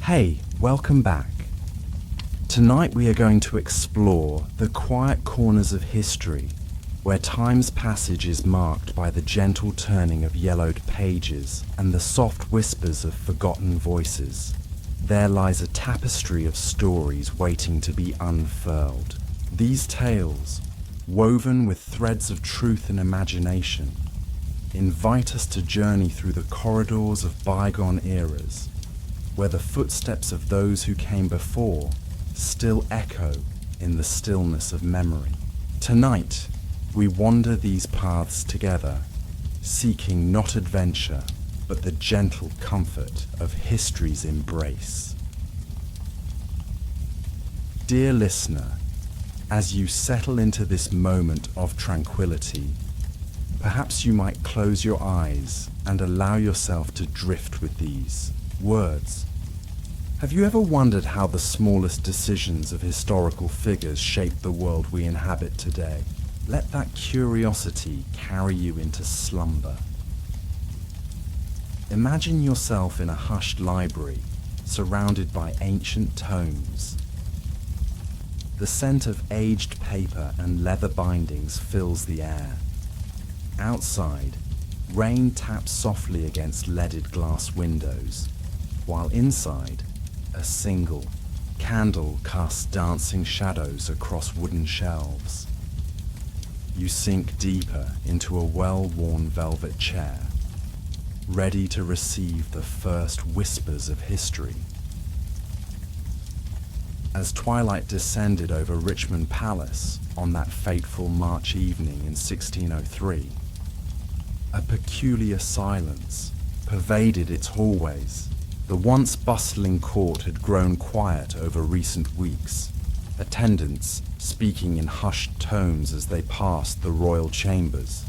Hey, welcome back. Tonight we are going to explore the quiet corners of history where time's passage is marked by the gentle turning of yellowed pages and the soft whispers of forgotten voices. There lies a tapestry of stories waiting to be unfurled. These tales, woven with threads of truth and imagination, invite us to journey through the corridors of bygone eras, where the footsteps of those who came before still echo in the stillness of memory. Tonight, we wander these paths together, seeking not adventure, but the gentle comfort of history's embrace. Dear listener, as you settle into this moment of tranquility, perhaps you might close your eyes and allow yourself to drift with these words. Have you ever wondered how the smallest decisions of historical figures shape the world we inhabit today? Let that curiosity carry you into slumber. Imagine yourself in a hushed library, surrounded by ancient tomes. The scent of aged paper and leather bindings fills the air. Outside, rain taps softly against leaded glass windows, while inside, a single candle casts dancing shadows across wooden shelves. You sink deeper into a well-worn velvet chair, ready to receive the first whispers of history. As twilight descended over Richmond Palace on that fateful March evening in 1603, a peculiar silence pervaded its hallways. The once bustling court had grown quiet over recent weeks, attendants speaking in hushed tones as they passed the royal chambers.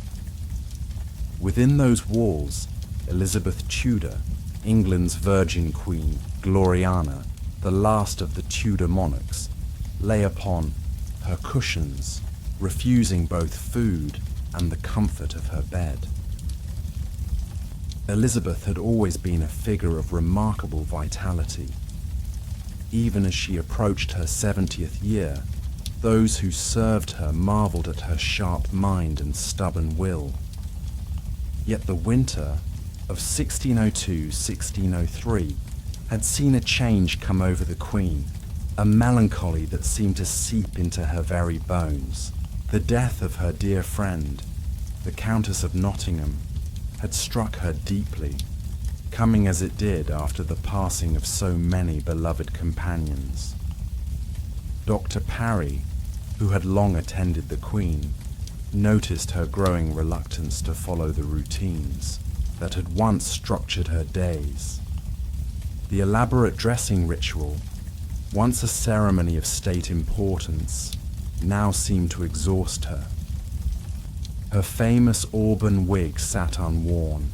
Within those walls, Elizabeth Tudor, England's Virgin Queen, Gloriana, the last of the Tudor monarchs, lay upon her cushions, refusing both food and the comfort of her bed. Elizabeth had always been a figure of remarkable vitality. Even as she approached her 70th year, those who served her marveled at her sharp mind and stubborn will. Yet the winter of 1602-1603 had seen a change come over the Queen, a melancholy that seemed to seep into her very bones. The death of her dear friend, the Countess of Nottingham, had struck her deeply, coming as it did after the passing of so many beloved companions. Dr. Parry, who had long attended the Queen, noticed her growing reluctance to follow the routines that had once structured her days. The elaborate dressing ritual, once a ceremony of state importance, now seemed to exhaust her. Her famous auburn wig sat unworn,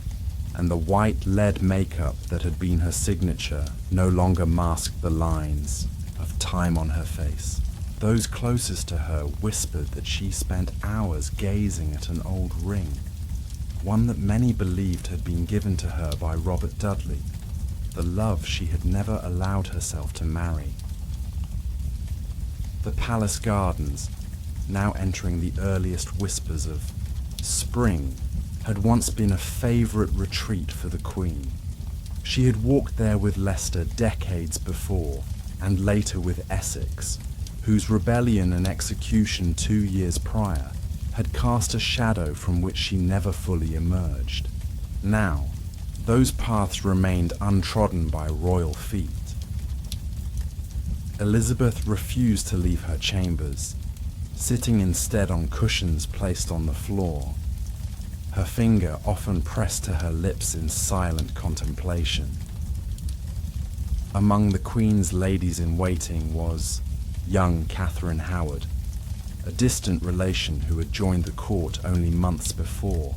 and the white lead makeup that had been her signature no longer masked the lines of time on her face. Those closest to her whispered that she spent hours gazing at an old ring, one that many believed had been given to her by Robert Dudley, the love she had never allowed herself to marry. The palace gardens, now entering the earliest whispers of spring, had once been a favourite retreat for the Queen. She had walked there with Leicester decades before, and later with Essex, whose rebellion and execution 2 years prior had cast a shadow from which she never fully emerged. Now, those paths remained untrodden by royal feet. Elizabeth refused to leave her chambers, sitting instead on cushions placed on the floor, her finger often pressed to her lips in silent contemplation. Among the Queen's ladies-in-waiting was young Catherine Howard, a distant relation who had joined the court only months before.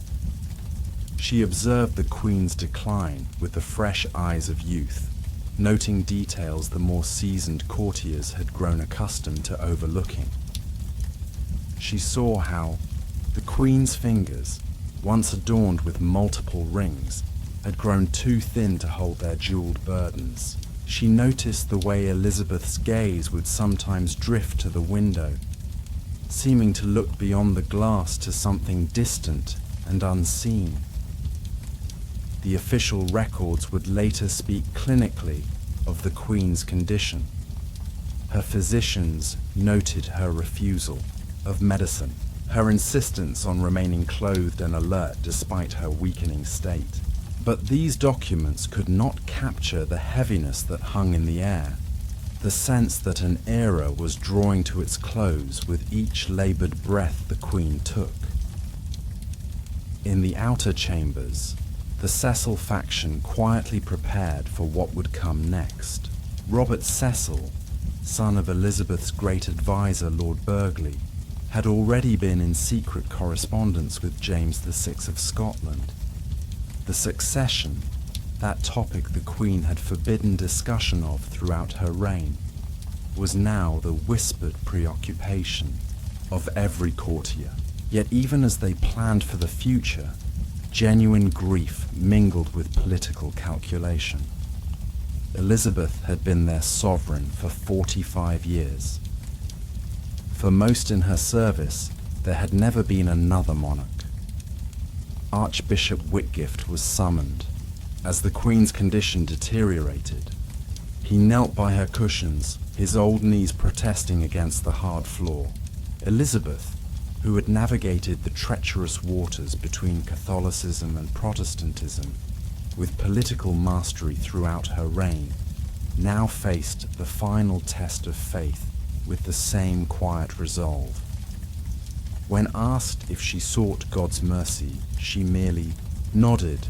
She observed the Queen's decline with the fresh eyes of youth, noting details the more seasoned courtiers had grown accustomed to overlooking. She saw how the Queen's fingers, once adorned with multiple rings, had grown too thin to hold their jeweled burdens. She noticed the way Elizabeth's gaze would sometimes drift to the window, seeming to look beyond the glass to something distant and unseen. The official records would later speak clinically of the Queen's condition. Her physicians noted her refusal of medicine, her insistence on remaining clothed and alert despite her weakening state. But these documents could not capture the heaviness that hung in the air, the sense that an era was drawing to its close with each laboured breath the Queen took. In the outer chambers, the Cecil faction quietly prepared for what would come next. Robert Cecil, son of Elizabeth's great advisor Lord Burghley, had already been in secret correspondence with James VI of Scotland. The succession, that topic the Queen had forbidden discussion of throughout her reign, was now the whispered preoccupation of every courtier. Yet even as they planned for the future, genuine grief mingled with political calculation. Elizabeth had been their sovereign for 45 years. For most in her service, there had never been another monarch. Archbishop Whitgift was summoned. As the Queen's condition deteriorated, he knelt by her cushions, his old knees protesting against the hard floor. Elizabeth, who had navigated the treacherous waters between Catholicism and Protestantism with political mastery throughout her reign, now faced the final test of faith with the same quiet resolve. When asked if she sought God's mercy, she merely nodded,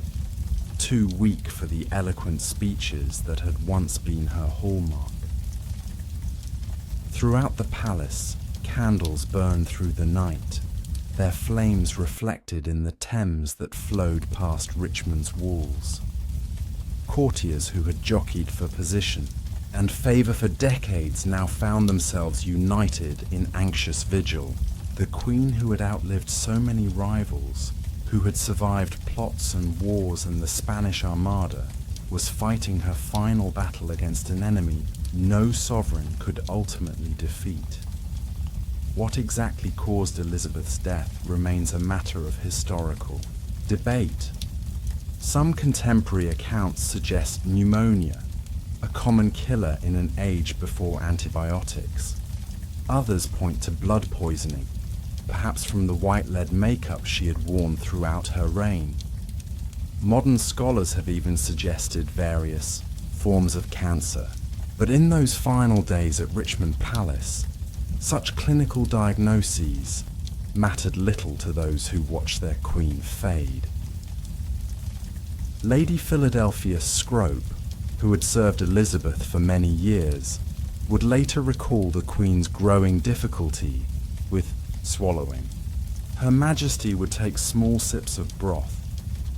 too weak for the eloquent speeches that had once been her hallmark. Throughout the palace, candles burned through the night, their flames reflected in the Thames that flowed past Richmond's walls. Courtiers who had jockeyed for position and favour for decades now found themselves united in anxious vigil. The Queen, who had outlived so many rivals, who had survived plots and wars and the Spanish Armada, was fighting her final battle against an enemy no sovereign could ultimately defeat. What exactly caused Elizabeth's death remains a matter of historical debate. Some contemporary accounts suggest pneumonia, a common killer in an age before antibiotics. Others point to blood poisoning, perhaps from the white lead makeup she had worn throughout her reign. Modern scholars have even suggested various forms of cancer. But in those final days at Richmond Palace, such clinical diagnoses mattered little to those who watched their Queen fade. Lady Philadelphia Scrope, who had served Elizabeth for many years, would later recall the Queen's growing difficulty with swallowing. Her Majesty would take small sips of broth,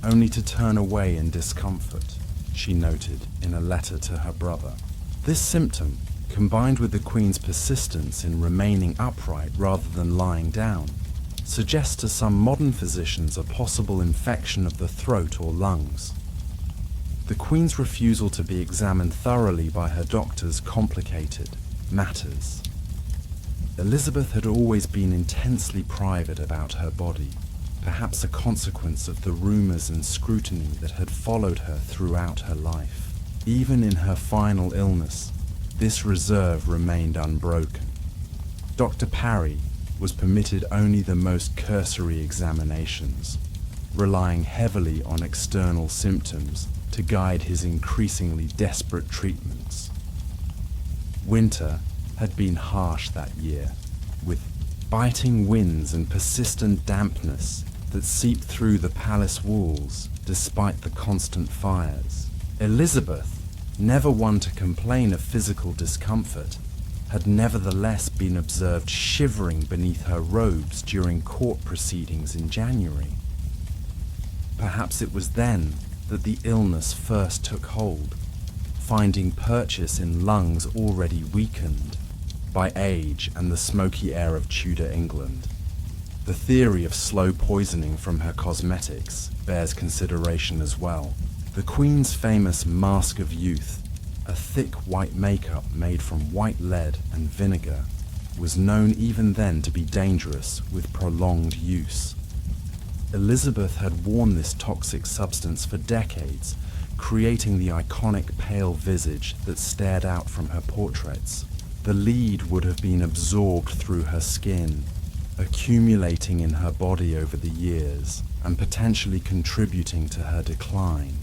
only to turn away in discomfort, she noted in a letter to her brother. This symptom, combined with the Queen's persistence in remaining upright rather than lying down, suggests to some modern physicians a possible infection of the throat or lungs. The Queen's refusal to be examined thoroughly by her doctors complicated matters. Elizabeth had always been intensely private about her body, perhaps a consequence of the rumours and scrutiny that had followed her throughout her life. Even in her final illness, this reserve remained unbroken. Dr. Parry was permitted only the most cursory examinations, relying heavily on external symptoms to guide his increasingly desperate treatments. Winter had been harsh that year, with biting winds and persistent dampness that seeped through the palace walls despite the constant fires. Elizabeth, never one to complain of physical discomfort, had nevertheless been observed shivering beneath her robes during court proceedings in January. Perhaps it was then that the illness first took hold, finding purchase in lungs already weakened by age and the smoky air of Tudor England. The theory of slow poisoning from her cosmetics bears consideration as well. The Queen's famous Mask of Youth a thick white makeup made from white lead and vinegar, was known even then to be dangerous with prolonged use. Elizabeth had worn this toxic substance for decades, creating the iconic pale visage that stared out from her portraits. The lead would have been absorbed through her skin, accumulating in her body over the years and potentially contributing to her decline.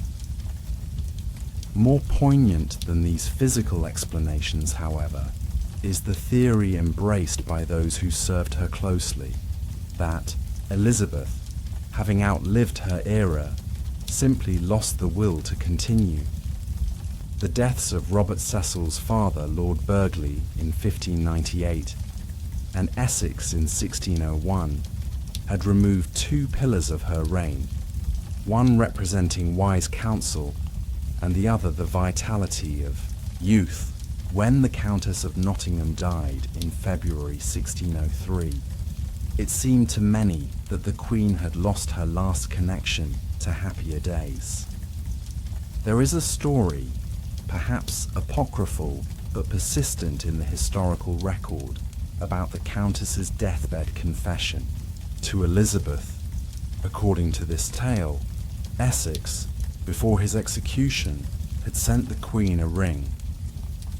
More poignant than these physical explanations, however, is the theory embraced by those who served her closely, that Elizabeth, having outlived her era, simply lost the will to continue. The deaths of Robert Cecil's father, Lord Burghley, in 1598, and Essex in 1601, had removed two pillars of her reign, one representing wise counsel, and the other the vitality of youth. When the Countess of Nottingham died in February 1603, it seemed to many that the Queen had lost her last connection to happier days. There is a story, perhaps apocryphal but persistent in the historical record, about the Countess's deathbed confession to Elizabeth. According to this tale, Essex, before his execution, had sent the Queen a ring,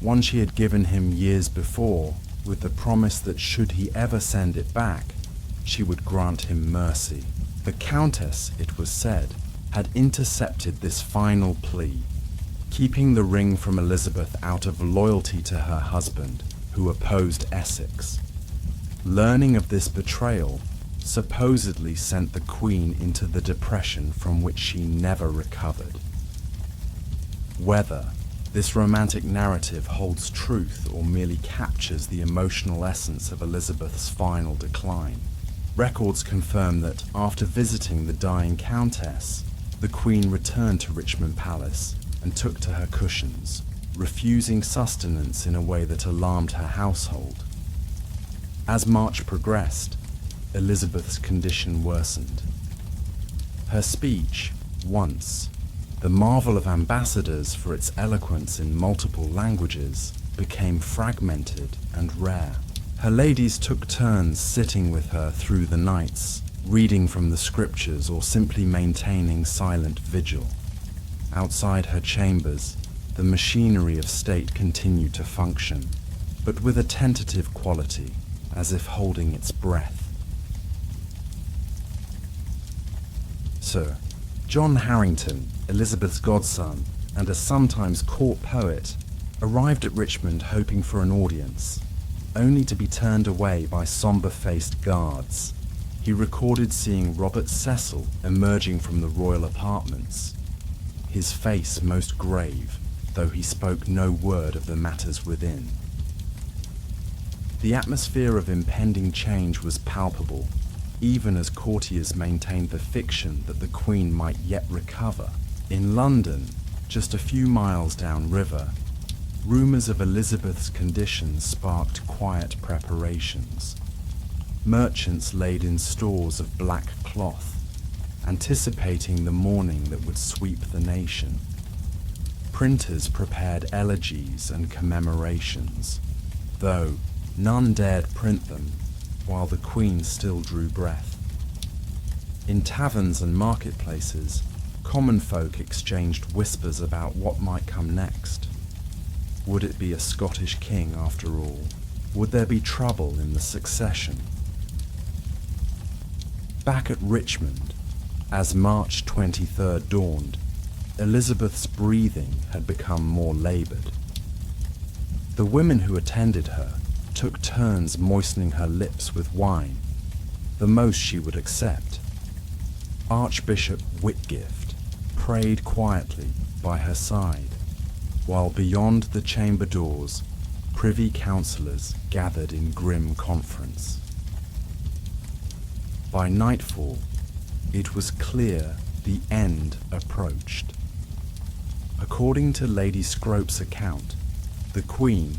one she had given him years before, with the promise that should he ever send it back, she would grant him mercy. The Countess, it was said, had intercepted this final plea, keeping the ring from Elizabeth out of loyalty to her husband, who opposed Essex. Learning of this betrayal, supposedly sent the Queen into the depression from which she never recovered. Whether this romantic narrative holds truth or merely captures the emotional essence of Elizabeth's final decline, records confirm that after visiting the dying Countess, the Queen returned to Richmond Palace and took to her cushions, refusing sustenance in a way that alarmed her household. As March progressed, Elizabeth's condition worsened. Her speech, once the marvel of ambassadors for its eloquence in multiple languages, became fragmented and rare. Her ladies took turns sitting with her through the nights, reading from the scriptures or simply maintaining silent vigil. Outside her chambers, the machinery of state continued to function, but with a tentative quality, as if holding its breath. Sir John Harrington, Elizabeth's godson, and a sometimes court poet, arrived at Richmond hoping for an audience, only to be turned away by somber-faced guards. He recorded seeing Robert Cecil emerging from the royal apartments, his face most grave, though he spoke no word of the matters within. The atmosphere of impending change was palpable, even as courtiers maintained the fiction that the Queen might yet recover. In London, just a few miles downriver, rumours of Elizabeth's condition sparked quiet preparations. Merchants laid in stores of black cloth, anticipating the mourning that would sweep the nation. Printers prepared elegies and commemorations, though none dared print them while the Queen still drew breath. In taverns and marketplaces, common folk exchanged whispers about what might come next. Would it be a Scottish king after all? Would there be trouble in the succession? Back at Richmond, as March 23rd dawned, Elizabeth's breathing had become more laboured. The women who attended her took turns moistening her lips with wine, the most she would accept. Archbishop Whitgift prayed quietly by her side, while beyond the chamber doors, privy councillors gathered in grim conference. By nightfall, it was clear the end approached. According to Lady Scrope's account, the Queen,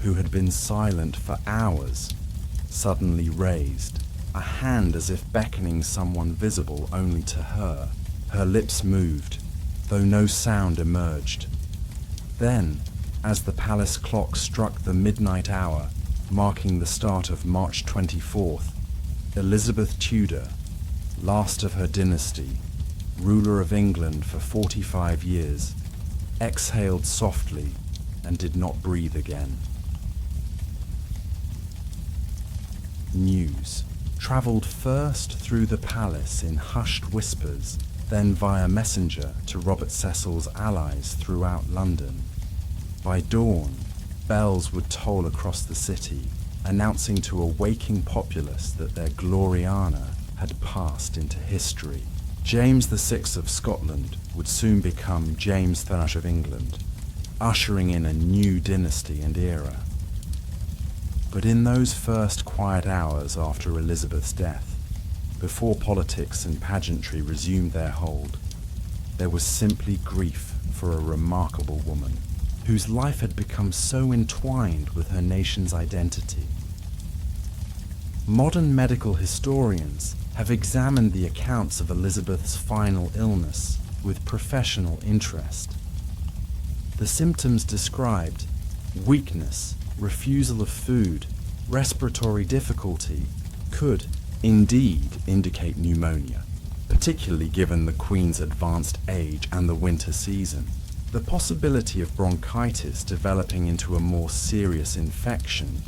who had been silent for hours, suddenly raised, a hand as if beckoning someone visible only to her. Her lips moved, though no sound emerged. Then, As the palace clock struck the midnight hour, marking the start of March 24th, Elizabeth Tudor, last of her dynasty, ruler of England for 45 years, exhaled softly and did not breathe again. News travelled first through the palace in hushed whispers, then via messenger to Robert Cecil's allies throughout London. By dawn, bells would toll across the city, announcing to a waking populace that their Gloriana had passed into history. James VI of Scotland would soon become James III of England, ushering in a new dynasty and era. But in those first quiet hours after Elizabeth's death, before politics and pageantry resumed their hold, there was simply grief for a remarkable woman whose life had become so entwined with her nation's identity. Modern medical historians have examined the accounts of Elizabeth's final illness with professional interest. The symptoms described, weakness, refusal of food, respiratory difficulty, could indeed indicate pneumonia, particularly given the Queen's advanced age and the winter season. The possibility of bronchitis developing into a more serious infection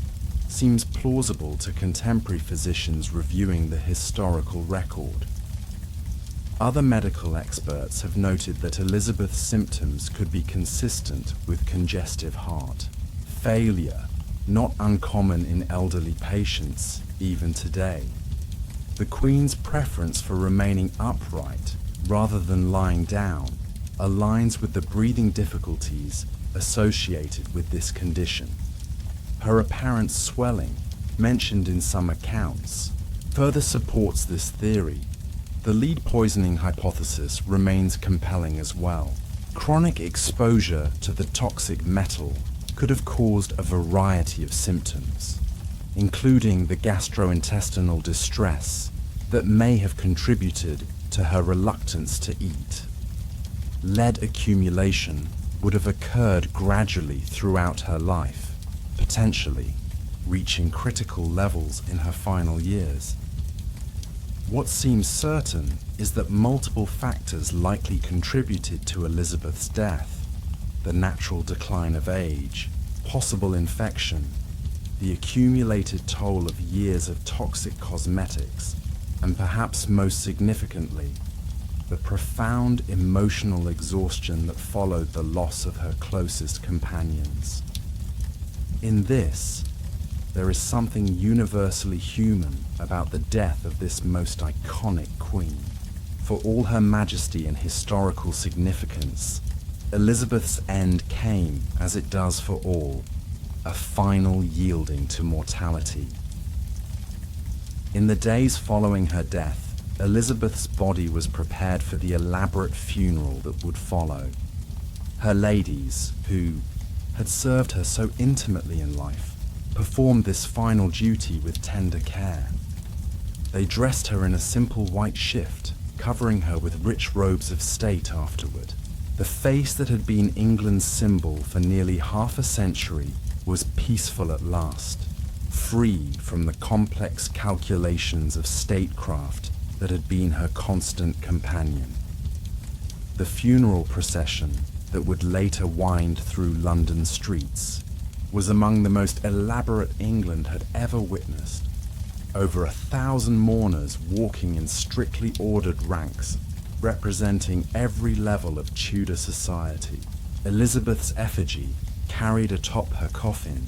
seems plausible to contemporary physicians reviewing the historical record. Other medical experts have noted that Elizabeth's symptoms could be consistent with congestive heart failure, not uncommon in elderly patients even today. The Queen's preference for remaining upright rather than lying down aligns with the breathing difficulties associated with this condition. Her apparent swelling, mentioned in some accounts, further supports this theory. The lead poisoning hypothesis remains compelling as well. Chronic exposure to the toxic metal could have caused a variety of symptoms, including the gastrointestinal distress that may have contributed to her reluctance to eat. Lead accumulation would have occurred gradually throughout her life, potentially reaching critical levels in her final years. What seems certain is that multiple factors likely contributed to Elizabeth's death: the natural decline of age, possible infection, the accumulated toll of years of toxic cosmetics, and perhaps most significantly, the profound emotional exhaustion that followed the loss of her closest companions. In this, there is something universally human about the death of this most iconic queen. For all her majesty and historical significance, Elizabeth's end came, as it does for all, a final yielding to mortality. In the days following her death, Elizabeth's body was prepared for the elaborate funeral that would follow. Her ladies, who had served her so intimately in life, performed this final duty with tender care. They dressed her in a simple white shift, covering her with rich robes of state afterward. The face that had been England's symbol for nearly half a century was peaceful at last, free from the complex calculations of statecraft that had been her constant companion. The funeral procession that would later wind through London streets was among the most elaborate England had ever witnessed. Over 1,000 mourners walking in strictly ordered ranks, representing every level of Tudor society. Elizabeth's effigy, carried atop her coffin,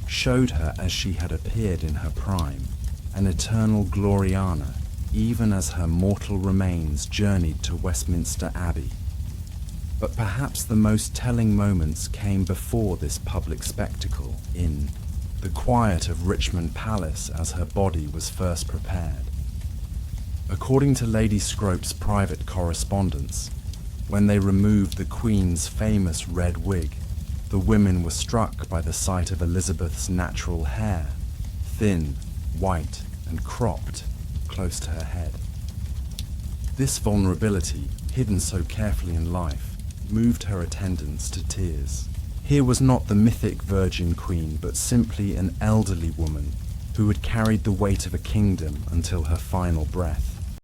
showed her as she had appeared in her prime, an eternal Gloriana, even as her mortal remains journeyed to Westminster Abbey. But perhaps the most telling moments came before this public spectacle, in the quiet of Richmond Palace as her body was first prepared. According to Lady Scrope's private correspondence, when they removed the Queen's famous red wig, the women were struck by the sight of Elizabeth's natural hair, thin, white, and cropped, close to her head. This vulnerability, hidden so carefully in life, moved her attendants to tears. Here was not the mythic virgin queen, but simply an elderly woman who had carried the weight of a kingdom until her final breath.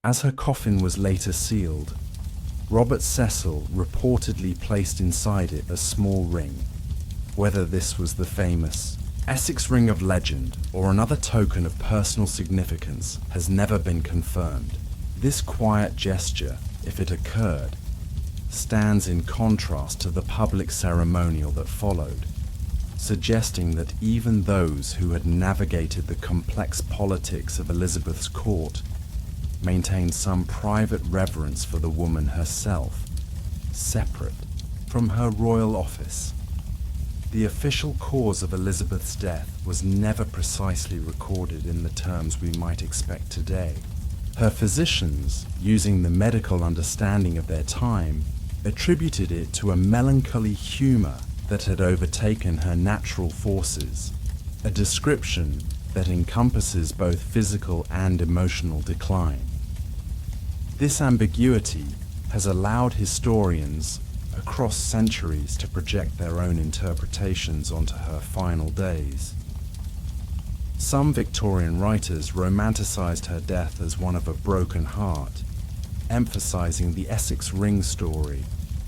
As her coffin was later sealed, Robert Cecil reportedly placed inside it a small ring. Whether this was the famous Essex ring of legend or another token of personal significance has never been confirmed. This quiet gesture, if it occurred, stands in contrast to the public ceremonial that followed, suggesting that even those who had navigated the complex politics of Elizabeth's court maintained some private reverence for the woman herself, separate from her royal office. The official cause of Elizabeth's death was never precisely recorded in the terms we might expect today. Her physicians, using the medical understanding of their time, attributed it to a melancholy humor that had overtaken her natural forces, a description that encompasses both physical and emotional decline. This ambiguity has allowed historians across centuries to project their own interpretations onto her final days. Some Victorian writers romanticized her death as one of a broken heart, emphasizing the Essex ring story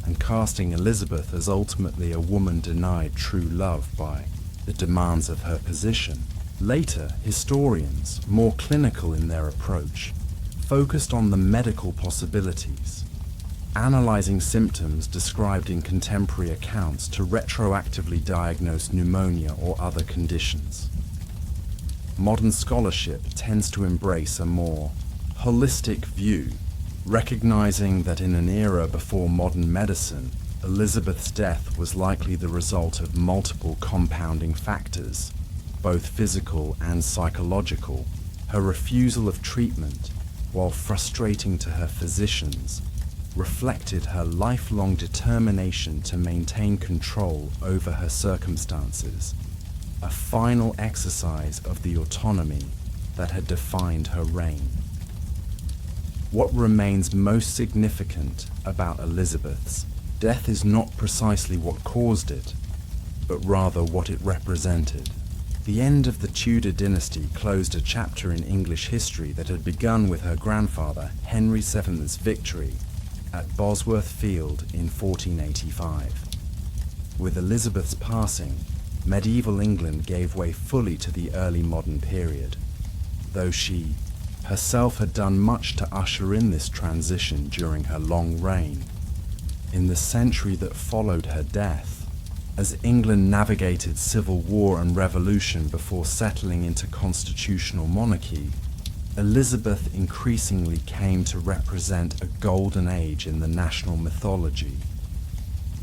and casting Elizabeth as ultimately a woman denied true love by the demands of her position. Later, historians, more clinical in their approach, focused on the medical possibilities, analyzing symptoms described in contemporary accounts to retroactively diagnose pneumonia or other conditions. Modern scholarship tends to embrace a more holistic view, recognizing that in an era before modern medicine, Elizabeth's death was likely the result of multiple compounding factors, both physical and psychological. Her refusal of treatment, while frustrating to her physicians, reflected her lifelong determination to maintain control over her circumstances, a final exercise of the autonomy that had defined her reign. What remains most significant about Elizabeth's death is not precisely what caused it, but rather what it represented. The end of the Tudor dynasty closed a chapter in English history that had begun with her grandfather, Henry VII's victory at Bosworth Field in 1485. With Elizabeth's passing, medieval England gave way fully to the early modern period, though she herself had done much to usher in this transition during her long reign. In the century that followed her death, as England navigated civil war and revolution before settling into constitutional monarchy, Elizabeth increasingly came to represent a golden age in the national mythology.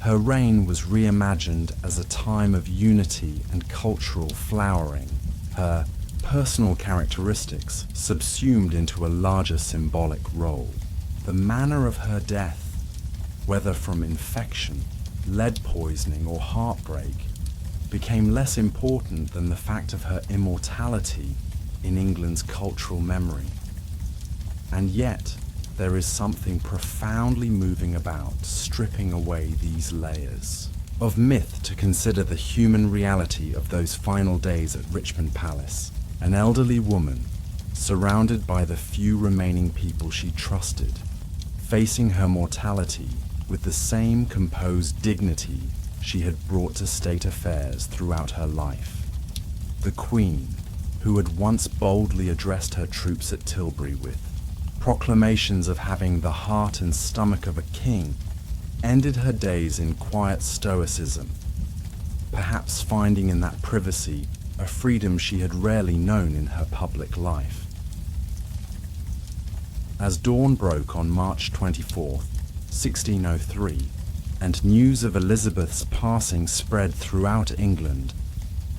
Her reign was reimagined as a time of unity and cultural flowering, her personal characteristics subsumed into a larger symbolic role. The manner of her death, whether from infection, lead poisoning, or heartbreak, became less important than the fact of her immortality in England's cultural memory. And yet, there is something profoundly moving about stripping away these layers of myth to consider the human reality of those final days at Richmond Palace. An elderly woman, surrounded by the few remaining people she trusted, facing her mortality with the same composed dignity she had brought to state affairs throughout her life. The Queen, who had once boldly addressed her troops at Tilbury with proclamations of having the heart and stomach of a king, ended her days in quiet stoicism, perhaps finding in that privacy a freedom she had rarely known in her public life. As dawn broke on March 24th, 1603, and news of Elizabeth's passing spread throughout England,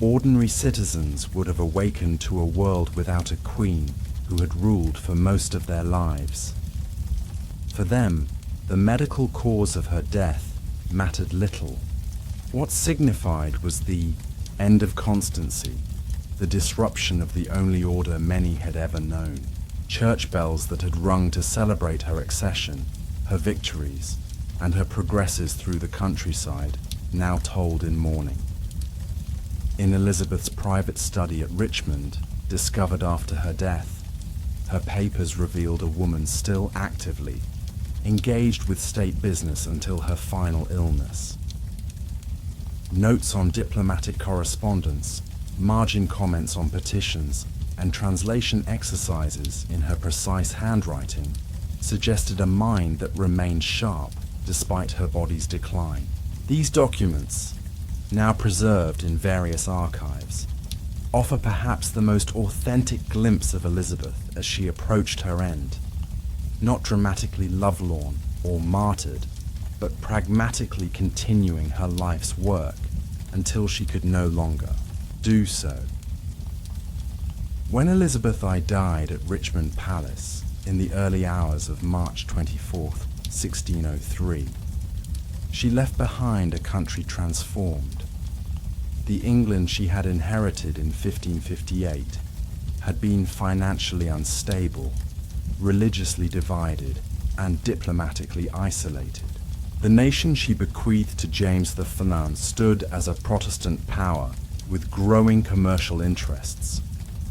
ordinary citizens would have awakened to a world without a queen who had ruled for most of their lives. For them, the medical cause of her death mattered little. What signified was the end of constancy, the disruption of the only order many had ever known. Church bells that had rung to celebrate her accession, her victories, and her progresses through the countryside now told in mourning. In Elizabeth's private study at Richmond, discovered after her death, her papers revealed a woman still actively engaged with state business until her final illness. Notes on diplomatic correspondence, margin comments on petitions, and translation exercises in her precise handwriting suggested a mind that remained sharp despite her body's decline. These documents, now preserved in various archives, offer perhaps the most authentic glimpse of Elizabeth as she approached her end, not dramatically lovelorn or martyred, but pragmatically continuing her life's work until she could no longer do so. When Elizabeth I died at Richmond Palace in the early hours of March 24th, 1603, she left behind a country transformed. The England she had inherited in 1558 had been financially unstable, religiously divided, and diplomatically isolated. The nation she bequeathed to James V stood as a Protestant power with growing commercial interests,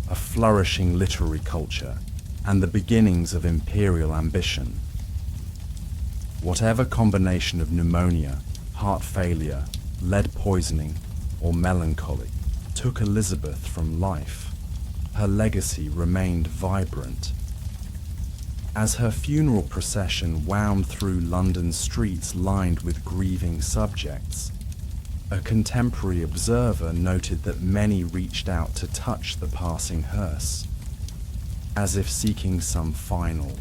a flourishing literary culture, and the beginnings of imperial ambition. Whatever combination of pneumonia, heart failure, lead poisoning, or melancholy took Elizabeth from life, her legacy remained vibrant. As her funeral procession wound through London streets lined with grieving subjects, a contemporary observer noted that many reached out to touch the passing hearse, as if seeking some final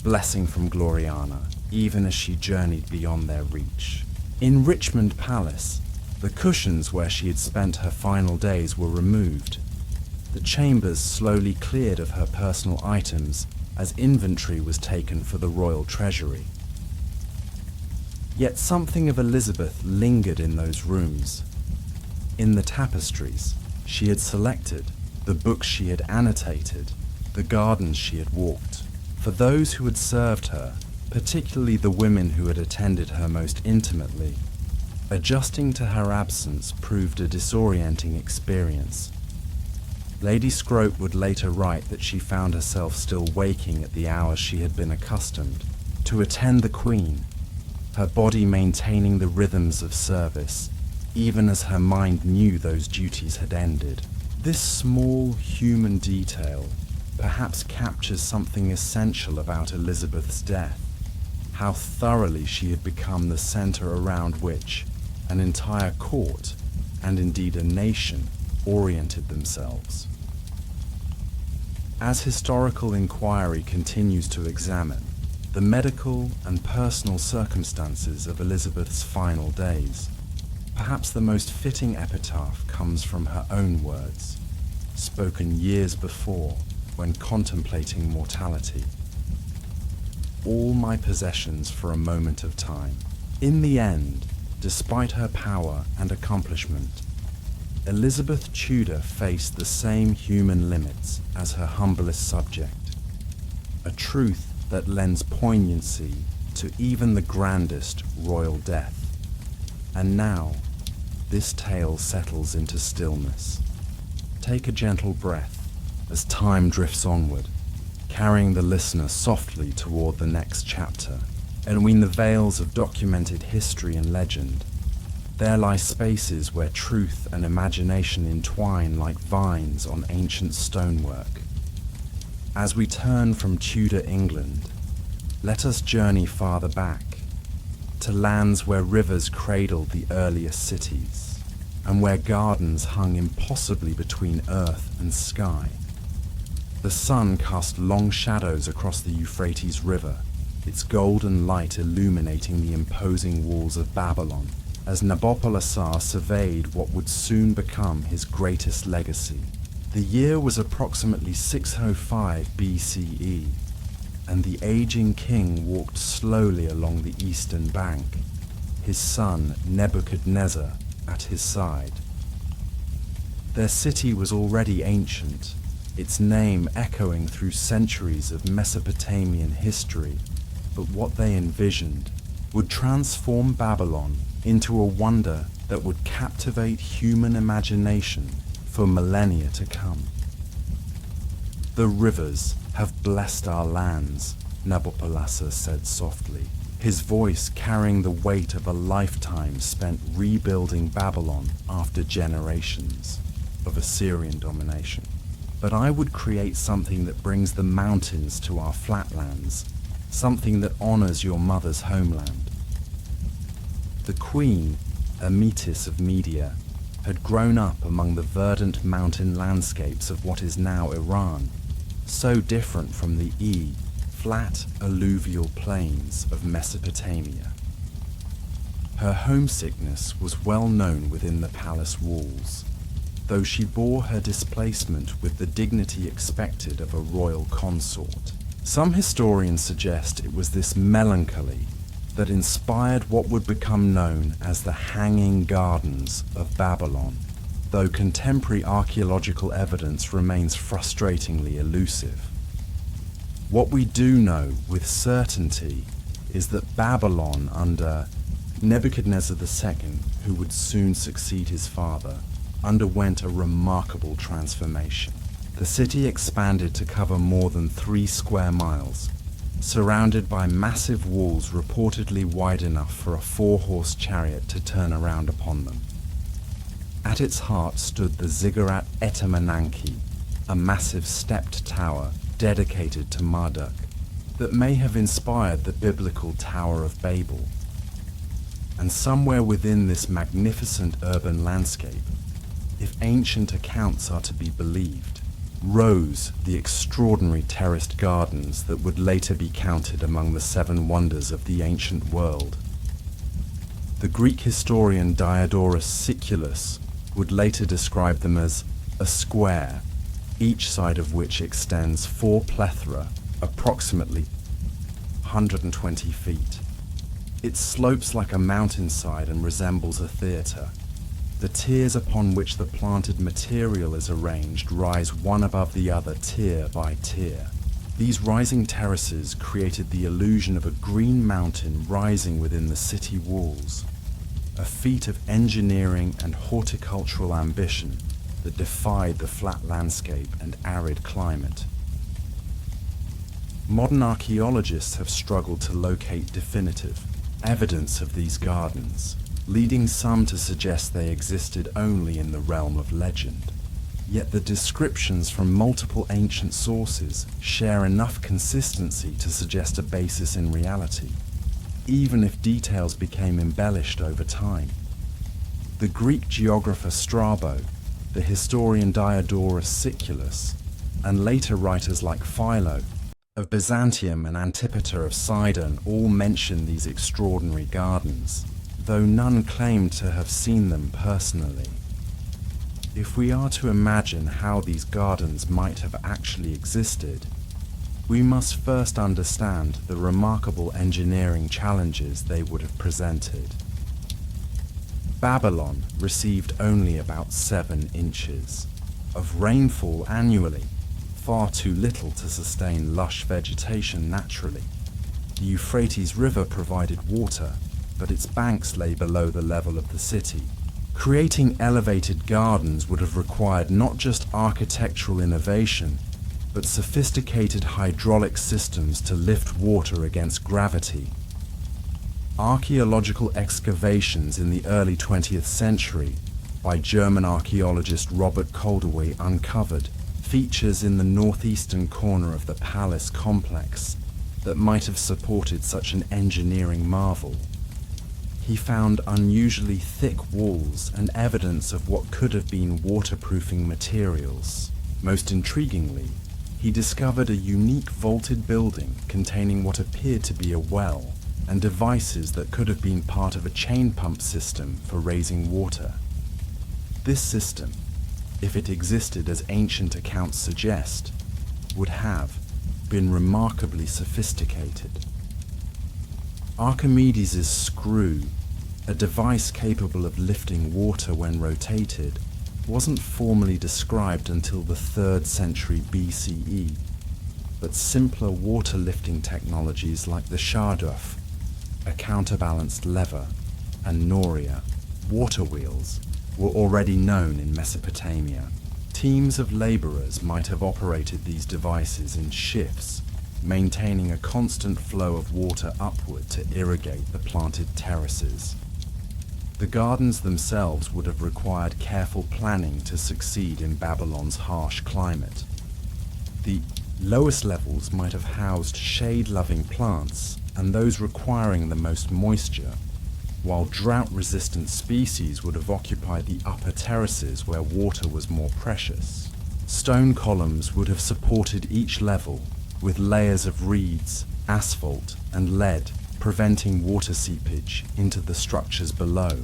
blessing from Gloriana, even as she journeyed beyond their reach. In Richmond Palace, the cushions where she had spent her final days were removed. The chambers slowly cleared of her personal items as inventory was taken for the royal treasury. Yet something of Elizabeth lingered in those rooms. In the tapestries she had selected, the books she had annotated, the gardens she had walked. For those who had served her, particularly the women who had attended her most intimately, adjusting to her absence proved a disorienting experience. Lady Scrope would later write that she found herself still waking at the hours she had been accustomed to attend the Queen, her body maintaining the rhythms of service, even as her mind knew those duties had ended. This small human detail perhaps captures something essential about Elizabeth's death, how thoroughly she had become the center around which an entire court, and indeed a nation, oriented themselves. As historical inquiry continues to examine the medical and personal circumstances of Elizabeth's final days, perhaps the most fitting epitaph comes from her own words, spoken years before when contemplating mortality. All my possessions for a moment of time. In the end, despite her power and accomplishment, Elizabeth Tudor faced the same human limits as her humblest subject, a truth that lends poignancy to even the grandest royal death. And now, this tale settles into stillness. Take a gentle breath as time drifts onward, carrying the listener softly toward the next chapter. And between the veils of documented history and legend, there lie spaces where truth and imagination entwine like vines on ancient stonework. As we turn from Tudor England, let us journey farther back, to lands where rivers cradled the earliest cities, and where gardens hung impossibly between earth and sky. The sun cast long shadows across the Euphrates River, its golden light illuminating the imposing walls of Babylon, as Nabopolassar surveyed what would soon become his greatest legacy. The year was approximately 605 BCE, and the aging king walked slowly along the eastern bank, his son Nebuchadnezzar at his side. Their city was already ancient, its name echoing through centuries of Mesopotamian history, but what they envisioned would transform Babylon into a wonder that would captivate human imagination for millennia to come. "The rivers have blessed our lands," Nabopolassar said softly, his voice carrying the weight of a lifetime spent rebuilding Babylon after generations of Assyrian domination. "But I would create something that brings the mountains to our flatlands, something that honors your mother's homeland." The queen, Ametis of Media, had grown up among the verdant mountain landscapes of what is now Iran, so different from the flat alluvial plains of Mesopotamia. Her homesickness was well known within the palace walls, though she bore her displacement with the dignity expected of a royal consort. Some historians suggest it was this melancholy that inspired what would become known as the Hanging Gardens of Babylon, though contemporary archaeological evidence remains frustratingly elusive. What we do know with certainty is that Babylon under Nebuchadnezzar II, who would soon succeed his father, underwent a remarkable transformation. The city expanded to cover more than 3 square miles, surrounded by massive walls reportedly wide enough for a 4-horse chariot to turn around upon them. At its heart stood the Ziggurat Etemenanki, a massive stepped tower dedicated to Marduk that may have inspired the biblical Tower of Babel. And somewhere within this magnificent urban landscape, if ancient accounts are to be believed, rose the extraordinary terraced gardens that would later be counted among the 7 wonders of the ancient world. The Greek historian Diodorus Siculus would later describe them as a square, each side of which extends 4 plethora, approximately 120 feet. It slopes like a mountainside and resembles a theatre. The tiers upon which the planted material is arranged rise one above the other tier by tier. These rising terraces created the illusion of a green mountain rising within the city walls, a feat of engineering and horticultural ambition that defied the flat landscape and arid climate. Modern archaeologists have struggled to locate definitive evidence of these gardens, leading some to suggest they existed only in the realm of legend. Yet the descriptions from multiple ancient sources share enough consistency to suggest a basis in reality, even if details became embellished over time. The Greek geographer Strabo, the historian Diodorus Siculus, and later writers like Philo of Byzantium and Antipater of Sidon all mention these extraordinary gardens, though none claim to have seen them personally. If we are to imagine how these gardens might have actually existed, we must first understand the remarkable engineering challenges they would have presented. Babylon received only about 7 inches of rainfall annually, far too little to sustain lush vegetation naturally. The Euphrates River provided water, but its banks lay below the level of the city. Creating elevated gardens would have required not just architectural innovation, but sophisticated hydraulic systems to lift water against gravity. Archaeological excavations in the early 20th century by German archaeologist Robert Koldewey uncovered features in the northeastern corner of the palace complex that might have supported such an engineering marvel. He found unusually thick walls and evidence of what could have been waterproofing materials. Most intriguingly, he discovered a unique vaulted building containing what appeared to be a well and devices that could have been part of a chain pump system for raising water. This system, if it existed as ancient accounts suggest, would have been remarkably sophisticated. Archimedes' screw, a device capable of lifting water when rotated, wasn't formally described until the 3rd century BCE, but simpler water lifting technologies like the sharduf, a counterbalanced lever, and noria, Water wheels were already known in Mesopotamia. Teams of laborers might have operated these devices in shifts, maintaining a constant flow of water upward to irrigate the planted terraces. The gardens themselves would have required careful planning to succeed in Babylon's harsh climate. The lowest levels might have housed shade-loving plants and those requiring the most moisture, while drought-resistant species would have occupied the upper terraces where water was more precious. Stone columns would have supported each level, with layers of reeds, asphalt, and lead preventing water seepage into the structures below.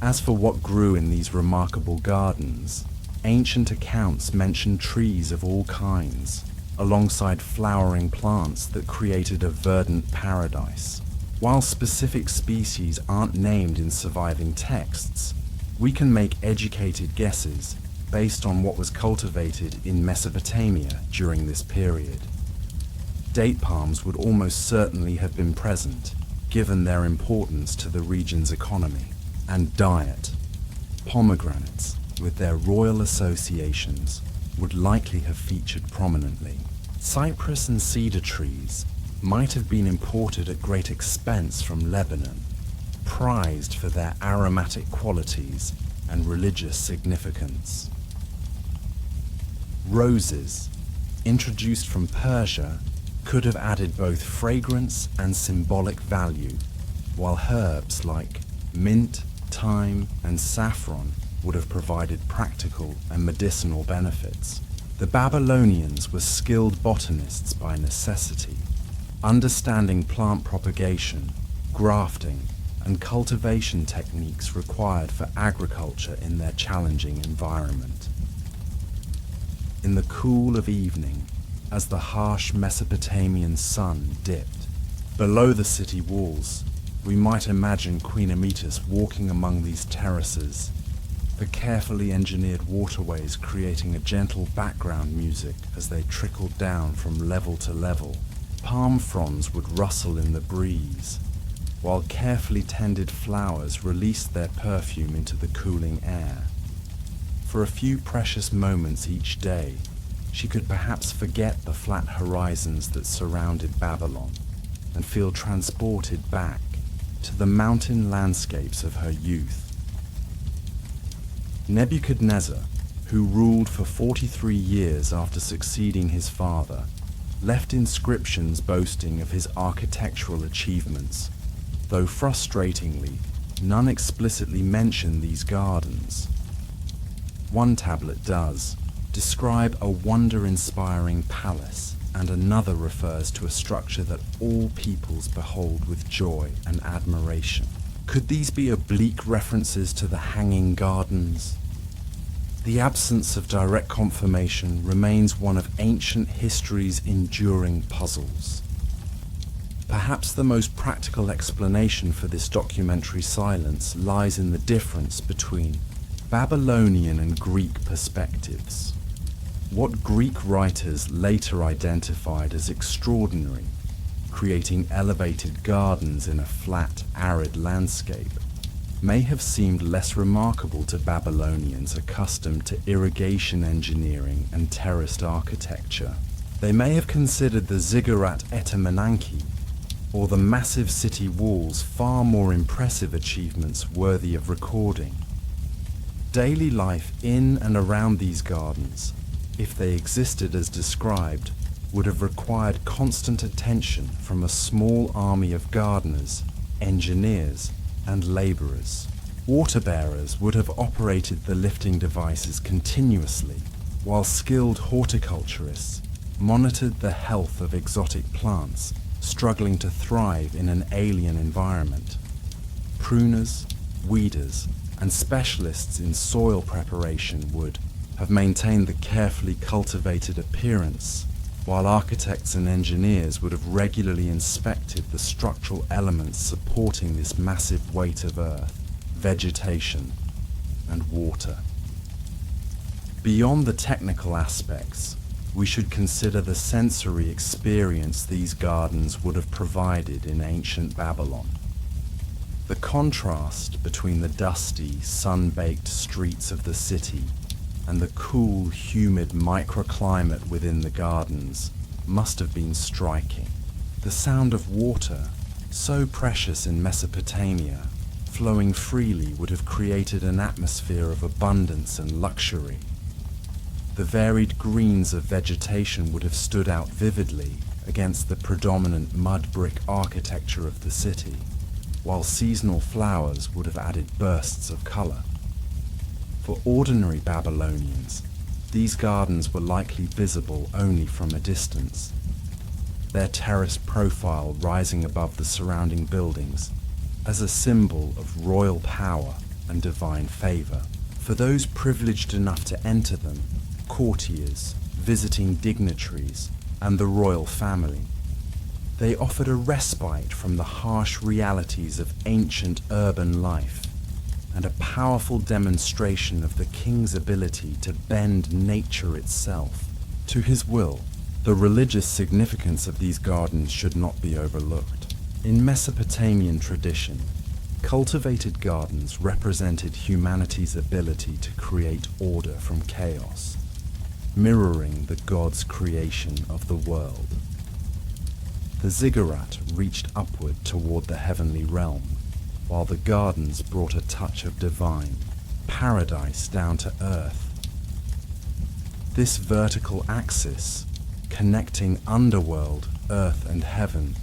As for what grew in these remarkable gardens, ancient accounts mention trees of all kinds, alongside flowering plants that created a verdant paradise. While specific species aren't named in surviving texts, we can make educated guesses based on what was cultivated in Mesopotamia during this period. Date palms would almost certainly have been present, given their importance to the region's economy and diet. Pomegranates, with their royal associations, would likely have featured prominently. Cypress and cedar trees might have been imported at great expense from Lebanon, prized for their aromatic qualities and religious significance. Roses, introduced from Persia, could have added both fragrance and symbolic value, while herbs like mint, thyme, and saffron would have provided practical and medicinal benefits. The Babylonians were skilled botanists by necessity, understanding plant propagation, grafting, and cultivation techniques required for agriculture in their challenging environment. In the cool of evening, as the harsh Mesopotamian sun dipped, below the city walls, we might imagine Queen Amytis walking among these terraces, the carefully engineered waterways creating a gentle background music as they trickled down from level to level. Palm fronds would rustle in the breeze, while carefully tended flowers released their perfume into the cooling air. For a few precious moments each day, she could perhaps forget the flat horizons that surrounded Babylon and feel transported back to the mountain landscapes of her youth. Nebuchadnezzar, who ruled for 43 years after succeeding his father, left inscriptions boasting of his architectural achievements, though frustratingly, none explicitly mention these gardens. One tablet does describe a wonder-inspiring palace, and another refers to a structure that all peoples behold with joy and admiration. Could these be oblique references to the Hanging Gardens? The absence of direct confirmation remains one of ancient history's enduring puzzles. Perhaps the most practical explanation for this documentary silence lies in the difference between Babylonian and Greek perspectives. What Greek writers later identified as extraordinary, creating elevated gardens in a flat, arid landscape, may have seemed less remarkable to Babylonians accustomed to irrigation engineering and terraced architecture. They may have considered the ziggurat Etemenanki or the massive city walls far more impressive achievements worthy of recording. Daily life in and around these gardens, if they existed as described, would have required constant attention from a small army of gardeners, engineers, and laborers. Water bearers would have operated the lifting devices continuously, while skilled horticulturists monitored the health of exotic plants struggling to thrive in an alien environment. Pruners, weeders, and specialists in soil preparation would have maintained the carefully cultivated appearance, while architects and engineers would have regularly inspected the structural elements supporting this massive weight of earth, vegetation, and water. Beyond the technical aspects, we should consider the sensory experience these gardens would have provided in ancient Babylon. The contrast between the dusty, sun-baked streets of the city and the cool, humid microclimate within the gardens must have been striking. The sound of water, so precious in Mesopotamia, flowing freely would have created an atmosphere of abundance and luxury. The varied greens of vegetation would have stood out vividly against the predominant mud brick architecture of the city, while seasonal flowers would have added bursts of color. For ordinary Babylonians, these gardens were likely visible only from a distance, their terraced profile rising above the surrounding buildings as a symbol of royal power and divine favor. For those privileged enough to enter them, courtiers, visiting dignitaries, and the royal family, they offered a respite from the harsh realities of ancient urban life and a powerful demonstration of the king's ability to bend nature itself to his will. The religious significance of these gardens should not be overlooked. In Mesopotamian tradition, cultivated gardens represented humanity's ability to create order from chaos, mirroring the god's creation of the world. The ziggurat reached upward toward the heavenly realm, while the gardens brought a touch of divine paradise down to earth. This vertical axis, connecting underworld, earth, and heaven,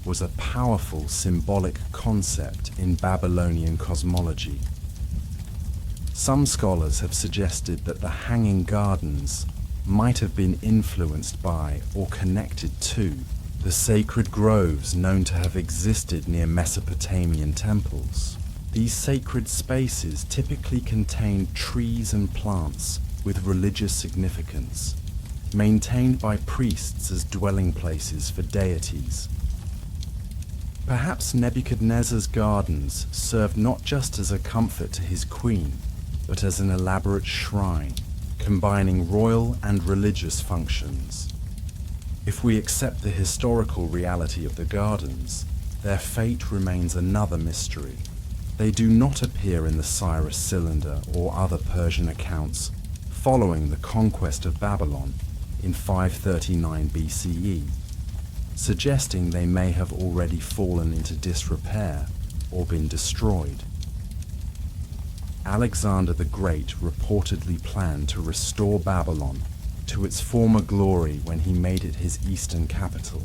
was a powerful symbolic concept in Babylonian cosmology. Some scholars have suggested that the hanging gardens might have been influenced by or connected to the sacred groves known to have existed near Mesopotamian temples. These sacred spaces typically contained trees and plants with religious significance, maintained by priests as dwelling places for deities. Perhaps Nebuchadnezzar's gardens served not just as a comfort to his queen, but as an elaborate shrine, combining royal and religious functions. If we accept the historical reality of the gardens, their fate remains another mystery. They do not appear in the Cyrus Cylinder or other Persian accounts following the conquest of Babylon in 539 BCE, suggesting they may have already fallen into disrepair or been destroyed. Alexander the Great reportedly planned to restore Babylon to its former glory when he made it his eastern capital,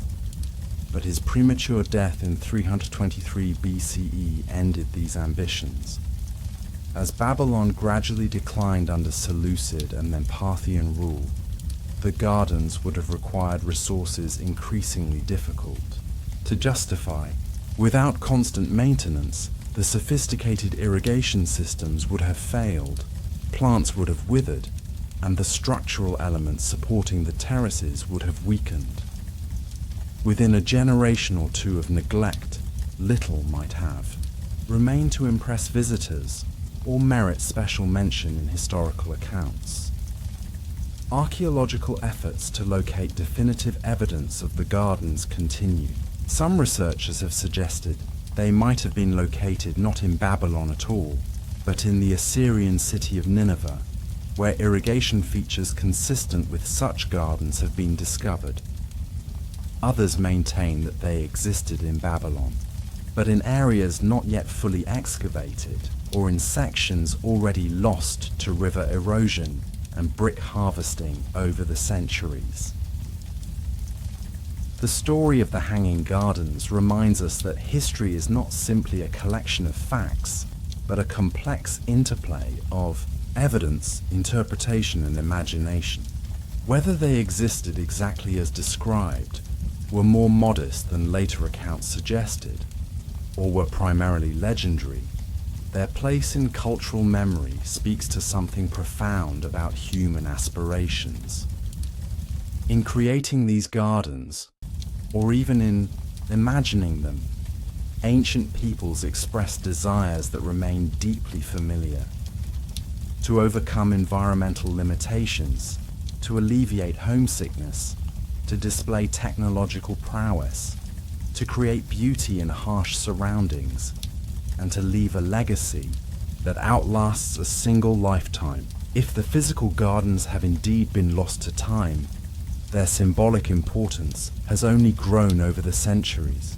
but his premature death in 323 BCE ended these ambitions. As Babylon gradually declined under Seleucid and then Parthian rule, the gardens would have required resources increasingly difficult to justify. Without constant maintenance, the sophisticated irrigation systems would have failed, plants would have withered, and the structural elements supporting the terraces would have weakened. Within a generation or two of neglect, little might have remained to impress visitors or merit special mention in historical accounts. Archaeological efforts to locate definitive evidence of the gardens continue. Some researchers have suggested they might have been located not in Babylon at all, but in the Assyrian city of Nineveh, where irrigation features consistent with such gardens have been discovered. Others maintain that they existed in Babylon, but in areas not yet fully excavated, or in sections already lost to river erosion and brick harvesting over the centuries. The story of the Hanging Gardens reminds us that history is not simply a collection of facts, but a complex interplay of evidence, interpretation, and imagination. Whether they existed exactly as described, were more modest than later accounts suggested, or were primarily legendary, their place in cultural memory speaks to something profound about human aspirations. In creating these gardens, or even in imagining them, ancient peoples expressed desires that remain deeply familiar. To overcome environmental limitations, to alleviate homesickness, to display technological prowess, to create beauty in harsh surroundings. and to leave a legacy that outlasts a single lifetime. If the physical gardens have indeed been lost to time, their symbolic importance has only grown over the centuries.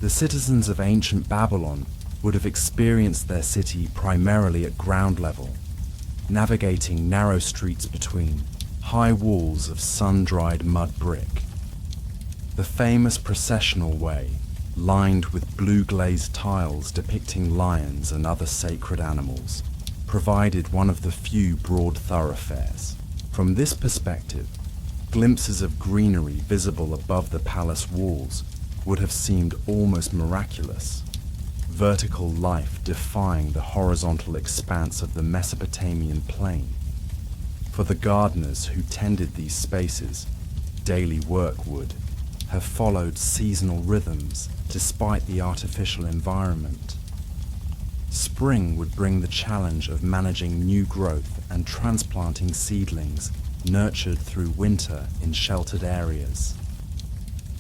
The citizens of ancient Babylon would have experienced their city primarily at ground level, navigating narrow streets between high walls of sun-dried mud brick. The famous processional way, lined with blue glazed tiles depicting lions and other sacred animals, provided one of the few broad thoroughfares. From this perspective, glimpses of greenery visible above the palace walls would have seemed almost miraculous, vertical life defying the horizontal expanse of the Mesopotamian plain. For the gardeners who tended these spaces, daily work would have followed seasonal rhythms despite the artificial environment. Spring would bring the challenge of managing new growth and transplanting seedlings nurtured through winter in sheltered areas.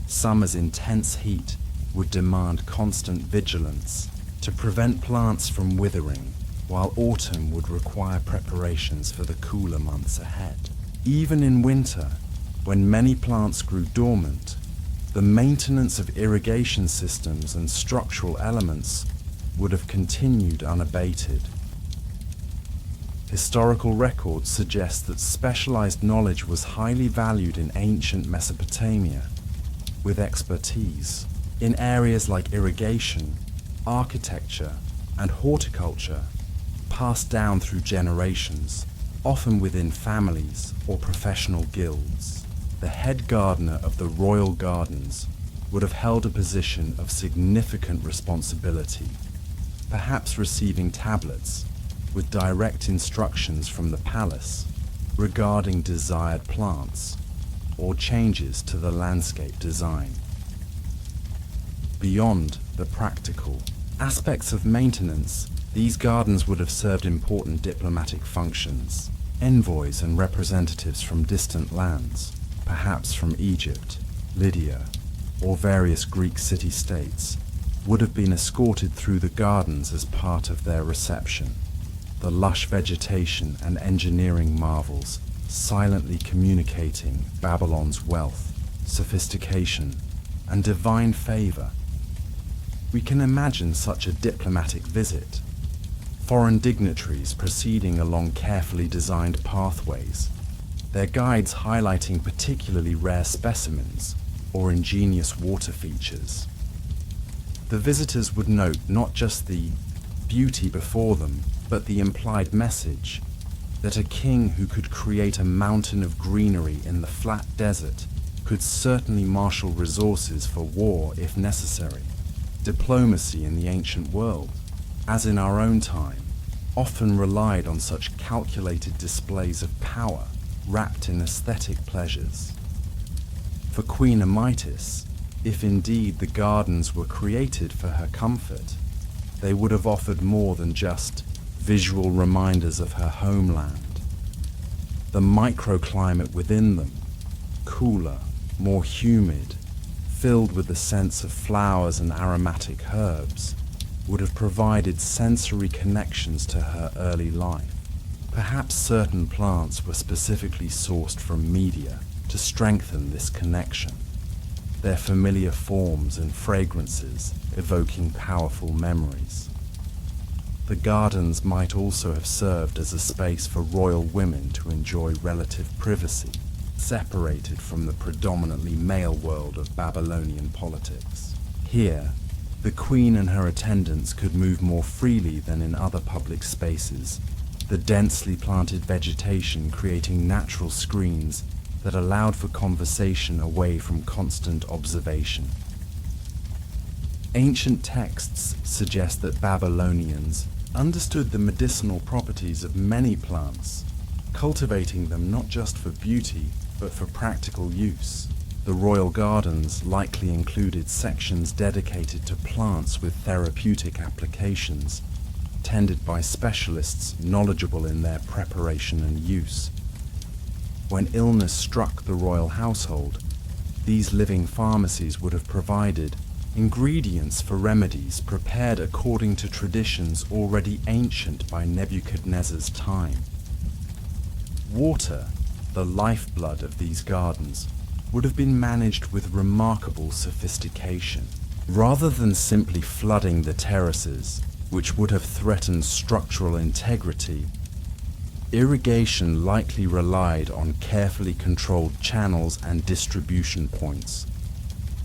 Summer's intense heat would demand constant vigilance to prevent plants from withering, while autumn would require preparations for the cooler months ahead. Even in winter, when many plants grew dormant, the maintenance of irrigation systems and structural elements would have continued unabated. Historical records suggest that specialized knowledge was highly valued in ancient Mesopotamia, with expertise in areas like irrigation, architecture, and horticulture passed down through generations, often within families or professional guilds. The head gardener of the royal gardens would have held a position of significant responsibility, perhaps receiving tablets with direct instructions from the palace regarding desired plants or changes to the landscape design. Beyond the practical aspects of maintenance, these gardens would have served important diplomatic functions. Envoys and representatives from distant lands, perhaps from Egypt, Lydia, or various Greek city-states, would have been escorted through the gardens as part of their reception. The lush vegetation and engineering marvels silently communicating Babylon's wealth, sophistication, and divine favor. We can imagine such a diplomatic visit. Foreign dignitaries proceeding along carefully designed pathways, their guides highlighting particularly rare specimens or ingenious water features. The visitors would note not just the beauty before them, but the implied message that a king who could create a mountain of greenery in the flat desert could certainly marshal resources for war if necessary. Diplomacy in the ancient world, as in our own time, often relied on such calculated displays of power wrapped in aesthetic pleasures. For Queen Amytis, if indeed the gardens were created for her comfort, they would have offered more than just visual reminders of her homeland. The microclimate within them, cooler, more humid, filled with the sense of flowers and aromatic herbs, would have provided sensory connections to her early life. Perhaps certain plants were specifically sourced from media to strengthen this connection, their familiar forms and fragrances evoking powerful memories. The gardens might also have served as a space for royal women to enjoy relative privacy, separated from the predominantly male world of Babylonian politics. Here, the queen and her attendants could move more freely than in other public spaces, the densely planted vegetation creating natural screens that allowed for conversation away from constant observation. Ancient texts suggest that Babylonians understood the medicinal properties of many plants, cultivating them not just for beauty, but for practical use. The royal gardens likely included sections dedicated to plants with therapeutic applications, tended by specialists knowledgeable in their preparation and use. When illness struck the royal household, these living pharmacies would have provided ingredients for remedies prepared according to traditions already ancient by Nebuchadnezzar's time. Water, the lifeblood of these gardens, would have been managed with remarkable sophistication. Rather than simply flooding the terraces, which would have threatened structural integrity, irrigation likely relied on carefully controlled channels and distribution points.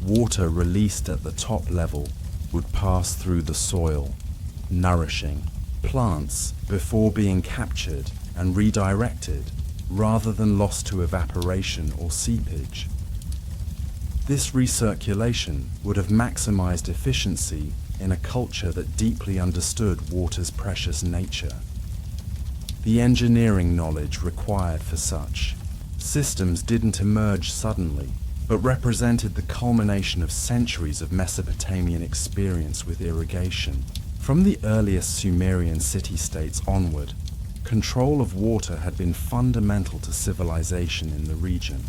Water released at the top level would pass through the soil, nourishing plants before being captured and redirected, rather than lost to evaporation or seepage. This recirculation would have maximized efficiency in a culture that deeply understood water's precious nature. The engineering knowledge required for such systems didn't emerge suddenly, but represented the culmination of centuries of Mesopotamian experience with irrigation. From the earliest Sumerian city-states onward, control of water had been fundamental to civilization in the region.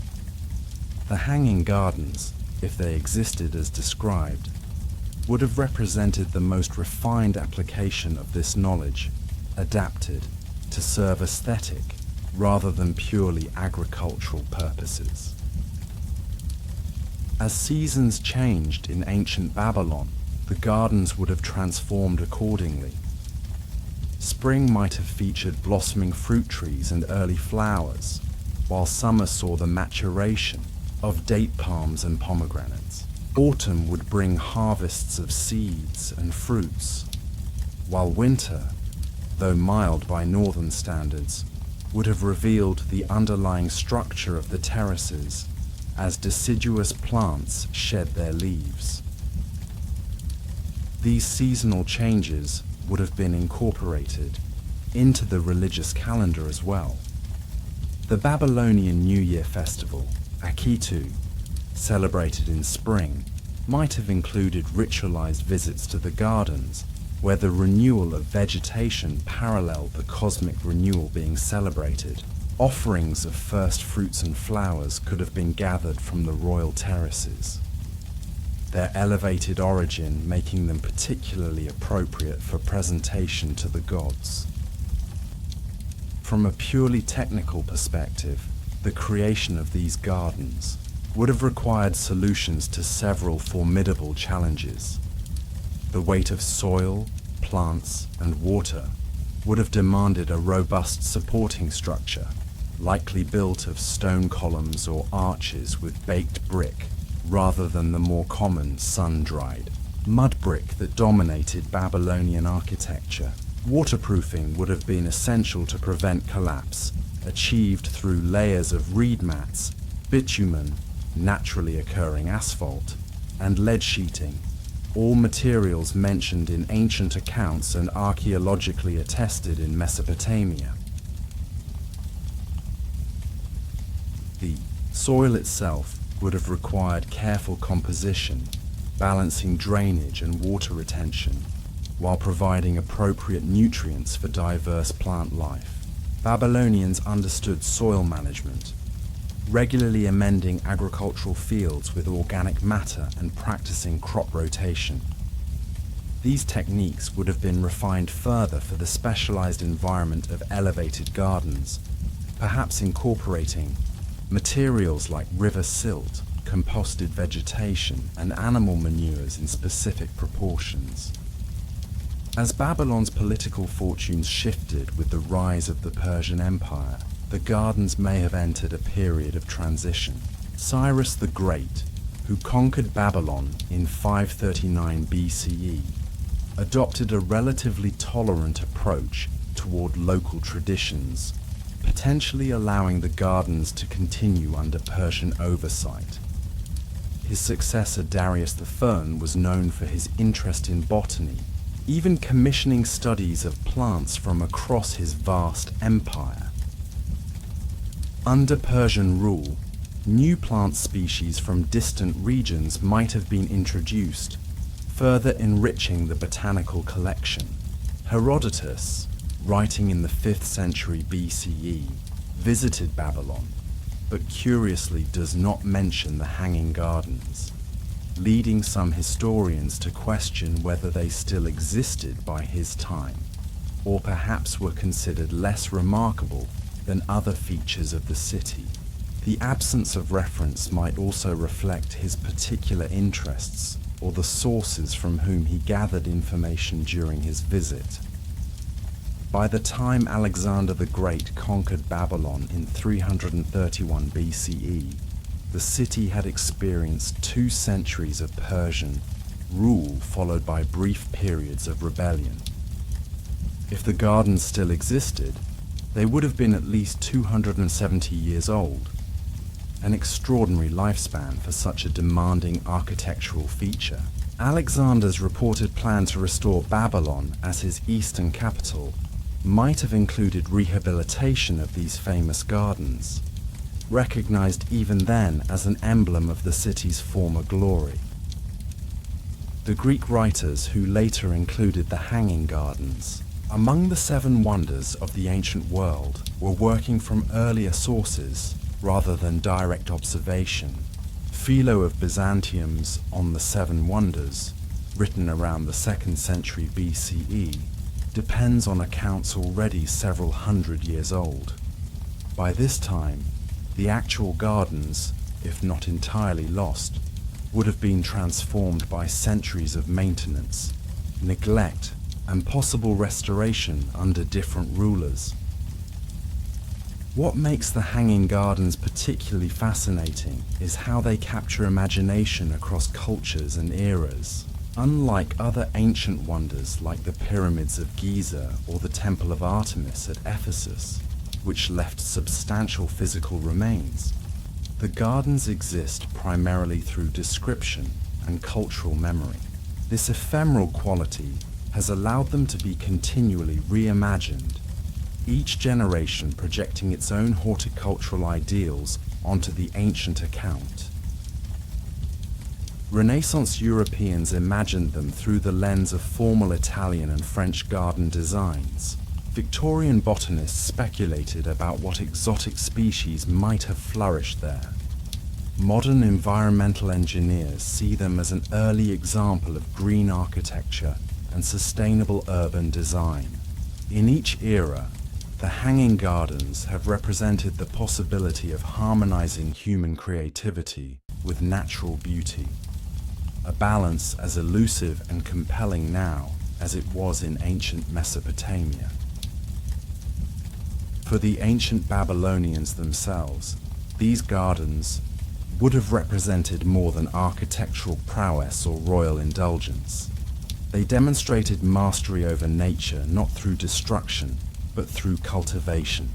The hanging gardens, if they existed as described, would have represented the most refined application of this knowledge, adapted to serve aesthetic rather than purely agricultural purposes. As seasons changed in ancient Babylon, the gardens would have transformed accordingly. Spring might have featured blossoming fruit trees and early flowers, while summer saw the maturation of date palms and pomegranates. Autumn would bring harvests of seeds and fruits, while winter, though mild by northern standards, would have revealed the underlying structure of the terraces as deciduous plants shed their leaves. These seasonal changes would have been incorporated into the religious calendar as well. The Babylonian New Year festival, Akitu, celebrated in spring, might have included ritualized visits to the gardens, where the renewal of vegetation paralleled the cosmic renewal being celebrated. Offerings of first fruits and flowers could have been gathered from the royal terraces, their elevated origin making them particularly appropriate for presentation to the gods. From a purely technical perspective, the creation of these gardens would have required solutions to several formidable challenges. The weight of soil, plants, and water would have demanded a robust supporting structure, likely built of stone columns or arches with baked brick, rather than the more common sun-dried mud brick that dominated Babylonian architecture. Waterproofing would have been essential to prevent collapse, achieved through layers of reed mats, bitumen, naturally occurring asphalt, and lead sheeting, all materials mentioned in ancient accounts and archaeologically attested in Mesopotamia. The soil itself would have required careful composition, balancing drainage and water retention, while providing appropriate nutrients for diverse plant life. Babylonians understood soil management, regularly amending agricultural fields with organic matter and practicing crop rotation. These techniques would have been refined further for the specialized environment of elevated gardens, perhaps incorporating materials like river silt, composted vegetation, and animal manures in specific proportions. As Babylon's political fortunes shifted with the rise of the Persian Empire, the gardens may have entered a period of transition. Cyrus the Great, who conquered Babylon in 539 BCE, adopted a relatively tolerant approach toward local traditions, potentially allowing the gardens to continue under Persian oversight. His successor Darius the Fern was known for his interest in botany, even commissioning studies of plants from across his vast empire. Under Persian rule, new plant species from distant regions might have been introduced, further enriching the botanical collection. Herodotus, writing in the 5th century BCE, visited Babylon, but curiously does not mention the hanging gardens. leading some historians to question whether they still existed by his time, or perhaps were considered less remarkable than other features of the city. The absence of reference might also reflect his particular interests or the sources from whom he gathered information during his visit. By the time Alexander the Great conquered Babylon in 331 BCE, the city had experienced 2 centuries of Persian rule followed by brief periods of rebellion. If the gardens still existed, they would have been at least 270 years old, an extraordinary lifespan for such a demanding architectural feature. Alexander's reported plan to restore Babylon as his eastern capital might have included rehabilitation of these famous gardens, recognized even then as an emblem of the city's former glory. The Greek writers who later included the Hanging Gardens among the 7 wonders of the ancient world were working from earlier sources rather than direct observation. Philo of Byzantium's On the 7 Wonders, written around the 2nd century BCE, depends on accounts already several hundred years old. By this time, the actual gardens, if not entirely lost, would have been transformed by centuries of maintenance, neglect, and possible restoration under different rulers. What makes the Hanging Gardens particularly fascinating is how they capture imagination across cultures and eras. Unlike other ancient wonders like the pyramids of Giza or the Temple of Artemis at Ephesus, which left substantial physical remains, the gardens exist primarily through description and cultural memory. This ephemeral quality has allowed them to be continually reimagined, each generation projecting its own horticultural ideals onto the ancient account. Renaissance Europeans imagined them through the lens of formal Italian and French garden designs. Victorian botanists speculated about what exotic species might have flourished there. Modern environmental engineers see them as an early example of green architecture and sustainable urban design. In each era, the Hanging Gardens have represented the possibility of harmonizing human creativity with natural beauty, a balance as elusive and compelling now as it was in ancient Mesopotamia. For the ancient Babylonians themselves, these gardens would have represented more than architectural prowess or royal indulgence. They demonstrated mastery over nature not through destruction, but through cultivation,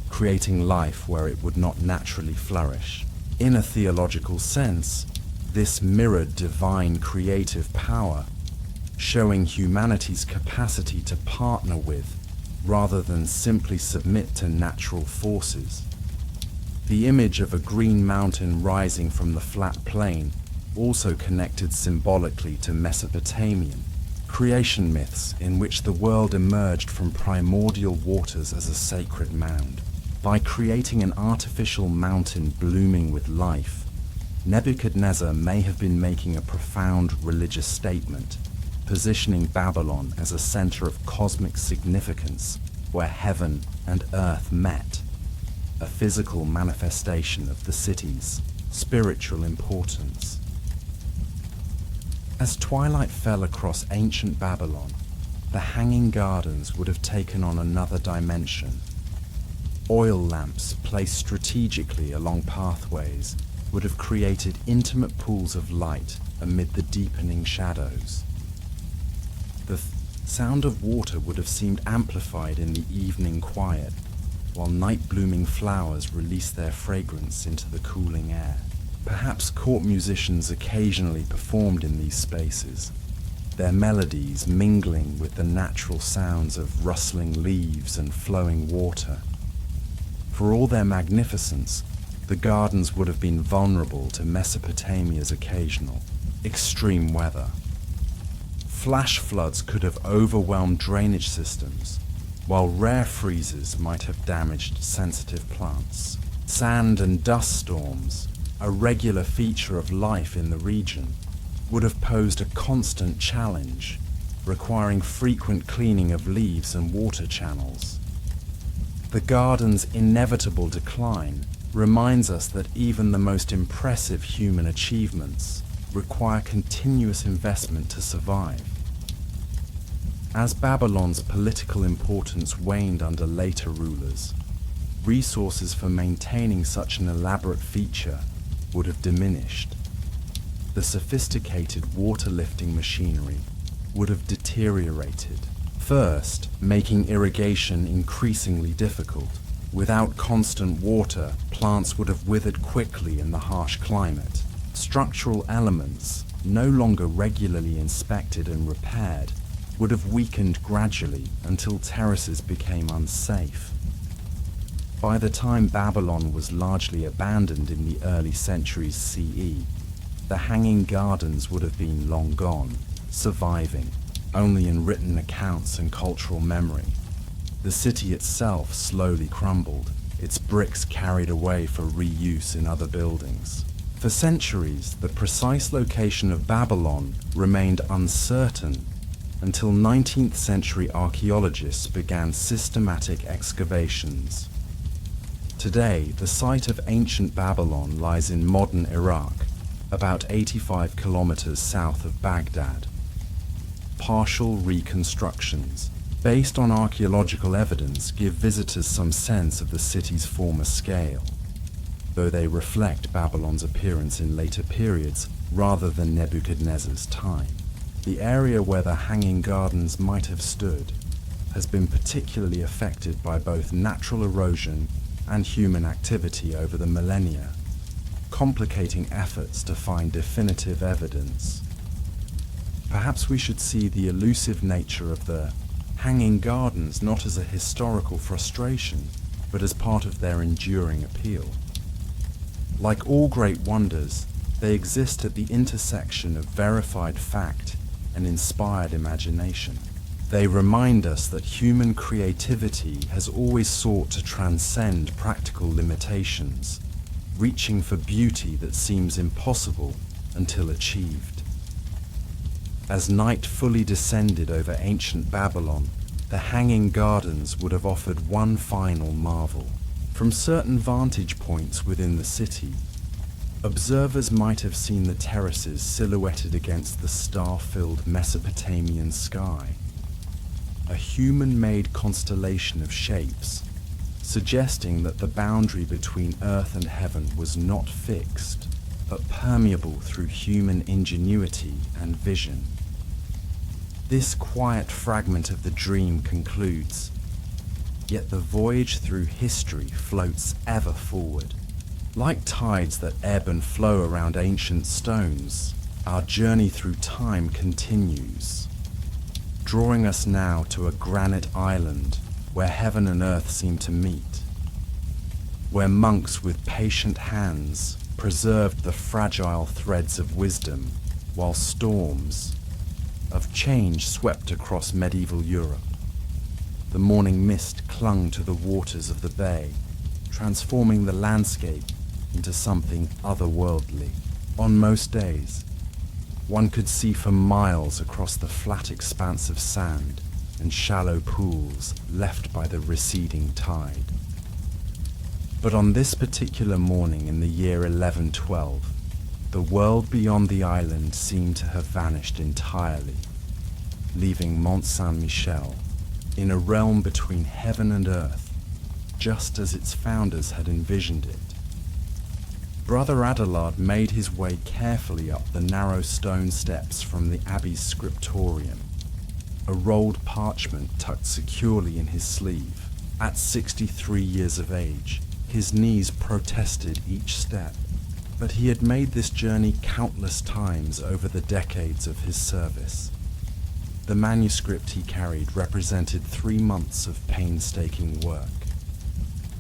creating life where it would not naturally flourish. In a theological sense, this mirrored divine creative power, showing humanity's capacity to partner with, rather than simply submit to natural forces. The image of a green mountain rising from the flat plain also connected symbolically to Mesopotamian creation myths in which the world emerged from primordial waters as a sacred mound. By creating an artificial mountain blooming with life, Nebuchadnezzar may have been making a profound religious statement, positioning Babylon as a center of cosmic significance where heaven and earth met, a physical manifestation of the city's spiritual importance. As twilight fell across ancient Babylon, the Hanging Gardens would have taken on another dimension. Oil lamps placed strategically along pathways would have created intimate pools of light amid the deepening shadows. The sound of water would have seemed amplified in the evening quiet, while night-blooming flowers released their fragrance into the cooling air. Perhaps court musicians occasionally performed in these spaces, their melodies mingling with the natural sounds of rustling leaves and flowing water. For all their magnificence, the gardens would have been vulnerable to Mesopotamia's occasional extreme weather. Flash floods could have overwhelmed drainage systems, while rare freezes might have damaged sensitive plants. Sand and dust storms, a regular feature of life in the region, would have posed a constant challenge, requiring frequent cleaning of leaves and water channels. The garden's inevitable decline reminds us that even the most impressive human achievements require continuous investment to survive. As Babylon's political importance waned under later rulers, resources for maintaining such an elaborate feature would have diminished. The sophisticated water-lifting machinery would have deteriorated, first making irrigation increasingly difficult. Without constant water, plants would have withered quickly in the harsh climate. Structural elements, no longer regularly inspected and repaired, would have weakened gradually until terraces became unsafe. By the time Babylon was largely abandoned in the early centuries CE, the hanging gardens would have been long gone, surviving only in written accounts and cultural memory. The city itself slowly crumbled, its bricks carried away for reuse in other buildings. For centuries, the precise location of Babylon remained uncertain until 19th century archaeologists began systematic excavations. Today, the site of ancient Babylon lies in modern Iraq, about 85 kilometers south of Baghdad. Partial reconstructions, based on archaeological evidence, give visitors some sense of the city's former scale, though they reflect Babylon's appearance in later periods rather than Nebuchadnezzar's time. The area where the hanging gardens might have stood has been particularly affected by both natural erosion and human activity over the millennia, complicating efforts to find definitive evidence. Perhaps we should see the elusive nature of the hanging gardens not as a historical frustration, but as part of their enduring appeal. Like all great wonders, they exist at the intersection of verified fact and inspired imagination. They remind us that human creativity has always sought to transcend practical limitations, reaching for beauty that seems impossible until achieved. As night fully descended over ancient Babylon, the hanging gardens would have offered one final marvel. From certain vantage points within the city, observers might have seen the terraces silhouetted against the star-filled Mesopotamian sky, a human-made constellation of shapes, suggesting that the boundary between earth and heaven was not fixed, but permeable through human ingenuity and vision. This quiet fragment of the dream concludes, yet the voyage through history floats ever forward. Like tides that ebb and flow around ancient stones, our journey through time continues, drawing us now to a granite island where heaven and earth seem to meet, where monks with patient hands preserved the fragile threads of wisdom, while storms of change swept across medieval Europe. The morning mist clung to the waters of the bay, transforming the landscape into something otherworldly. On most days, one could see for miles across the flat expanse of sand and shallow pools left by the receding tide. But on this particular morning in the year 1112, the world beyond the island seemed to have vanished entirely, leaving Mont Saint-Michel in a realm between heaven and earth, just as its founders had envisioned it. Brother Adelard made his way carefully up the narrow stone steps from the abbey's scriptorium, a rolled parchment tucked securely in his sleeve. At 63 years of age, his knees protested each step, but he had made this journey countless times over the decades of his service. The manuscript he carried represented 3 months of painstaking work.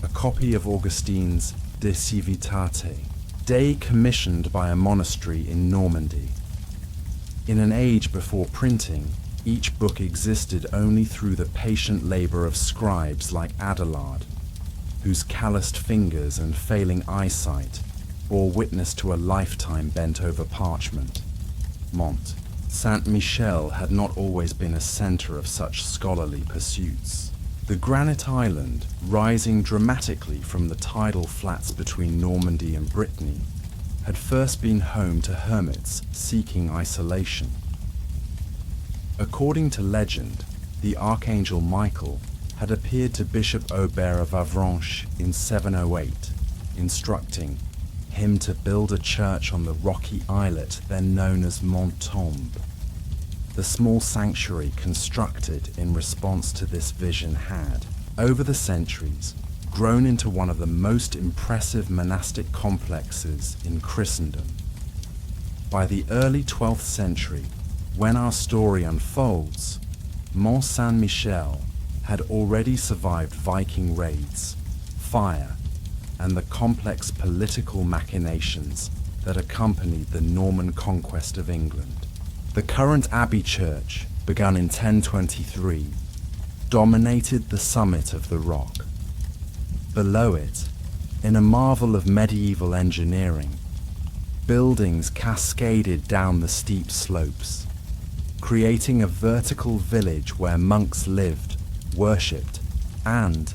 A copy of Augustine's De Civitate, day commissioned by a monastery in Normandy. In an age before printing, each book existed only through the patient labor of scribes like Adelard, whose calloused fingers and failing eyesight bore witness to a lifetime bent over parchment. Mont Saint-Michel had not always been a center of such scholarly pursuits. The granite island, rising dramatically from the tidal flats between Normandy and Brittany, had first been home to hermits seeking isolation. According to legend, the Archangel Michael had appeared to Bishop Aubert of Avranches in 708, instructing him to build a church on the rocky islet then known as Montombe. The small sanctuary constructed in response to this vision had, over the centuries, grown into one of the most impressive monastic complexes in Christendom. By the early 12th century, when our story unfolds, Mont Saint-Michel had already survived Viking raids, fire, and the complex political machinations that accompanied the Norman conquest of England. The current abbey church, begun in 1023, dominated the summit of the rock. Below it, in a marvel of medieval engineering, buildings cascaded down the steep slopes, creating a vertical village where monks lived, worshipped, and,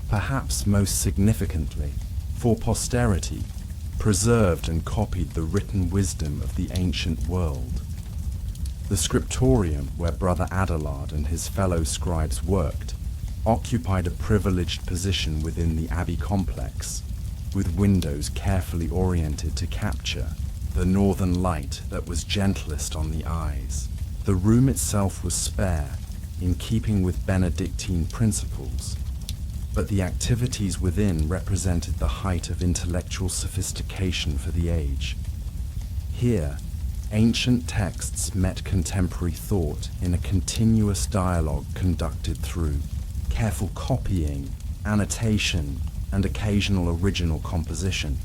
perhaps most significantly, for posterity, preserved and copied the written wisdom of the ancient world. The scriptorium, where Brother Adelard and his fellow scribes worked, occupied a privileged position within the abbey complex, with windows carefully oriented to capture the northern light that was gentlest on the eyes. The room itself was spare, in keeping with Benedictine principles, but the activities within represented the height of intellectual sophistication for the age. Here, ancient texts met contemporary thought in a continuous dialogue conducted through careful copying, annotation, and occasional original composition.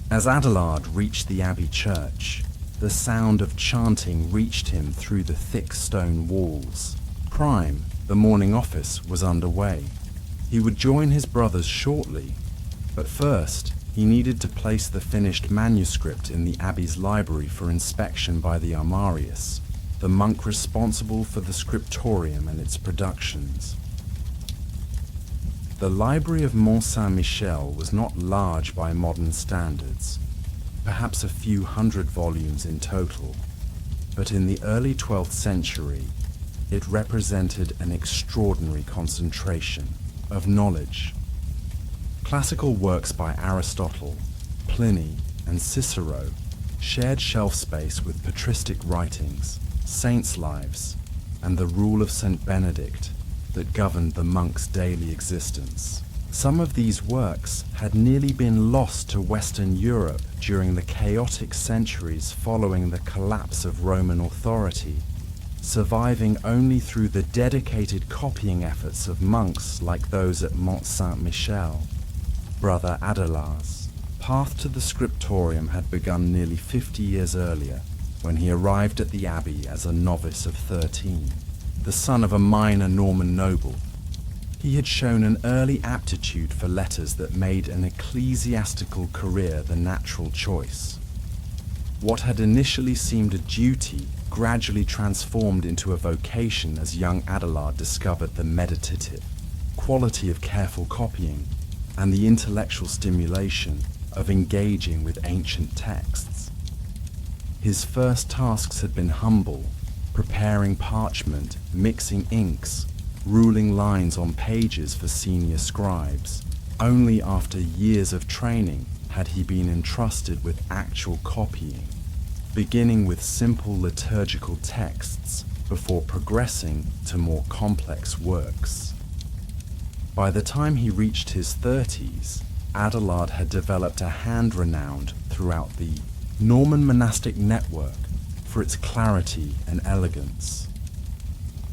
As Adelard reached the abbey church, the sound of chanting reached him through the thick stone walls. Prime, the morning office, was underway. He would join his brothers shortly, but first he needed to place the finished manuscript in the abbey's library for inspection by the armarius, the monk responsible for the scriptorium and its productions. The library of Mont Saint-Michel was not large by modern standards, perhaps a few hundred volumes in total, but in the early 12th century, it represented an extraordinary concentration of knowledge. Classical works by Aristotle, Pliny, and Cicero shared shelf space with patristic writings, saints' lives, and the rule of St. Benedict that governed the monk's daily existence. Some of these works had nearly been lost to Western Europe during the chaotic centuries following the collapse of Roman authority, surviving only through the dedicated copying efforts of monks like those at Mont Saint-Michel. Brother Adelard's path to the scriptorium had begun nearly 50 years earlier, when he arrived at the abbey as a novice of 13. The son of a minor Norman noble, he had shown an early aptitude for letters that made an ecclesiastical career the natural choice. What had initially seemed a duty gradually transformed into a vocation as young Adelard discovered the meditative quality of careful copying and the intellectual stimulation of engaging with ancient texts. His first tasks had been humble, preparing parchment, mixing inks, ruling lines on pages for senior scribes. Only after years of training had he been entrusted with actual copying, beginning with simple liturgical texts before progressing to more complex works. By the time he reached his 30s, Adelard had developed a hand renowned throughout the Norman monastic network for its clarity and elegance.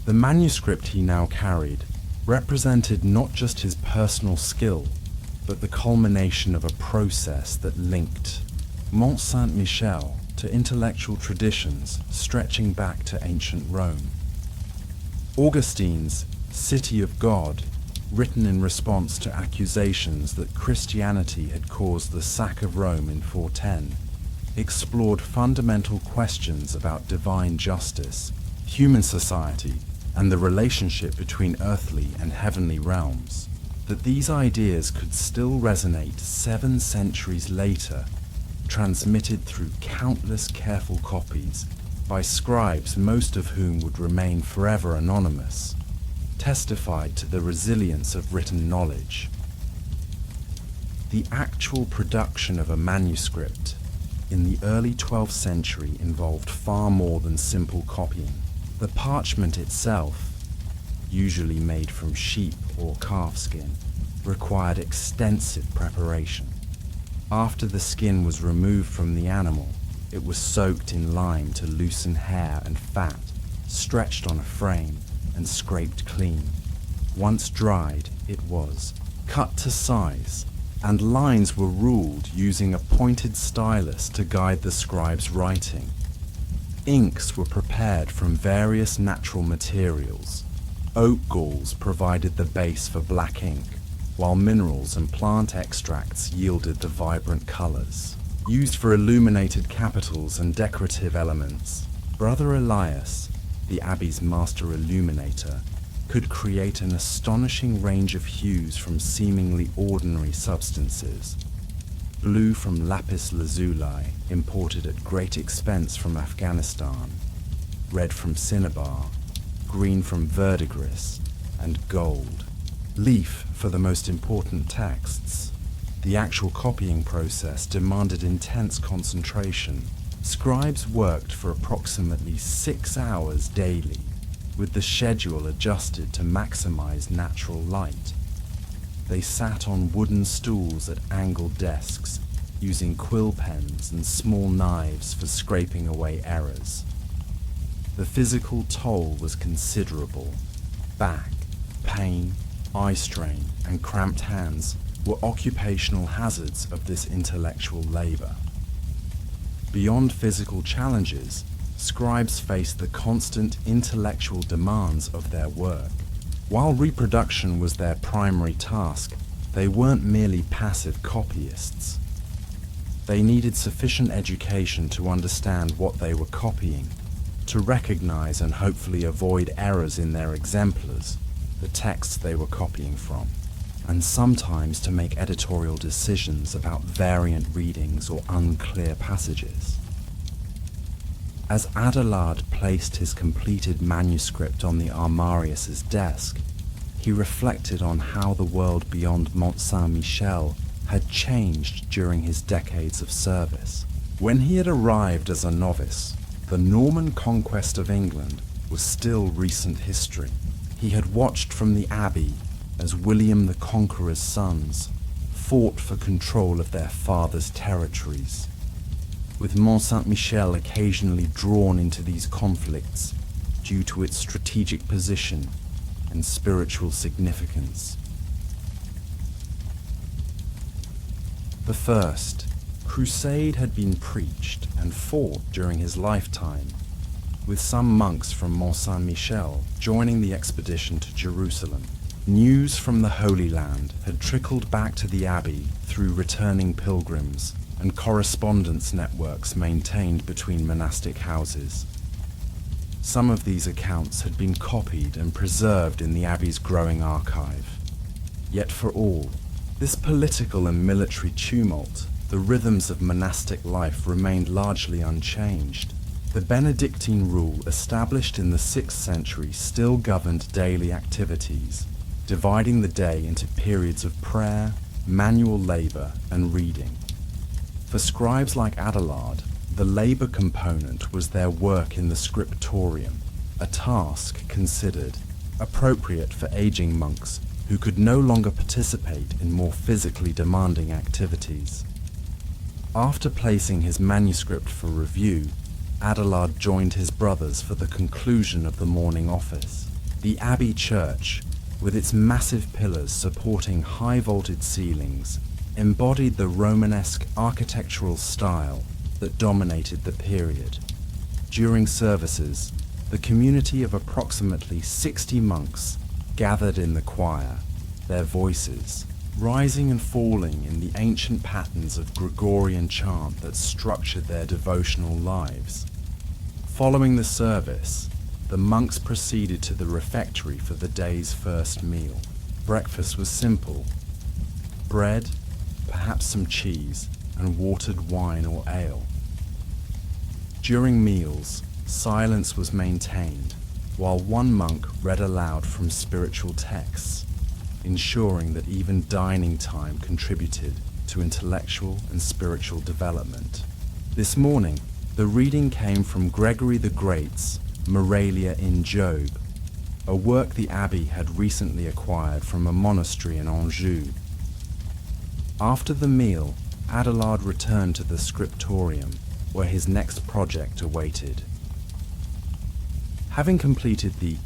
The manuscript he now carried represented not just his personal skill, but the culmination of a process that linked Mont Saint-Michel to intellectual traditions stretching back to ancient Rome. Augustine's City of God, written in response to accusations that Christianity had caused the sack of Rome in 410, explored fundamental questions about divine justice, human society, and the relationship between earthly and heavenly realms. That these ideas could still resonate 7 centuries later, transmitted through countless careful copies by scribes, most of whom would remain forever anonymous, testified to the resilience of written knowledge. The actual production of a manuscript in the early 12th century involved far more than simple copying. The parchment itself, usually made from sheep or calf skin, required extensive preparation. After the skin was removed from the animal, it was soaked in lime to loosen hair and fat, stretched on a frame, and scraped clean. Once dried, it was cut to size, and lines were ruled using a pointed stylus to guide the scribe's writing. Inks were prepared from various natural materials. Oak galls provided the base for black ink, while minerals and plant extracts yielded the vibrant colors. Used for illuminated capitals and decorative elements, Brother Elias, the abbey's master illuminator, could create an astonishing range of hues from seemingly ordinary substances. Blue from lapis lazuli, imported at great expense from Afghanistan, red from cinnabar, green from verdigris, and gold. Leaf for the most important texts. The actual copying process demanded intense concentration. Scribes worked for approximately 6 hours daily, with the schedule adjusted to maximize natural light. They sat on wooden stools at angled desks, using quill pens and small knives for scraping away errors. The physical toll was considerable. Back, pain, eye strain, and cramped hands were occupational hazards of this intellectual labor. Beyond physical challenges, scribes faced the constant intellectual demands of their work. While reproduction was their primary task, they weren't merely passive copyists. They needed sufficient education to understand what they were copying, to recognize and hopefully avoid errors in their exemplars, the texts they were copying from, and sometimes to make editorial decisions about variant readings or unclear passages. As Adelard placed his completed manuscript on the armarius's desk, he reflected on how the world beyond Mont Saint-Michel had changed during his decades of service. When he had arrived as a novice, the Norman conquest of England was still recent history. He had watched from the abbey as William the Conqueror's sons fought for control of their father's territories, with Mont Saint-Michel occasionally drawn into these conflicts due to its strategic position and spiritual significance. The First Crusade had been preached and fought during his lifetime, with some monks from Mont Saint-Michel joining the expedition to Jerusalem. News from the Holy Land had trickled back to the abbey through returning pilgrims and correspondence networks maintained between monastic houses. Some of these accounts had been copied and preserved in the abbey's growing archive. Yet for all this political and military tumult, the rhythms of monastic life remained largely unchanged. The Benedictine rule established in the 6th century still governed daily activities, dividing the day into periods of prayer, manual labor, and reading. For scribes like Adelard, the labor component was their work in the scriptorium, a task considered appropriate for aging monks who could no longer participate in more physically demanding activities. After placing his manuscript for review, Adelard joined his brothers for the conclusion of the morning office. The abbey church, with its massive pillars supporting high-vaulted ceilings, embodied the Romanesque architectural style that dominated the period. During services, the community of approximately 60 monks gathered in the choir, their voices, rising and falling in the ancient patterns of Gregorian chant that structured their devotional lives. Following the service, the monks proceeded to the refectory for the day's first meal. Breakfast was simple: bread, perhaps some cheese, and watered wine or ale. During meals, silence was maintained, while one monk read aloud from spiritual texts, ensuring that even dining time contributed to intellectual and spiritual development. This morning, the reading came from Gregory the Great's Moralia in Job, a work the abbey had recently acquired from a monastery in Anjou. After the meal, Abelard returned to the scriptorium, where his next project awaited. Having completed the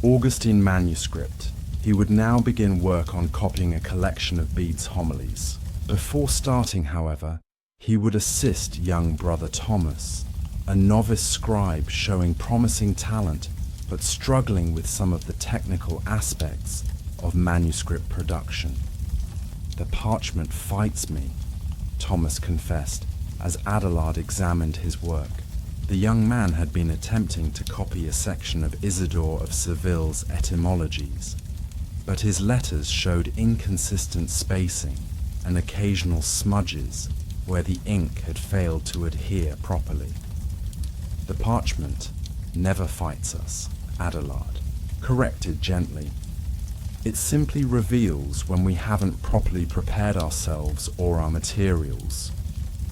Augustine manuscript, he would now begin work on copying a collection of Bede's homilies. Before starting, however, he would assist young brother Thomas, a novice scribe showing promising talent but struggling with some of the technical aspects of manuscript production. "The parchment fights me," Thomas confessed as Abelard examined his work. The young man had been attempting to copy a section of Isidore of Seville's etymologies, but his letters showed inconsistent spacing and occasional smudges where the ink had failed to adhere properly. "The parchment never fights us," Abelard corrected gently. "It simply reveals when we haven't properly prepared ourselves or our materials."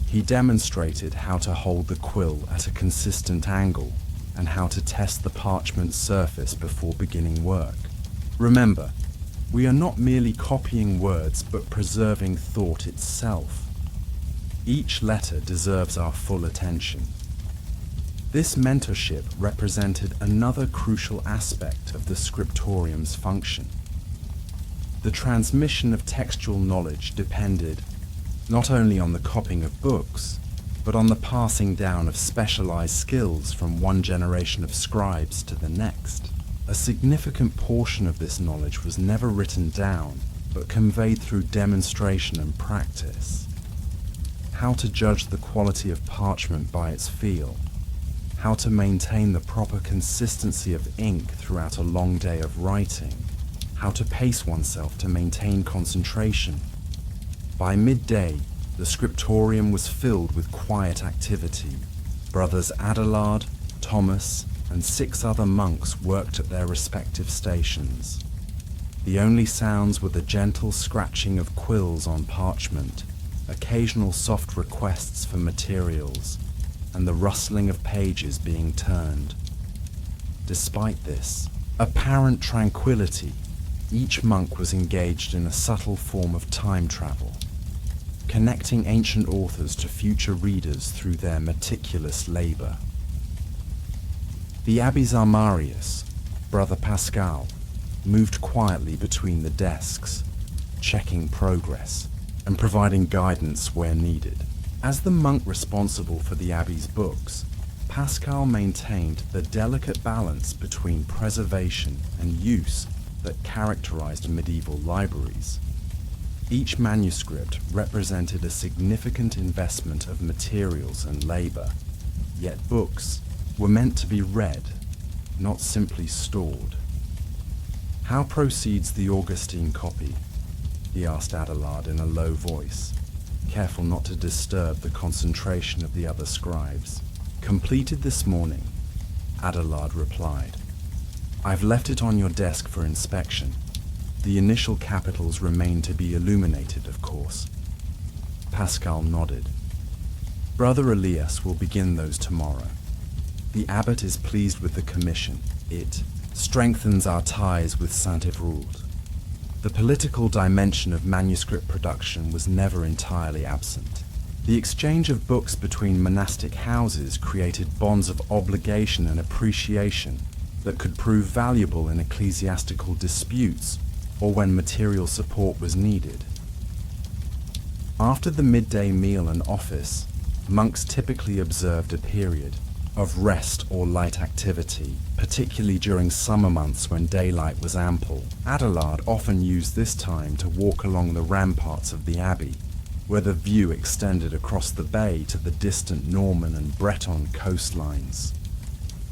He demonstrated how to hold the quill at a consistent angle and how to test the parchment surface before beginning work. Remember, we are not merely copying words but preserving thought itself. Each letter deserves our full attention. This mentorship represented another crucial aspect of the scriptorium's function. The transmission of textual knowledge depended not only on the copying of books, but on the passing down of specialized skills from one generation of scribes to the next. A significant portion of this knowledge was never written down, but conveyed through demonstration and practice. How to judge the quality of parchment by its feel, how to maintain the proper consistency of ink throughout a long day of writing, how to pace oneself to maintain concentration. By midday, the scriptorium was filled with quiet activity. Brothers Abelard, Thomas, and 6 other monks worked at their respective stations. The only sounds were the gentle scratching of quills on parchment, occasional soft requests for materials, and the rustling of pages being turned. Despite this apparent tranquility, each monk was engaged in a subtle form of time travel, connecting ancient authors to future readers through their meticulous labor. The abbé's armarius, Brother Pascal, moved quietly between the desks, checking progress and providing guidance where needed. As the monk responsible for the abbey's books, Pascal maintained the delicate balance between preservation and use that characterized medieval libraries. Each manuscript represented a significant investment of materials and labor, yet books were meant to be read, not simply stored. "How proceeds the Augustine copy?" he asked Abelard in a low voice, careful not to disturb the concentration of the other scribes. "Completed this morning," Abelard replied. "I've left it on your desk for inspection. The initial capitals remain to be illuminated, of course." Pascal nodded. "Brother Elias will begin those tomorrow. The abbot is pleased with the commission. It strengthens our ties with Saint-Evroult." The political dimension of manuscript production was never entirely absent. The exchange of books between monastic houses created bonds of obligation and appreciation that could prove valuable in ecclesiastical disputes or when material support was needed. After the midday meal and office, monks typically observed a period, of rest or light activity, particularly during summer months when daylight was ample. Adelard often used this time to walk along the ramparts of the abbey, where the view extended across the bay to the distant Norman and Breton coastlines.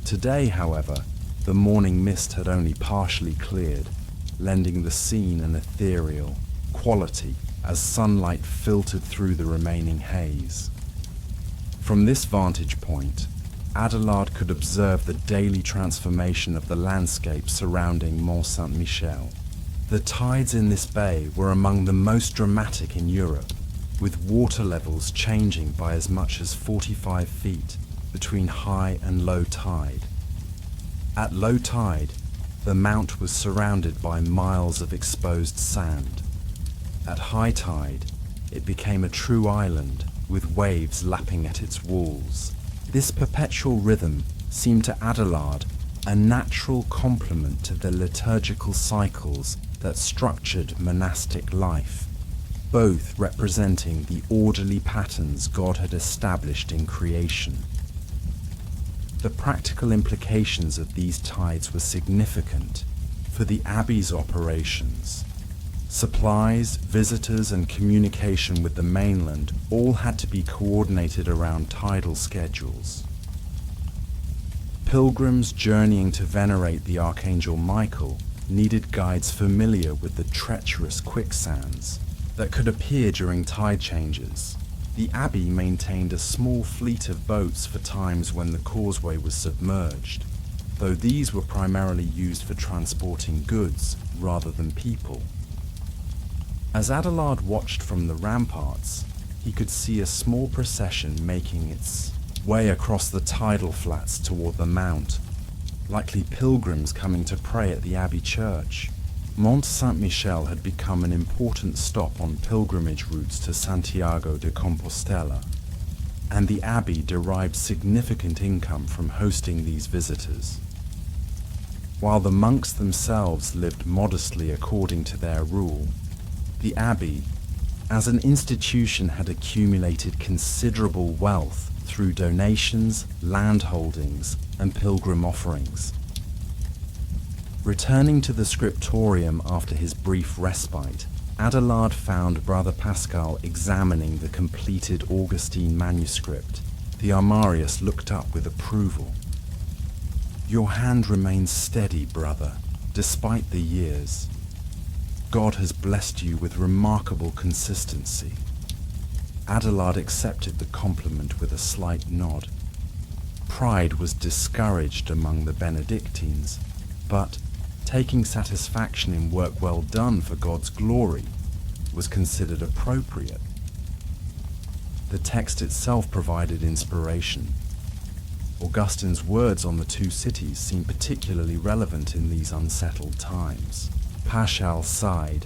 Today, however, the morning mist had only partially cleared, lending the scene an ethereal quality as sunlight filtered through the remaining haze. From this vantage point, Adelard could observe the daily transformation of the landscape surrounding Mont Saint-Michel. The tides in this bay were among the most dramatic in Europe, with water levels changing by as much as 45 feet between high and low tide. At low tide, the mount was surrounded by miles of exposed sand. At high tide, it became a true island with waves lapping at its walls. This perpetual rhythm seemed to Adelard a natural complement to the liturgical cycles that structured monastic life, both representing the orderly patterns God had established in creation. The practical implications of these tides were significant for the abbey's operations. Supplies, visitors, and communication with the mainland all had to be coordinated around tidal schedules. Pilgrims journeying to venerate the Archangel Michael needed guides familiar with the treacherous quicksands that could appear during tide changes. The abbey maintained a small fleet of boats for times when the causeway was submerged, though these were primarily used for transporting goods rather than people. As Adelard watched from the ramparts, he could see a small procession making its way across the tidal flats toward the mount, likely pilgrims coming to pray at the abbey church. Mont Saint-Michel had become an important stop on pilgrimage routes to Santiago de Compostela, and the abbey derived significant income from hosting these visitors. While the monks themselves lived modestly according to their rule, the abbey, as an institution, had accumulated considerable wealth through donations, land holdings, and pilgrim offerings. Returning to the scriptorium after his brief respite, Adelard found Brother Pascal examining the completed Augustine manuscript. The Armarius looked up with approval. "Your hand remains steady, brother, despite the years. God has blessed you with remarkable consistency." Adelard accepted the compliment with a slight nod. Pride was discouraged among the Benedictines, but taking satisfaction in work well done for God's glory was considered appropriate. The text itself provided inspiration. Augustine's words on the two cities seem particularly relevant in these unsettled times. Paschal sighed.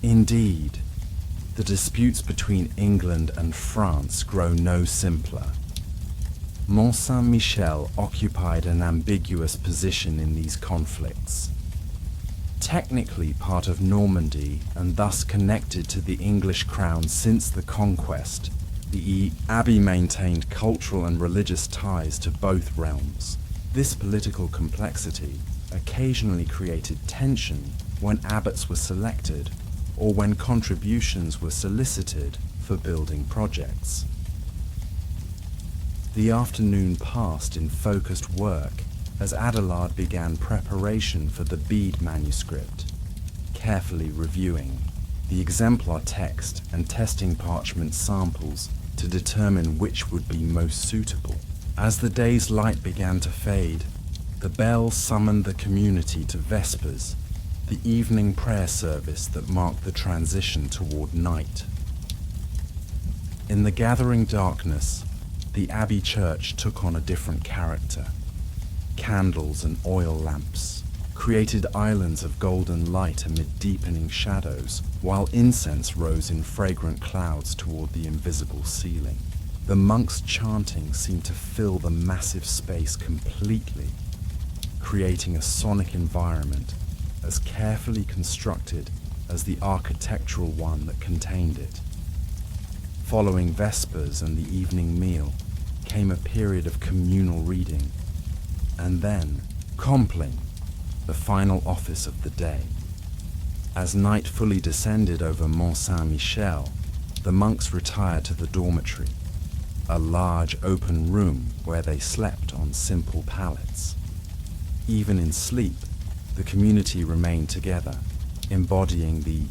"Indeed, the disputes between England and France grow no simpler. Mont Saint-Michel occupied an ambiguous position in these conflicts. Technically part of Normandy and thus connected to the English crown since the conquest, the abbey maintained cultural and religious ties to both realms. This political complexity occasionally created tension when abbots were selected or when contributions were solicited for building projects. The afternoon passed in focused work as Adelard began preparation for the Bede manuscript, carefully reviewing the exemplar text and testing parchment samples to determine which would be most suitable. As the day's light began to fade, the bell summoned the community to Vespers, the evening prayer service that marked the transition toward night. In the gathering darkness, the abbey church took on a different character. Candles and oil lamps created islands of golden light amid deepening shadows, while incense rose in fragrant clouds toward the invisible ceiling. The monks' chanting seemed to fill the massive space completely, creating a sonic environment as carefully constructed as the architectural one that contained it. Following Vespers and the evening meal came a period of communal reading, and then compline, the final office of the day. As night fully descended over Mont Saint-Michel, the monks retired to the dormitory, a large open room where they slept on simple pallets. Even in sleep, the community remained together, embodying the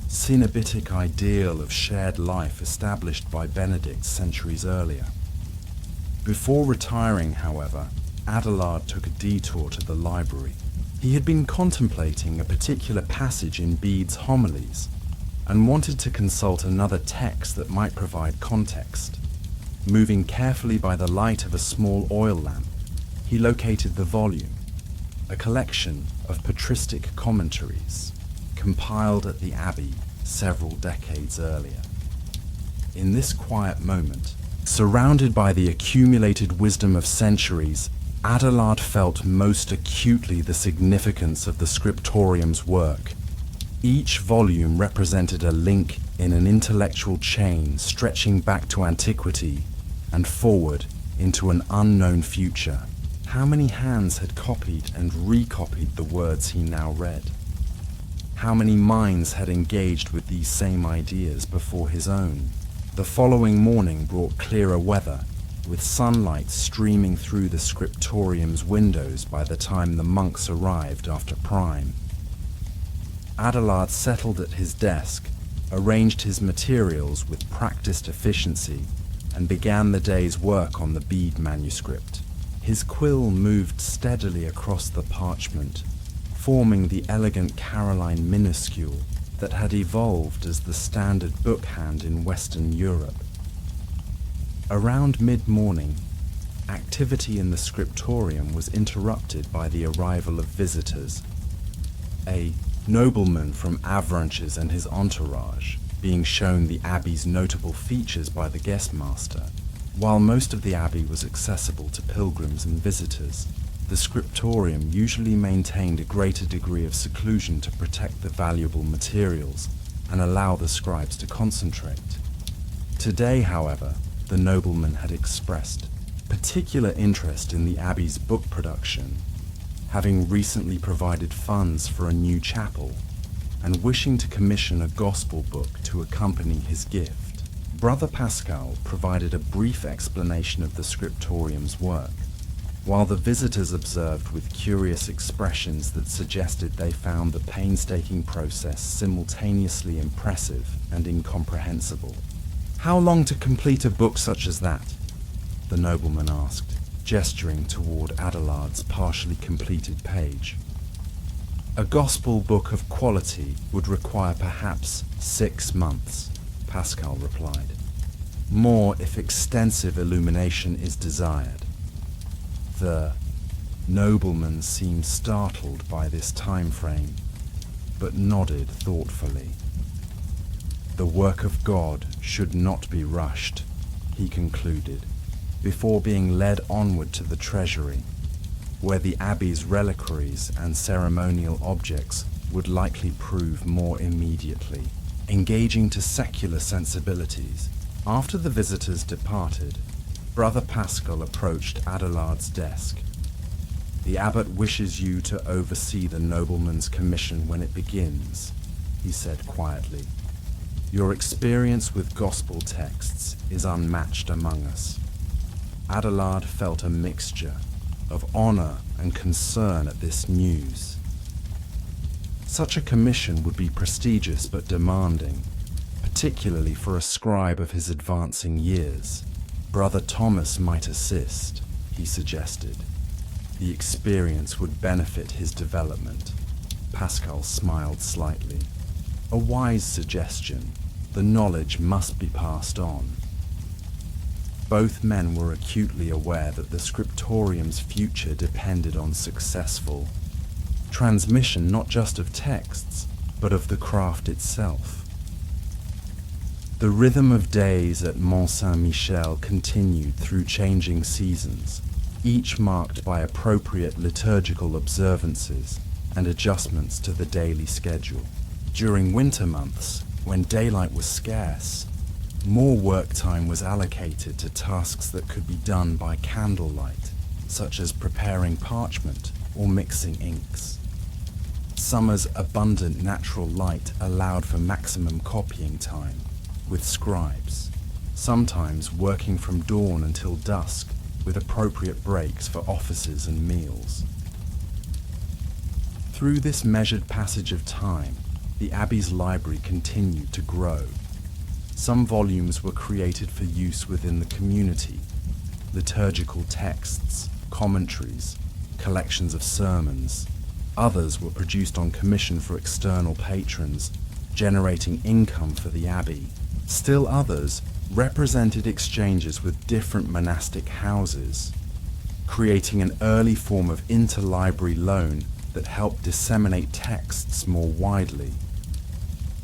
Cenobitic ideal of shared life established by Benedict centuries earlier. Before retiring, however, Adelard took a detour to the library. He had been contemplating a particular passage in Bede's homilies and wanted to consult another text that might provide context. Moving carefully by the light of a small oil lamp, he located the volume, a collection of patristic commentaries compiled at the Abbey several decades earlier. In this quiet moment, surrounded by the accumulated wisdom of centuries, Adelard felt most acutely the significance of the scriptorium's work. Each volume represented a link in an intellectual chain stretching back to antiquity and forward into an unknown future. How many hands had copied and recopied the words he now read? How many minds had engaged with these same ideas before his own? The following morning brought clearer weather, with sunlight streaming through the scriptorium's windows by the time the monks arrived after prime. Adelard settled at his desk, arranged his materials with practiced efficiency, and began the day's work on the Bede manuscript. His quill moved steadily across the parchment, forming the elegant Caroline minuscule that had evolved as the standard bookhand in Western Europe. Around mid-morning, activity in the scriptorium was interrupted by the arrival of visitors. A nobleman from Avranches and his entourage, being shown the Abbey's notable features by the guest master. While most of the Abbey was accessible to pilgrims and visitors, the scriptorium usually maintained a greater degree of seclusion to protect the valuable materials and allow the scribes to concentrate. Today, however, the nobleman had expressed particular interest in the Abbey's book production, having recently provided funds for a new chapel and wishing to commission a gospel book to accompany his gift. Brother Pascal provided a brief explanation of the scriptorium's work, while the visitors observed with curious expressions that suggested they found the painstaking process simultaneously impressive and incomprehensible. "How long to complete a book such as that?" the nobleman asked, gesturing toward Adelard's partially completed page. "A gospel book of quality would require perhaps 6 months, Pascal replied. "More if extensive illumination is desired." The nobleman seemed startled by this time frame, but nodded thoughtfully. "The work of God should not be rushed," he concluded, before being led onward to the treasury, where the Abbey's reliquaries and ceremonial objects would likely prove more immediately engaging to secular sensibilities. After the visitors departed, Brother Pascal approached Adelard's desk. "The abbot wishes you to oversee the nobleman's commission when it begins," he said quietly. "Your experience with gospel texts is unmatched among us." Adelard felt a mixture of honor and concern at this news. Such a commission would be prestigious but demanding, particularly for a scribe of his advancing years. Brother Thomas might assist, he suggested. The experience would benefit his development. Pascal smiled slightly. A wise suggestion. The knowledge must be passed on. Both men were acutely aware that the scriptorium's future depended on successful transmission not just of texts, but of the craft itself. The rhythm of days at Mont Saint-Michel continued through changing seasons, each marked by appropriate liturgical observances and adjustments to the daily schedule. During winter months, when daylight was scarce, More work time was allocated to tasks that could be done by candlelight, such as preparing parchment or mixing inks. Summer's abundant natural light allowed for maximum copying time, with scribes, sometimes working from dawn until dusk, with appropriate breaks for offices and meals. Through this measured passage of time, the Abbey's library continued to grow. Some volumes were created for use within the community: liturgical texts, commentaries, collections of sermons. Others were produced on commission for external patrons, generating income for the Abbey. Still others represented exchanges with different monastic houses, creating an early form of interlibrary loan that helped disseminate texts more widely.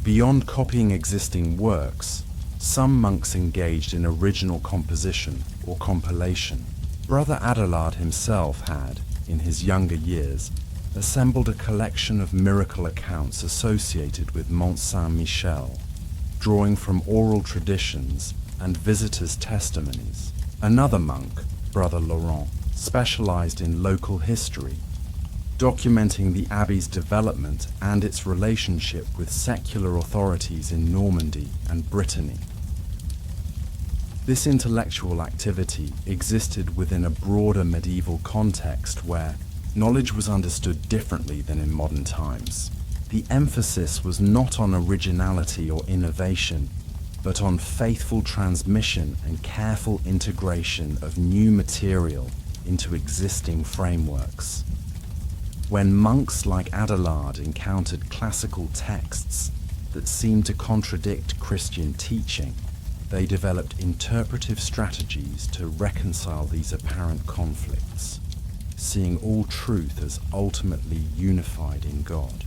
Beyond copying existing works, some monks engaged in original composition or compilation. Brother Adelard himself had, in his younger years, assembled a collection of miracle accounts associated with Mont Saint-Michel, drawing from oral traditions and visitors' testimonies. Another monk, Brother Laurent, specialized in local history, documenting the Abbey's development and its relationship with secular authorities in Normandy and Brittany. This intellectual activity existed within a broader medieval context where knowledge was understood differently than in modern times. The emphasis was not on originality or innovation, but on faithful transmission and careful integration of new material into existing frameworks. When monks like Adelard encountered classical texts that seemed to contradict Christian teaching, they developed interpretive strategies to reconcile these apparent conflicts, seeing all truth as ultimately unified in God.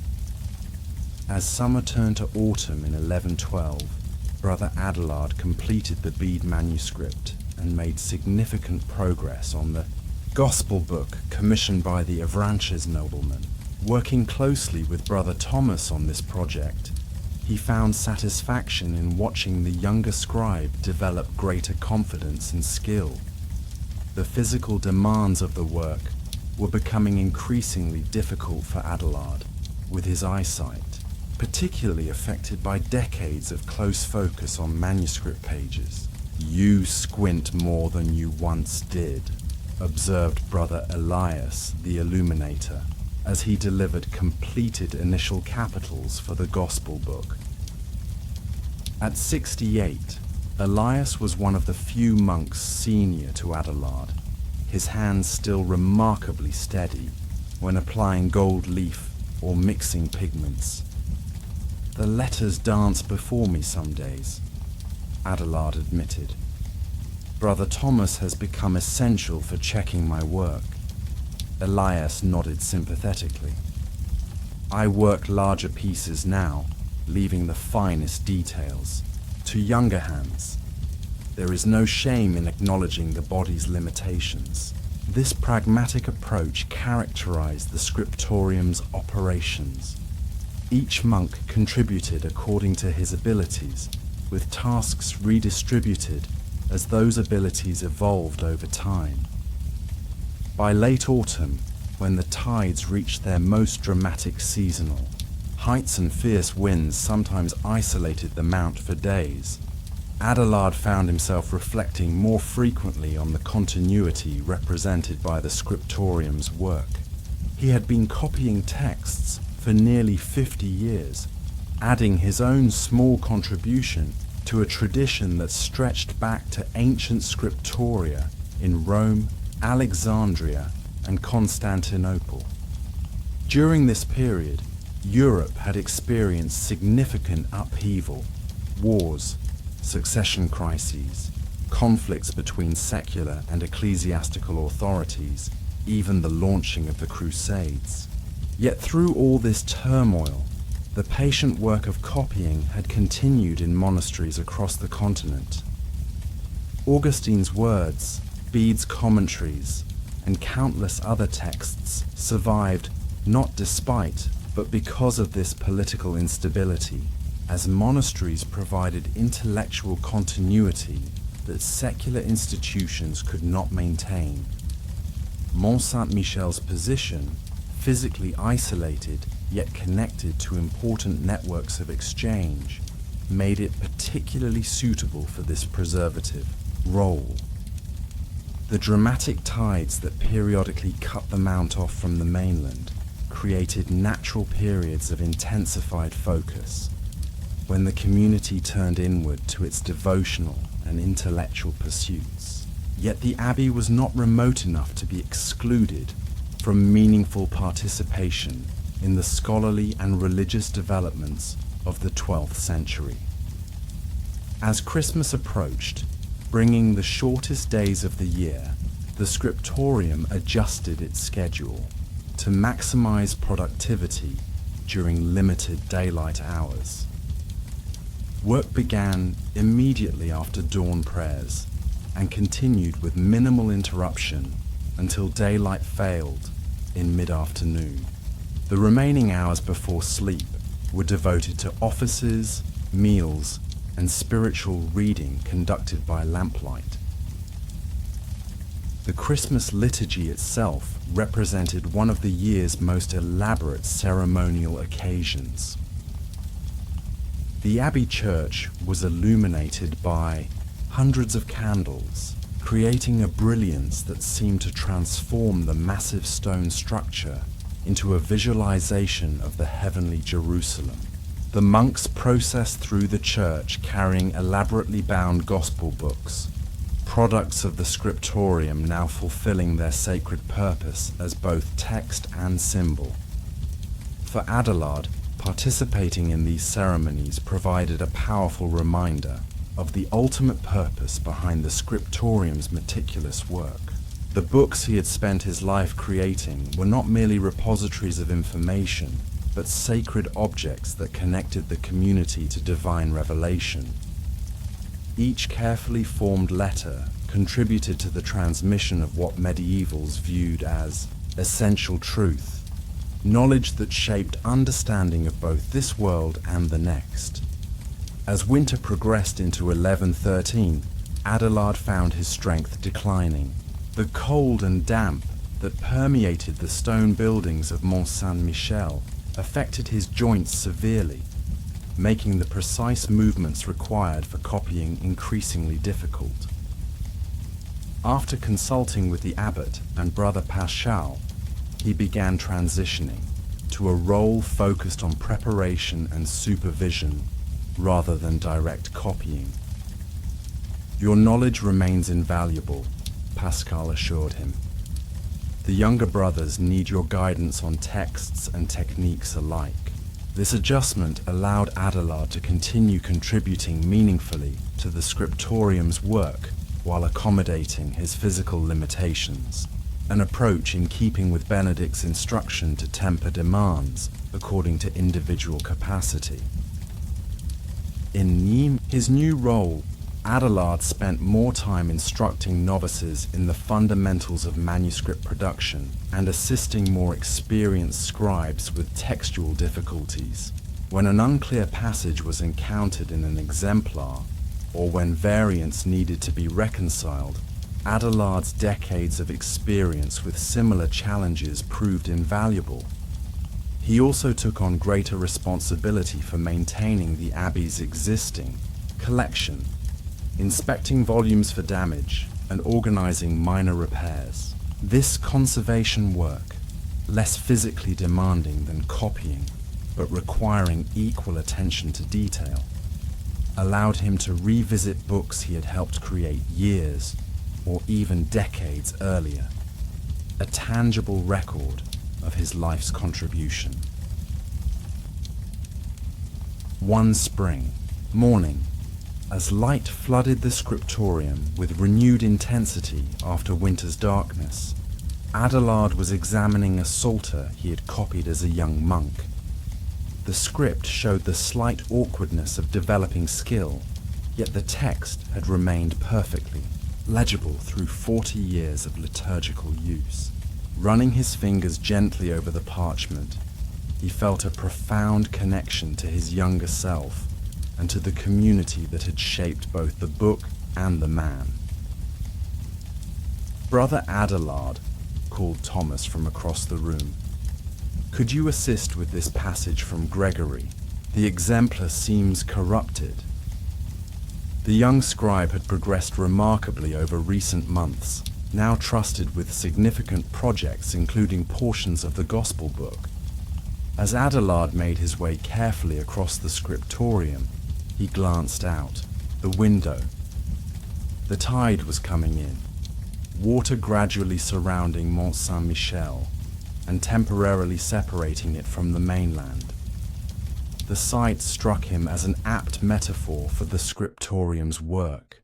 As summer turned to autumn in 1112, Brother Adelard completed the Bede manuscript and made significant progress on the Gospel book commissioned by the Avranches nobleman. Working closely with Brother Thomas on this project, he found satisfaction in watching the younger scribe develop greater confidence and skill. The physical demands of the work were becoming increasingly difficult for Adelard, with his eyesight, particularly affected by decades of close focus on manuscript pages. "You squint more than you once did," observed Brother Elias, the illuminator, as he delivered completed initial capitals for the Gospel book. At 68, Elias was one of the few monks senior to Adelard, his hands still remarkably steady when applying gold leaf or mixing pigments. "The letters dance before me some days," Adelard admitted. "Brother Thomas has become essential for checking my work." Elias nodded sympathetically. "I work larger pieces now, leaving the finest details to younger hands. There is no shame in acknowledging the body's limitations." This pragmatic approach characterized the scriptorium's operations. Each monk contributed according to his abilities, with tasks redistributed as those abilities evolved over time. By late autumn, when the tides reached their most dramatic seasonal, heights and fierce winds sometimes isolated the mount for days. Adelard found himself reflecting more frequently on the continuity represented by the scriptorium's work. He had been copying texts for nearly 50 years, adding his own small contribution to a tradition that stretched back to ancient scriptoria in Rome, Alexandria, and Constantinople. During this period, Europe had experienced significant upheaval: wars, succession crises, conflicts between secular and ecclesiastical authorities, even the launching of the Crusades. Yet through all this turmoil, the patient work of copying had continued in monasteries across the continent. Augustine's words, Bede's commentaries, and countless other texts survived not despite, but because of this political instability. as monasteries provided intellectual continuity that secular institutions could not maintain. Mont Saint-Michel's position, physically isolated yet connected to important networks of exchange, made it particularly suitable for this preservative role. The dramatic tides that periodically cut the mount off from the mainland created natural periods of intensified focus, when the community turned inward to its devotional and intellectual pursuits. Yet the abbey was not remote enough to be excluded from meaningful participation in the scholarly and religious developments of the 12th century. As Christmas approached, bringing the shortest days of the year, the scriptorium adjusted its schedule to maximize productivity during limited daylight hours. Work began immediately after dawn prayers and continued with minimal interruption until daylight failed in mid-afternoon. The remaining hours before sleep were devoted to offices, meals, and spiritual reading conducted by lamplight. The Christmas liturgy itself represented one of the year's most elaborate ceremonial occasions. The abbey church was illuminated by hundreds of candles, creating a brilliance that seemed to transform the massive stone structure into a visualization of the heavenly Jerusalem. The monks processed through the church carrying elaborately bound gospel books, products of the scriptorium now fulfilling their sacred purpose as both text and symbol. For Adelard, participating in these ceremonies provided a powerful reminder of the ultimate purpose behind the scriptorium's meticulous work. The books he had spent his life creating were not merely repositories of information, but sacred objects that connected the community to divine revelation. Each carefully formed letter contributed to the transmission of what medievals viewed as essential truth, knowledge that shaped understanding of both this world and the next. As winter progressed into 1113, Adelard found his strength declining. The cold and damp that permeated the stone buildings of Mont Saint-Michel affected his joints severely, making the precise movements required for copying increasingly difficult. After consulting with the abbot and brother Paschal, he began transitioning to a role focused on preparation and supervision rather than direct copying. "Your knowledge remains invaluable," Pascal assured him. "The younger brothers need your guidance on texts and techniques alike." This adjustment allowed Adelard to continue contributing meaningfully to the scriptorium's work while accommodating his physical limitations, an approach in keeping with Benedict's instruction to temper demands according to individual capacity. In Nîmes, his new role, Adelard spent more time instructing novices in the fundamentals of manuscript production and assisting more experienced scribes with textual difficulties. When an unclear passage was encountered in an exemplar, or when variants needed to be reconciled, Adelard's decades of experience with similar challenges proved invaluable. He also took on greater responsibility for maintaining the abbey's existing collection, inspecting volumes for damage, and organizing minor repairs. This conservation work, less physically demanding than copying, but requiring equal attention to detail, allowed him to revisit books he had helped create years or even decades earlier, a tangible record of his life's contribution. One spring morning, as light flooded the scriptorium with renewed intensity after winter's darkness, Adelard was examining a psalter he had copied as a young monk. The script showed the slight awkwardness of developing skill, yet the text had remained perfectly legible through 40 years of liturgical use. Running his fingers gently over the parchment, he felt a profound connection to his younger self and to the community that had shaped both the book and the man. "Brother Adelard," called Thomas from across the room, "could you assist with this passage from Gregory? The exemplar seems corrupted." The young scribe had progressed remarkably over recent months, now trusted with significant projects including portions of the Gospel book. As Adelard made his way carefully across the scriptorium, he glanced out the window. The tide was coming in, water gradually surrounding Mont Saint-Michel and temporarily separating it from the mainland. The sight struck him as an apt metaphor for the scriptorium's work,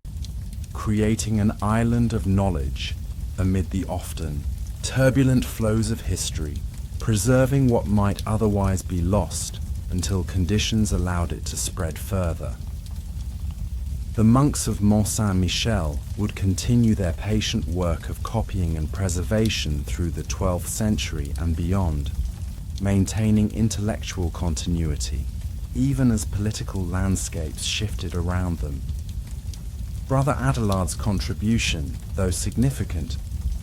creating an island of knowledge amid the often turbulent flows of history, preserving what might otherwise be lost until conditions allowed it to spread further. The monks of Mont Saint-Michel would continue their patient work of copying and preservation through the 12th century and beyond, maintaining intellectual continuity, even as political landscapes shifted around them. Brother Adelard's contribution, though significant,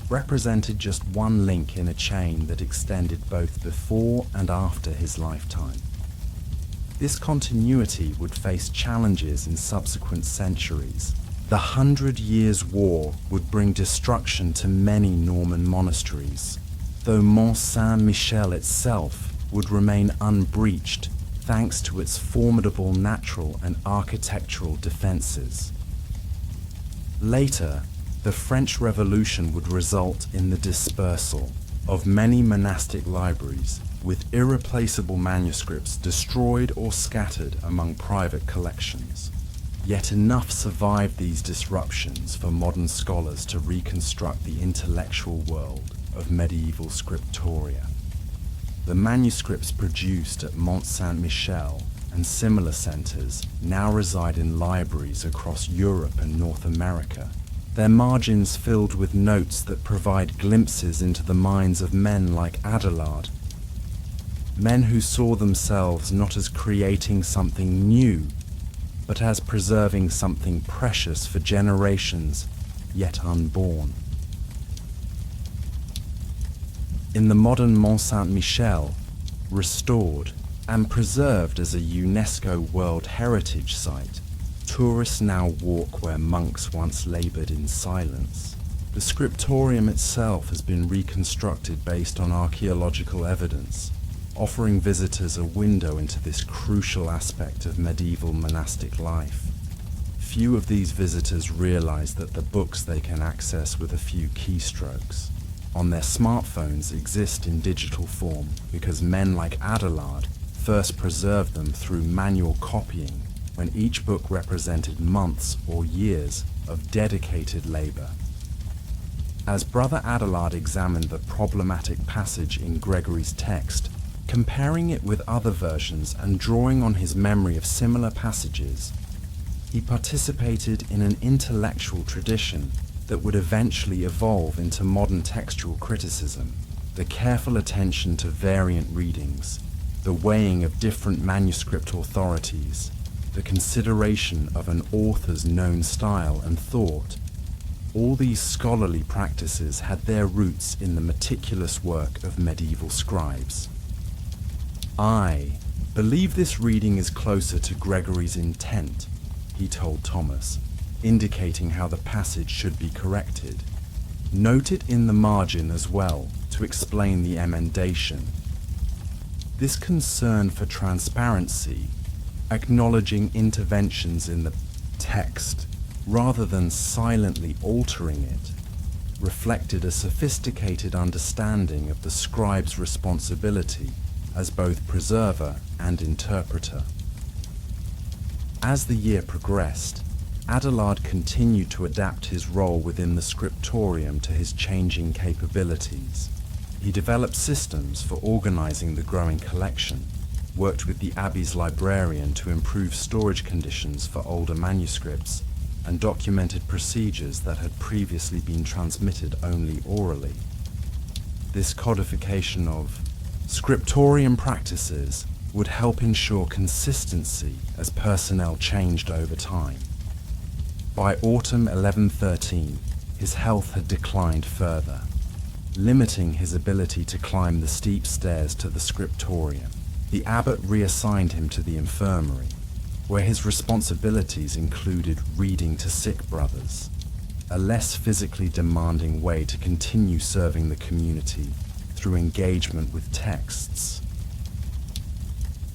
represented just one link in a chain that extended both before and after his lifetime. This continuity would face challenges in subsequent centuries. The 100 Years' War would bring destruction to many Norman monasteries, though Mont Saint-Michel itself would remain unbreached thanks to its formidable natural and architectural defenses. Later, the French Revolution would result in the dispersal of many monastic libraries, with irreplaceable manuscripts destroyed or scattered among private collections. Yet enough survived these disruptions for modern scholars to reconstruct the intellectual world of medieval scriptoria. The manuscripts produced at Mont Saint-Michel and similar centers now reside in libraries across Europe and North America, their margins filled with notes that provide glimpses into the minds of men like Adelard, men who saw themselves not as creating something new, but as preserving something precious for generations yet unborn. In the modern Mont Saint-Michel, restored and preserved as a UNESCO World Heritage Site, tourists now walk where monks once labored in silence. The scriptorium itself has been reconstructed based on archaeological evidence, offering visitors a window into this crucial aspect of medieval monastic life. Few of these visitors realize that the books they can access with a few keystrokes on their smartphones exist in digital form because men like Adelard first preserved them through manual copying when each book represented months or years of dedicated labor. As Brother Adelard examined the problematic passage in Gregory's text, comparing it with other versions and drawing on his memory of similar passages, he participated in an intellectual tradition that would eventually evolve into modern textual criticism. The careful attention to variant readings, the weighing of different manuscript authorities, the consideration of an author's known style and thought, all these scholarly practices had their roots in the meticulous work of medieval scribes. "I believe this reading is closer to Gregory's intent," he told Thomas, indicating how the passage should be corrected. "Note it in the margin as well to explain the emendation." This concern for transparency, acknowledging interventions in the text rather than silently altering it, reflected a sophisticated understanding of the scribe's responsibility as both preserver and interpreter. As the year progressed, Adelard continued to adapt his role within the scriptorium to his changing capabilities. He developed systems for organizing the growing collection, worked with the Abbey's librarian to improve storage conditions for older manuscripts, and documented procedures that had previously been transmitted only orally. This codification of scriptorium practices would help ensure consistency as personnel changed over time. By autumn 1113, his health had declined further, limiting his ability to climb the steep stairs to the scriptorium. The abbot reassigned him to the infirmary, where his responsibilities included reading to sick brothers, a less physically demanding way to continue serving the community through engagement with texts.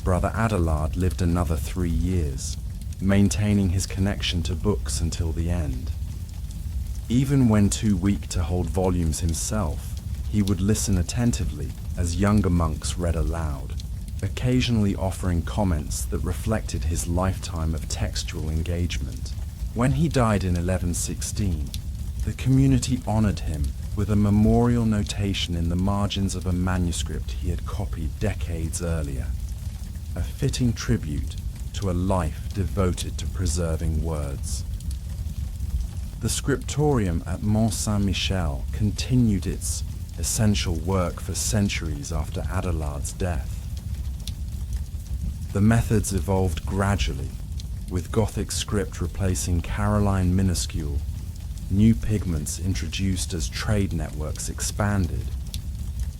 Brother Adelard lived another 3 years, maintaining his connection to books until the end. Even when too weak to hold volumes himself, he would listen attentively as younger monks read aloud, occasionally offering comments that reflected his lifetime of textual engagement. When he died in 1116, the community honored him with a memorial notation in the margins of a manuscript he had copied decades earlier, a fitting tribute to a life devoted to preserving words. The scriptorium at Mont Saint-Michel continued its essential work for centuries after Adelard's death. The methods evolved gradually, with Gothic script replacing Caroline minuscule, new pigments introduced as trade networks expanded,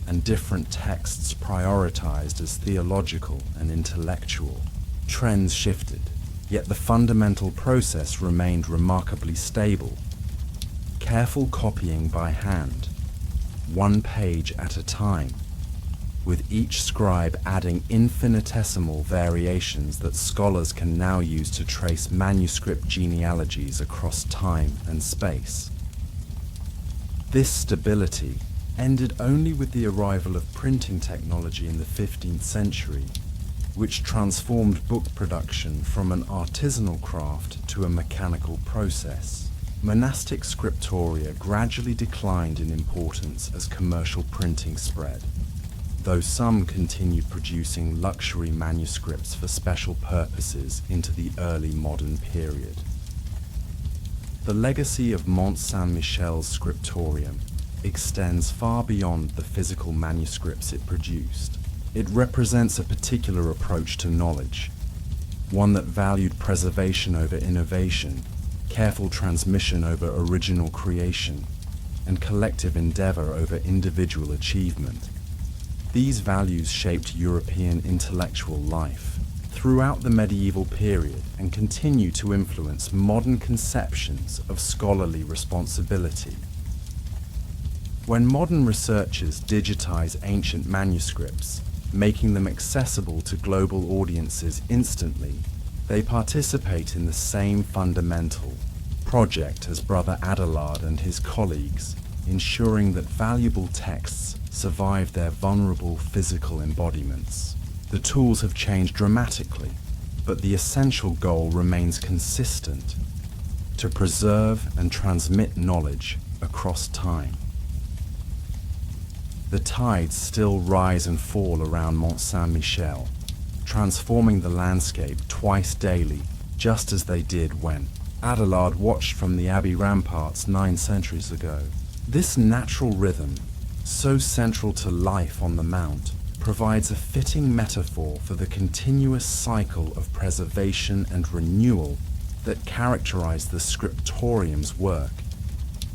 and different texts prioritized as theological and intellectual. Trends shifted, yet the fundamental process remained remarkably stable. Careful copying by hand, one page at a time, with each scribe adding infinitesimal variations that scholars can now use to trace manuscript genealogies across time and space. This stability ended only with the arrival of printing technology in the 15th century, which transformed book production from an artisanal craft to a mechanical process. Monastic scriptoria gradually declined in importance as commercial printing spread, though some continued producing luxury manuscripts for special purposes into the early modern period. The legacy of Mont Saint-Michel's scriptorium extends far beyond the physical manuscripts it produced. It represents a particular approach to knowledge, one that valued preservation over innovation, careful transmission over original creation, and collective endeavor over individual achievement. These values shaped European intellectual life throughout the medieval period and continue to influence modern conceptions of scholarly responsibility. When modern researchers digitize ancient manuscripts, making them accessible to global audiences instantly, they participate in the same fundamental project as Brother Adelard and his colleagues, ensuring that valuable texts survive their vulnerable physical embodiments. The tools have changed dramatically, but the essential goal remains consistent: to preserve and transmit knowledge across time. The tides still rise and fall around Mont Saint-Michel, transforming the landscape twice daily, just as they did when Adelard watched from the abbey ramparts 9 centuries ago. This natural rhythm, so central to life on the Mount, provides a fitting metaphor for the continuous cycle of preservation and renewal that characterized the scriptorium's work.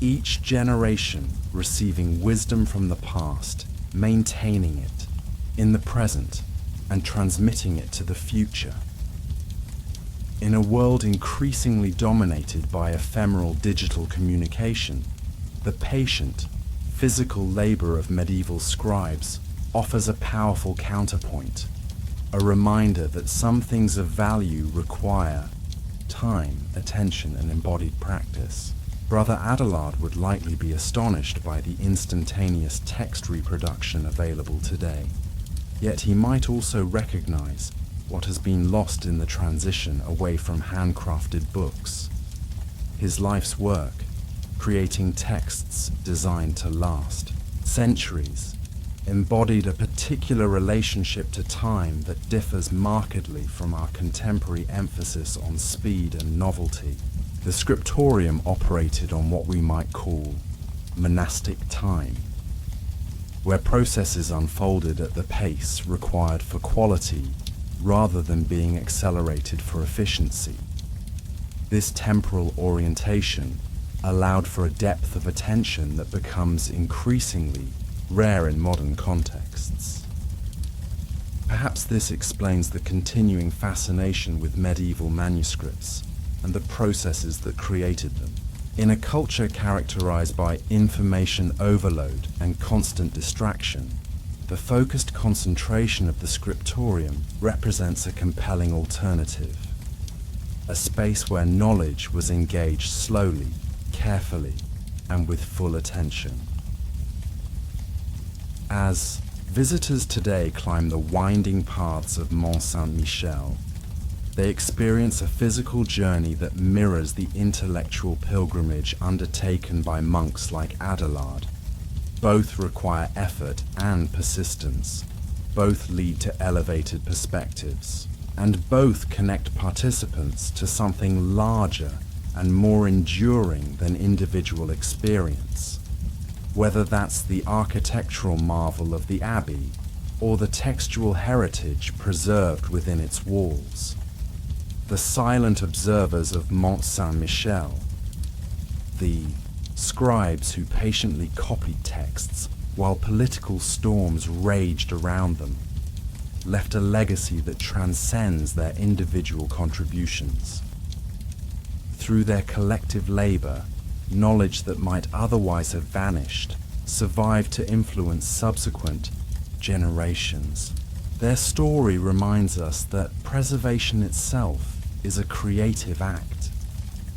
Each generation receiving wisdom from the past, maintaining it in the present, and transmitting it to the future. In a world increasingly dominated by ephemeral digital communication, the patient, physical labor of medieval scribes offers a powerful counterpoint, a reminder that some things of value require time, attention, and embodied practice. Brother Adelard would likely be astonished by the instantaneous text reproduction available today, yet he might also recognize what has been lost in the transition away from handcrafted books. His life's work, creating texts designed to last centuries, embodied a particular relationship to time that differs markedly from our contemporary emphasis on speed and novelty. The scriptorium operated on what we might call monastic time, where processes unfolded at the pace required for quality rather than being accelerated for efficiency. This temporal orientation allowed for a depth of attention that becomes increasingly rare in modern contexts. Perhaps this explains the continuing fascination with medieval manuscripts and the processes that created them. In a culture characterized by information overload and constant distraction, the focused concentration of the scriptorium represents a compelling alternative, a space where knowledge was engaged slowly, carefully, and with full attention. As visitors today climb the winding paths of Mont Saint-Michel, they experience a physical journey that mirrors the intellectual pilgrimage undertaken by monks like Abelard. Both require effort and persistence, both lead to elevated perspectives, and both connect participants to something larger and more enduring than individual experience. Whether that's the architectural marvel of the abbey or the textual heritage preserved within its walls. The silent observers of Mont Saint-Michel, the scribes who patiently copied texts while political storms raged around them, left a legacy that transcends their individual contributions. Through their collective labor, knowledge that might otherwise have vanished survived to influence subsequent generations. Their story reminds us that preservation itself is a creative act,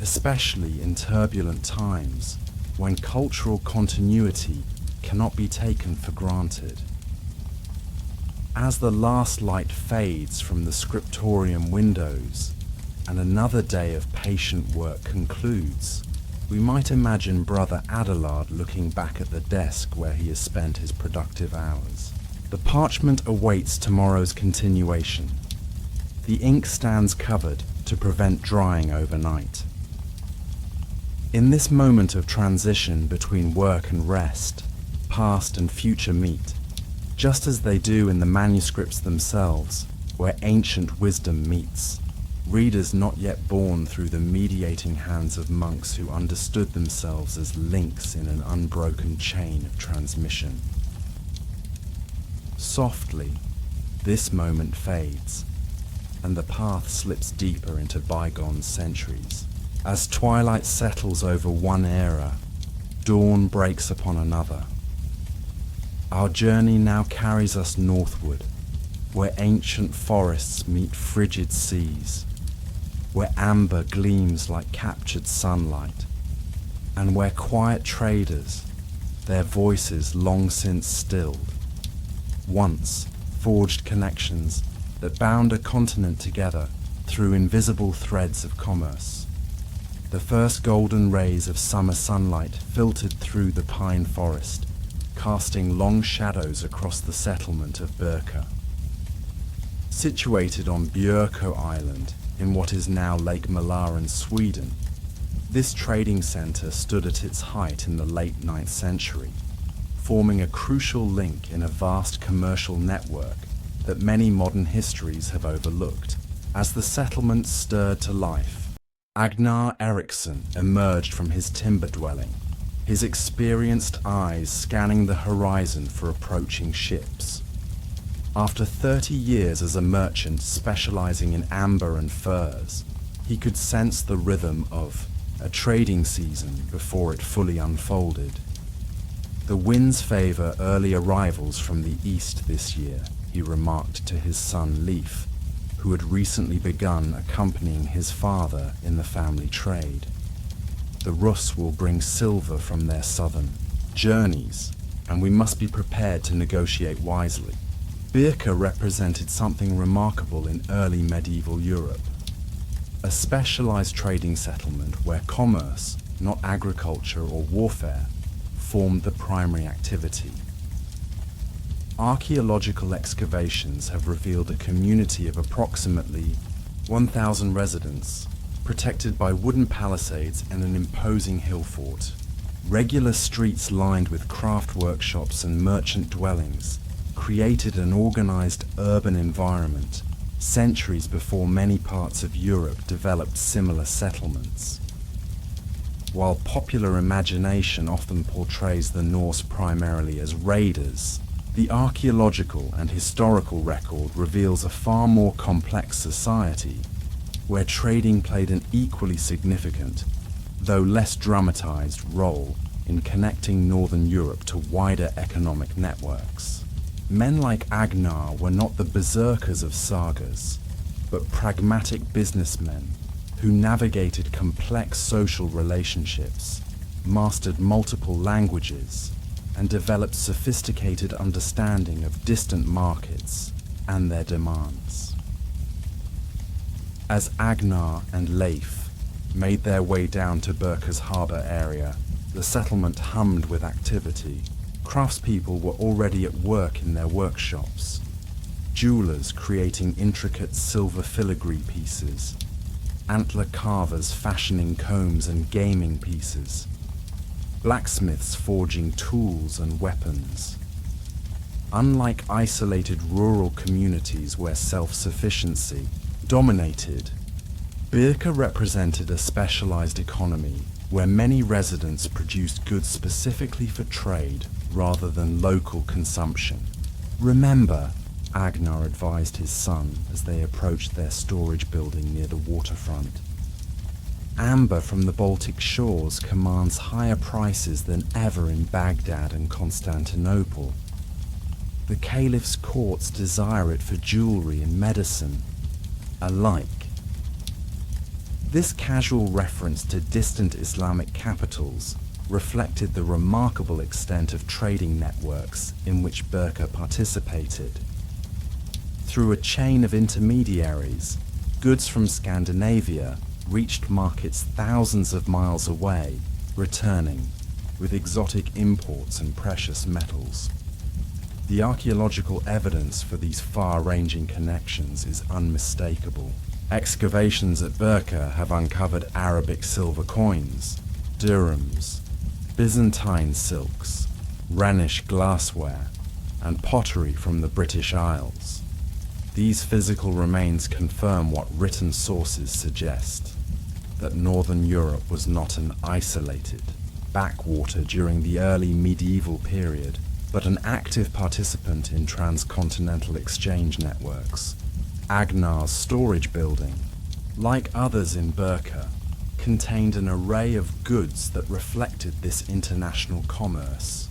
especially in turbulent times when cultural continuity cannot be taken for granted. As the last light fades from the scriptorium windows and another day of patient work concludes, we might imagine Brother Abelard looking back at the desk where he has spent his productive hours. The parchment awaits tomorrow's continuation. The ink stands covered to prevent drying overnight. In this moment of transition between work and rest, past and future meet, just as they do in the manuscripts themselves, where ancient wisdom meets, readers not yet born through the mediating hands of monks who understood themselves as links in an unbroken chain of transmission. Softly, this moment fades, and the path slips deeper into bygone centuries. As twilight settles over one era, dawn breaks upon another. Our journey now carries us northward, where ancient forests meet frigid seas, where amber gleams like captured sunlight, and where quiet traders, their voices long since stilled, once forged connections that bound a continent together through invisible threads of commerce. The first golden rays of summer sunlight filtered through the pine forest, casting long shadows across the settlement of Birka. Situated on Björkö Island in what is now Lake Mälaren, Sweden, this trading centre stood at its height in the late 9th century, forming a crucial link in a vast commercial network that many modern histories have overlooked. As the settlement stirred to life, Agnar Eriksson emerged from his timber dwelling, his experienced eyes scanning the horizon for approaching ships. After 30 years as a merchant specializing in amber and furs, he could sense the rhythm of a trading season before it fully unfolded. The winds favor early arrivals from the east this year, he remarked to his son Leif, who had recently begun accompanying his father in the family trade. The Russ will bring silver from their southern journeys, and we must be prepared to negotiate wisely. Birka represented something remarkable in early medieval Europe, a specialized trading settlement where commerce, not agriculture or warfare, formed the primary activity. Archaeological excavations have revealed a community of approximately 1,000 residents, protected by wooden palisades and an imposing hill fort. Regular streets lined with craft workshops and merchant dwellings created an organized urban environment centuries before many parts of Europe developed similar settlements. While popular imagination often portrays the Norse primarily as raiders, the archaeological and historical record reveals a far more complex society, where trading played an equally significant, though less dramatized, role in connecting Northern Europe to wider economic networks. Men like Agnar were not the berserkers of sagas, but pragmatic businessmen who navigated complex social relationships, mastered multiple languages, and developed sophisticated understanding of distant markets and their demands. As Agnar and Leif made their way down to Birka's harbour area, the settlement hummed with activity. Craftspeople were already at work in their workshops, jewelers creating intricate silver filigree pieces, antler carvers fashioning combs and gaming pieces, blacksmiths forging tools and weapons. Unlike isolated rural communities where self-sufficiency dominated, Birka represented a specialized economy where many residents produced goods specifically for trade rather than local consumption. "Remember," Agnar advised his son as they approached their storage building near the waterfront, "amber from the Baltic shores commands higher prices than ever in Baghdad and Constantinople. The caliph's courts desire it for jewelry and medicine alike." This casual reference to distant Islamic capitals reflected the remarkable extent of trading networks in which Birka participated. Through a chain of intermediaries, goods from Scandinavia reached markets thousands of miles away, returning with exotic imports and precious metals. The archaeological evidence for these far-ranging connections is unmistakable. Excavations at Birka have uncovered Arabic silver coins, dirhams, Byzantine silks, Rhenish glassware, and pottery from the British Isles. These physical remains confirm what written sources suggest, that Northern Europe was not an isolated backwater during the early medieval period, but an active participant in transcontinental exchange networks. Agnar's storage building, like others in Birka, contained an array of goods that reflected this international commerce.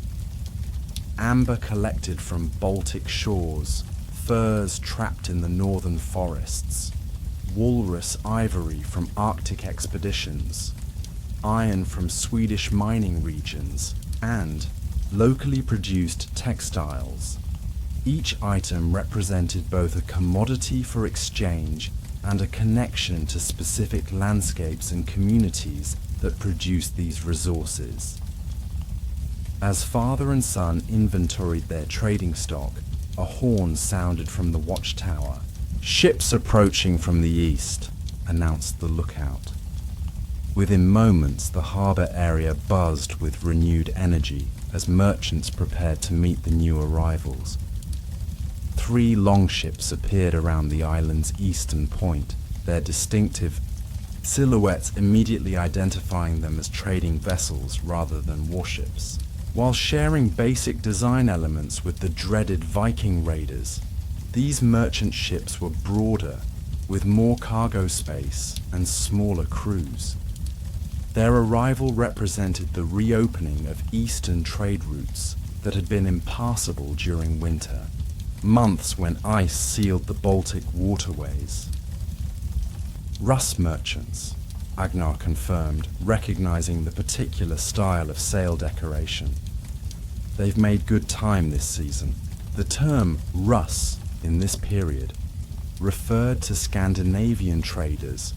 Amber collected from Baltic shores, furs trapped in the northern forests, walrus ivory from Arctic expeditions, iron from Swedish mining regions, and locally produced textiles. Each item represented both a commodity for exchange and a connection to specific landscapes and communities that produced these resources. As father and son inventoried their trading stock, a horn sounded from the watchtower. "Ships approaching from the east," announced the lookout. Within moments, the harbour area buzzed with renewed energy as merchants prepared to meet the new arrivals. 3 longships appeared around the island's eastern point, their distinctive silhouettes immediately identifying them as trading vessels rather than warships. While sharing basic design elements with the dreaded Viking raiders, these merchant ships were broader, with more cargo space and smaller crews. Their arrival represented the reopening of eastern trade routes that had been impassable during winter, months when ice sealed the Baltic waterways. "Russ merchants," Agnar confirmed, recognizing the particular style of sail decoration. "They've made good time this season." The term Russ in this period referred to Scandinavian traders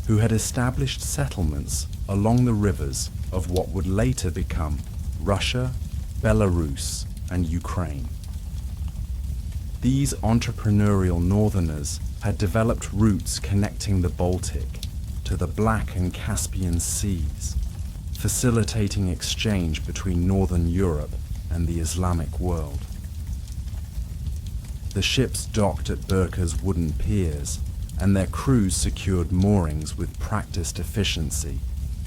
who had established settlements along the rivers of what would later become Russia, Belarus, and Ukraine. These entrepreneurial northerners had developed routes connecting the Baltic to the Black and Caspian Seas, facilitating exchange between Northern Europe and the Islamic world. The ships docked at Birka's wooden piers, and their crews secured moorings with practiced efficiency.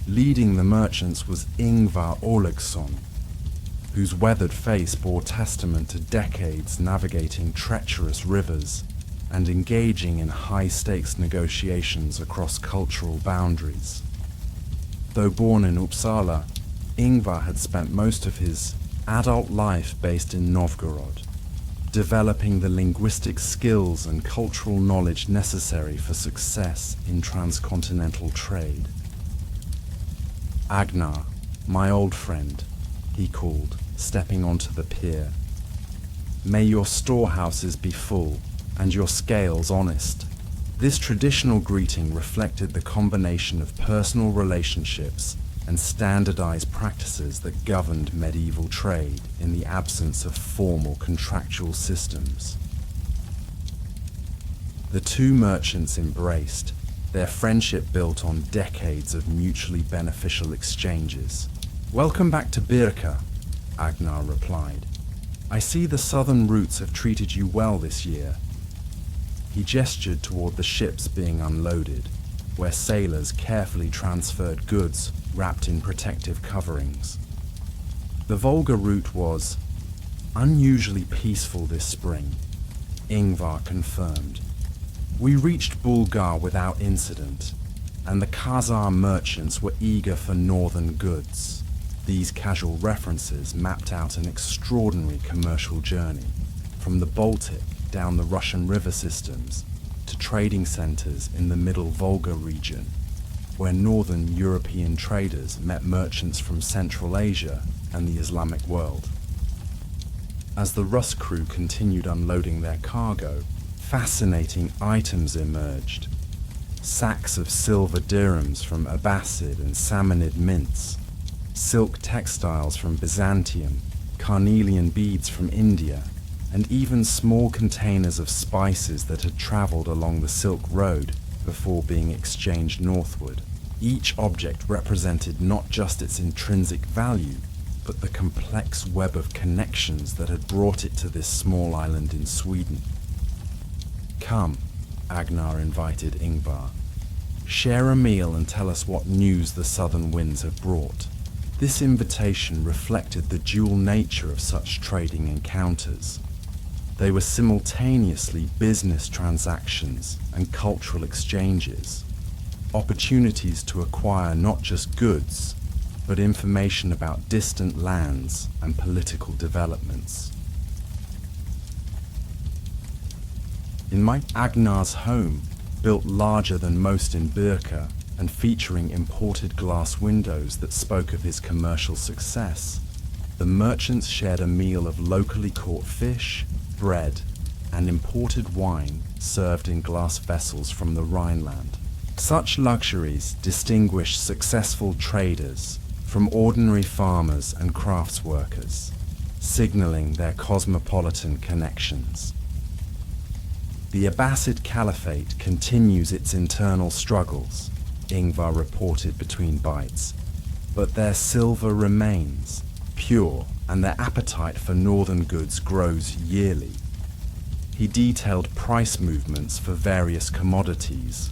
Leading the merchants was Ingvar Oleksson, whose weathered face bore testament to decades navigating treacherous rivers and engaging in high-stakes negotiations across cultural boundaries. Though born in Uppsala, Ingvar had spent most of his adult life based in Novgorod, developing the linguistic skills and cultural knowledge necessary for success in transcontinental trade. "Agnar, my old friend," he called, stepping onto the pier. "May your storehouses be full and your scales honest." This traditional greeting reflected the combination of personal relationships and standardized practices that governed medieval trade in the absence of formal contractual systems. The two merchants embraced, their friendship built on decades of mutually beneficial exchanges. "Welcome back to Birka," Agnar replied. "I see the southern routes have treated you well this year." He gestured toward the ships being unloaded, where sailors carefully transferred goods wrapped in protective coverings. The Volga route was unusually peaceful this spring, Ingvar confirmed. "We reached Bulgar without incident, and the Khazar merchants were eager for northern goods." These casual references mapped out an extraordinary commercial journey, from the Baltic down the Russian river systems to trading centers in the Middle Volga region, where northern European traders met merchants from Central Asia and the Islamic world. As the Rus crew continued unloading their cargo, fascinating items emerged. Sacks of silver dirhams from Abbasid and Samanid mints, silk textiles from Byzantium, carnelian beads from India, and even small containers of spices that had traveled along the Silk Road before being exchanged northward. Each object represented not just its intrinsic value, but the complex web of connections that had brought it to this small island in Sweden. "Come," Agnar invited Ingvar. "Share a meal and tell us what news the southern winds have brought." This invitation reflected the dual nature of such trading encounters. They were simultaneously business transactions and cultural exchanges, opportunities to acquire not just goods, but information about distant lands and political developments. In Agnar's home, built larger than most in Birka and featuring imported glass windows that spoke of his commercial success, the merchants shared a meal of locally caught fish, bread, and imported wine served in glass vessels from the Rhineland. Such luxuries distinguish successful traders from ordinary farmers and crafts workers, signaling their cosmopolitan connections. The Abbasid Caliphate continues its internal struggles, Ingvar reported between bites, but their silver remains pure, and their appetite for northern goods grows yearly. He detailed price movements for various commodities,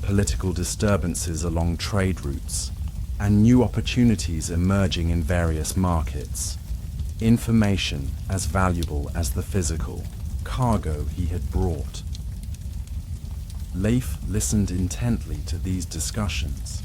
political disturbances along trade routes, and new opportunities emerging in various markets. Information as valuable as the physical cargo he had brought. Leif listened intently to these discussions,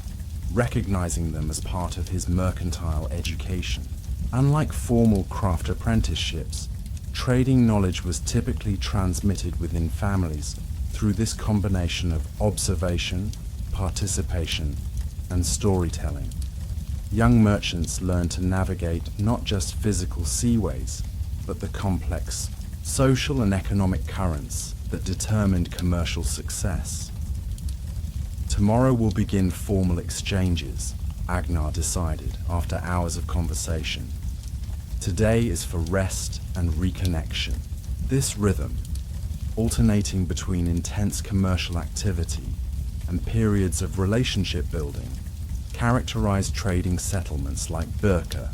recognizing them as part of his mercantile education. Unlike formal craft apprenticeships, trading knowledge was typically transmitted within families through this combination of observation, participation, and storytelling. Young merchants learned to navigate not just physical seaways, but the complex social and economic currents that determined commercial success. Tomorrow will begin formal exchanges, Agnar decided after hours of conversation. Today is for rest and reconnection. This rhythm, alternating between intense commercial activity and periods of relationship building, characterized trading settlements like Birka,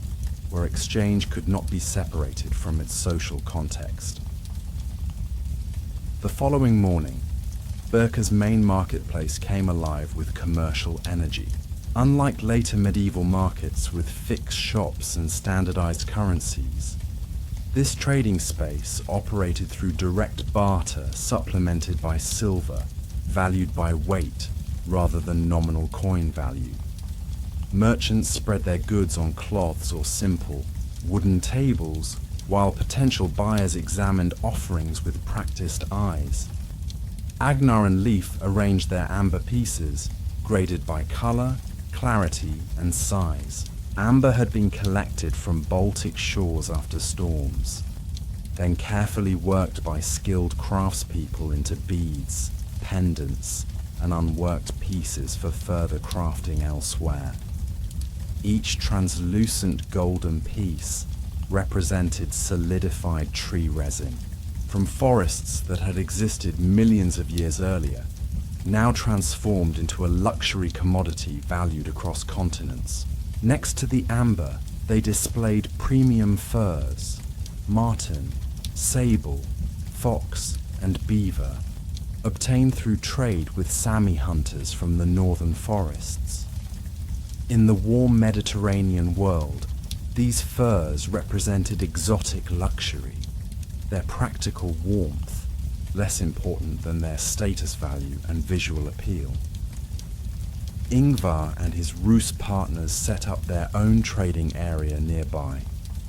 where exchange could not be separated from its social context. The following morning, Birka's main marketplace came alive with commercial energy. Unlike later medieval markets with fixed shops and standardized currencies, this trading space operated through direct barter supplemented by silver, valued by weight rather than nominal coin value. Merchants spread their goods on cloths or simple, wooden tables, while potential buyers examined offerings with practiced eyes. Agnar and Leif arranged their amber pieces, graded by color, clarity, and size. Amber had been collected from Baltic shores after storms, then carefully worked by skilled craftspeople into beads, pendants, and unworked pieces for further crafting elsewhere. Each translucent golden piece represented solidified tree resin from forests that had existed millions of years earlier, now transformed into a luxury commodity valued across continents. Next to the amber, they displayed premium furs, marten, sable, fox, and beaver, obtained through trade with Sami hunters from the northern forests. In the warm Mediterranean world, these furs represented exotic luxury, their practical warmth less important than their status value and visual appeal. Ingvar and his Rus partners set up their own trading area nearby,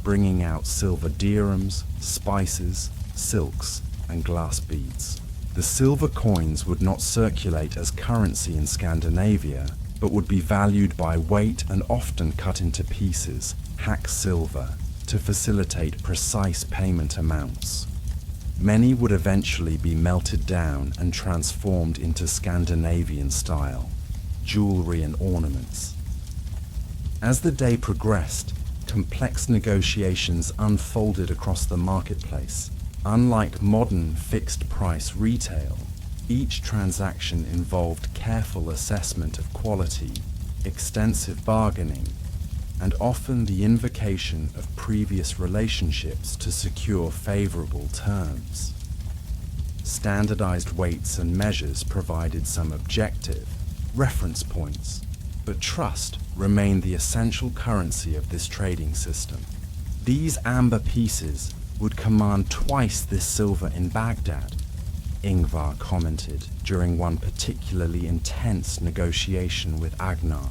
bringing out silver dirhams, spices, silks, and glass beads. The silver coins would not circulate as currency in Scandinavia, but would be valued by weight and often cut into pieces, hack silver, to facilitate precise payment amounts. Many would eventually be melted down and transformed into Scandinavian style jewelry and ornaments. As the day progressed, complex negotiations unfolded across the marketplace. Unlike modern fixed-price retail, each transaction involved careful assessment of quality, extensive bargaining, and often the invocation of previous relationships to secure favorable terms. Standardized weights and measures provided some objective reference points, but trust remained the essential currency of this trading system. These amber pieces would command twice this silver in Baghdad, Ingvar commented during one particularly intense negotiation with Agnar.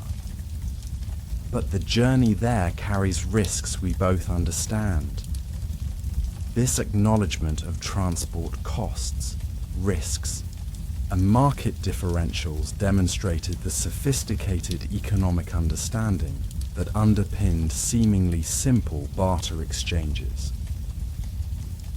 But the journey there carries risks we both understand. This acknowledgement of transport costs, risks, and market differentials demonstrated the sophisticated economic understanding that underpinned seemingly simple barter exchanges.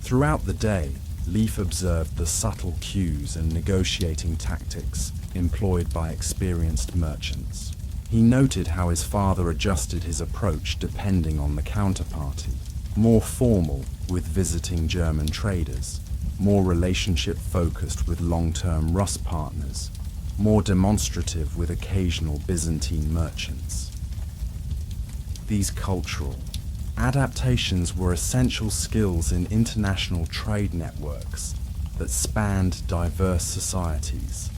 Throughout the day, Leif observed the subtle cues and negotiating tactics employed by experienced merchants. He noted how his father adjusted his approach depending on the counterparty, more formal with visiting German traders, more relationship-focused with long-term Rus partners, more demonstrative with occasional Byzantine merchants. These cultural adaptations were essential skills in international trade networks that spanned diverse societies.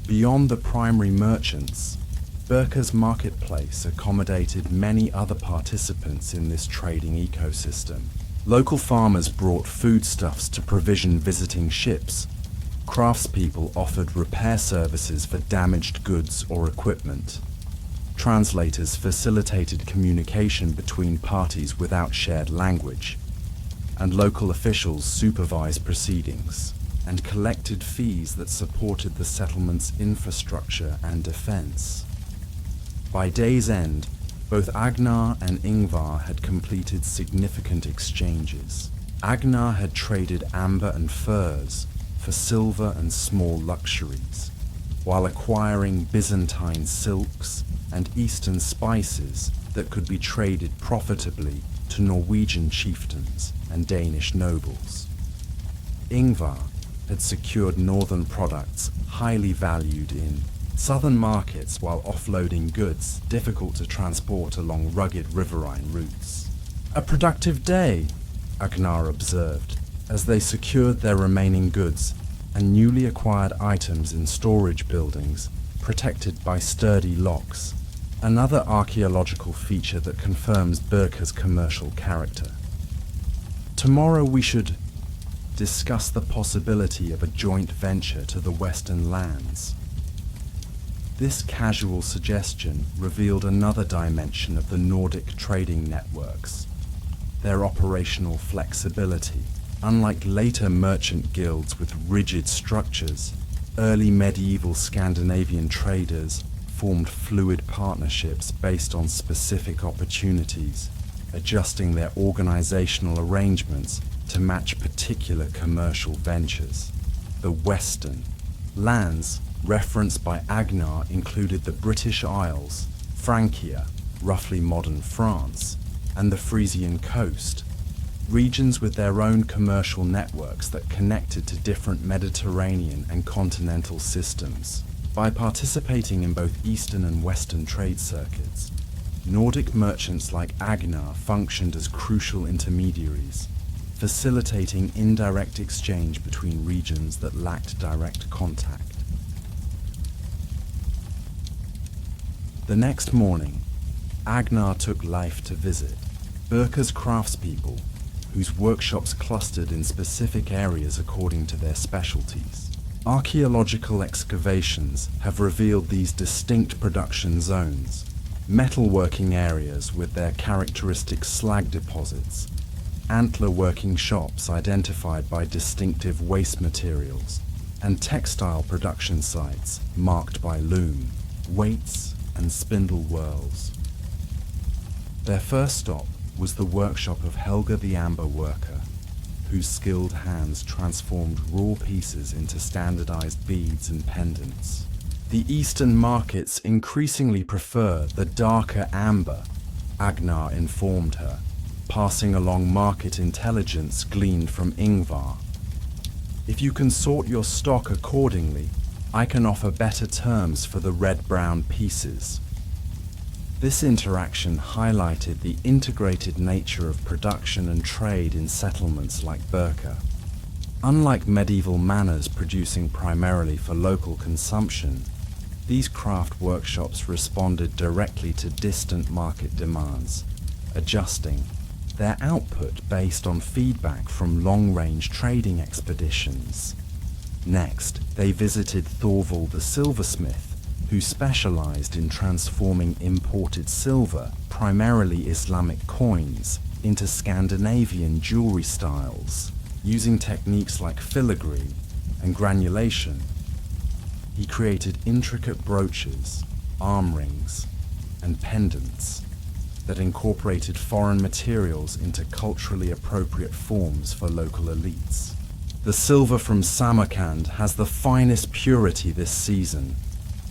Beyond the primary merchants, Birka's marketplace accommodated many other participants in this trading ecosystem. Local farmers brought foodstuffs to provision visiting ships. Craftspeople offered repair services for damaged goods or equipment. Translators facilitated communication between parties without shared language, and local officials supervised proceedings and collected fees that supported the settlement's infrastructure and defense. By day's end, both Agnar and Ingvar had completed significant exchanges. Agnar had traded amber and furs for silver and small luxuries, while acquiring Byzantine silks and Eastern spices that could be traded profitably to Norwegian chieftains and Danish nobles. Ingvar had secured northern products highly valued in southern markets while offloading goods difficult to transport along rugged riverine routes. "A productive day," Agnar observed, as they secured their remaining goods and newly acquired items in storage buildings protected by sturdy locks, another archaeological feature that confirms Birka's commercial character. Tomorrow we should discuss the possibility of a joint venture to the Western lands. This casual suggestion revealed another dimension of the Nordic trading networks, their operational flexibility. Unlike later merchant guilds with rigid structures, early medieval Scandinavian traders formed fluid partnerships based on specific opportunities, adjusting their organizational arrangements to match particular commercial ventures. The Western lands referenced by Agnar included the British Isles, Francia, roughly modern France, and the Frisian coast, regions with their own commercial networks that connected to different Mediterranean and continental systems. By participating in both Eastern and Western trade circuits, Nordic merchants like Agnar functioned as crucial intermediaries, facilitating indirect exchange between regions that lacked direct contact. The next morning, Agnar took Leif to visit Birka's craftspeople, whose workshops clustered in specific areas according to their specialties. Archaeological excavations have revealed these distinct production zones, metalworking areas with their characteristic slag deposits, antler working shops identified by distinctive waste materials, and textile production sites marked by loom, weights, and spindle whorls. Their first stop was the workshop of Helga the Amber Worker, whose skilled hands transformed raw pieces into standardized beads and pendants. The Eastern markets increasingly prefer the darker amber, Agnar informed her, passing along market intelligence gleaned from Ingvar. If you can sort your stock accordingly, I can offer better terms for the red-brown pieces. This interaction highlighted the integrated nature of production and trade in settlements like Birka. Unlike medieval manors producing primarily for local consumption, these craft workshops responded directly to distant market demands, adjusting their output based on feedback from long-range trading expeditions. Next, they visited Thorvald the silversmith, who specialized in transforming imported silver, primarily Islamic coins, into Scandinavian jewelry styles. Using techniques like filigree and granulation, he created intricate brooches, arm rings, and pendants that incorporated foreign materials into culturally appropriate forms for local elites. The silver from Samarkand has the finest purity this season,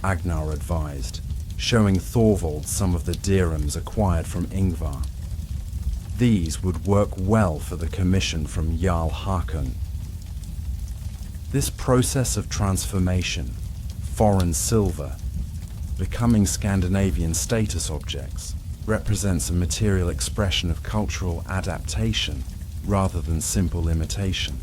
Agnar advised, showing Thorvald some of the dirhams acquired from Ingvar. These would work well for the commission from Jarl Hakon. This process of transformation, foreign silver, becoming Scandinavian status objects, represents a material expression of cultural adaptation rather than simple imitation.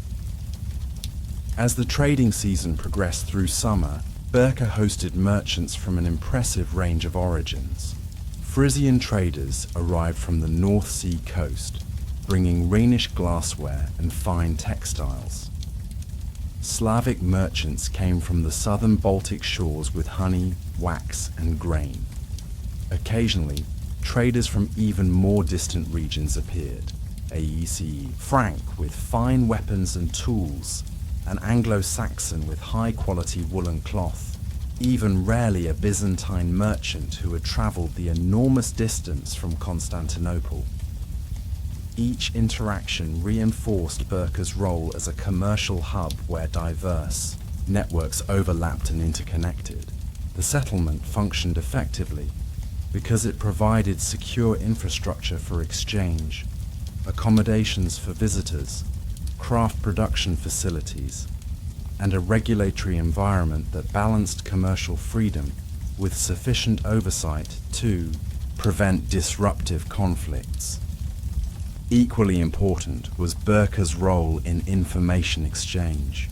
As the trading season progressed through summer, Birka hosted merchants from an impressive range of origins. Frisian traders arrived from the North Sea coast, bringing Rhenish glassware and fine textiles. Slavic merchants came from the southern Baltic shores with honey, wax, and grain. Occasionally, traders from even more distant regions appeared. AEC Frank with fine weapons and tools, an Anglo-Saxon with high-quality woolen cloth, even rarely a Byzantine merchant who had traveled the enormous distance from Constantinople. Each interaction reinforced Birka's role as a commercial hub where diverse networks overlapped and interconnected. The settlement functioned effectively because it provided secure infrastructure for exchange, accommodations for visitors, craft production facilities, and a regulatory environment that balanced commercial freedom with sufficient oversight to prevent disruptive conflicts. Equally important was Birka's role in information exchange.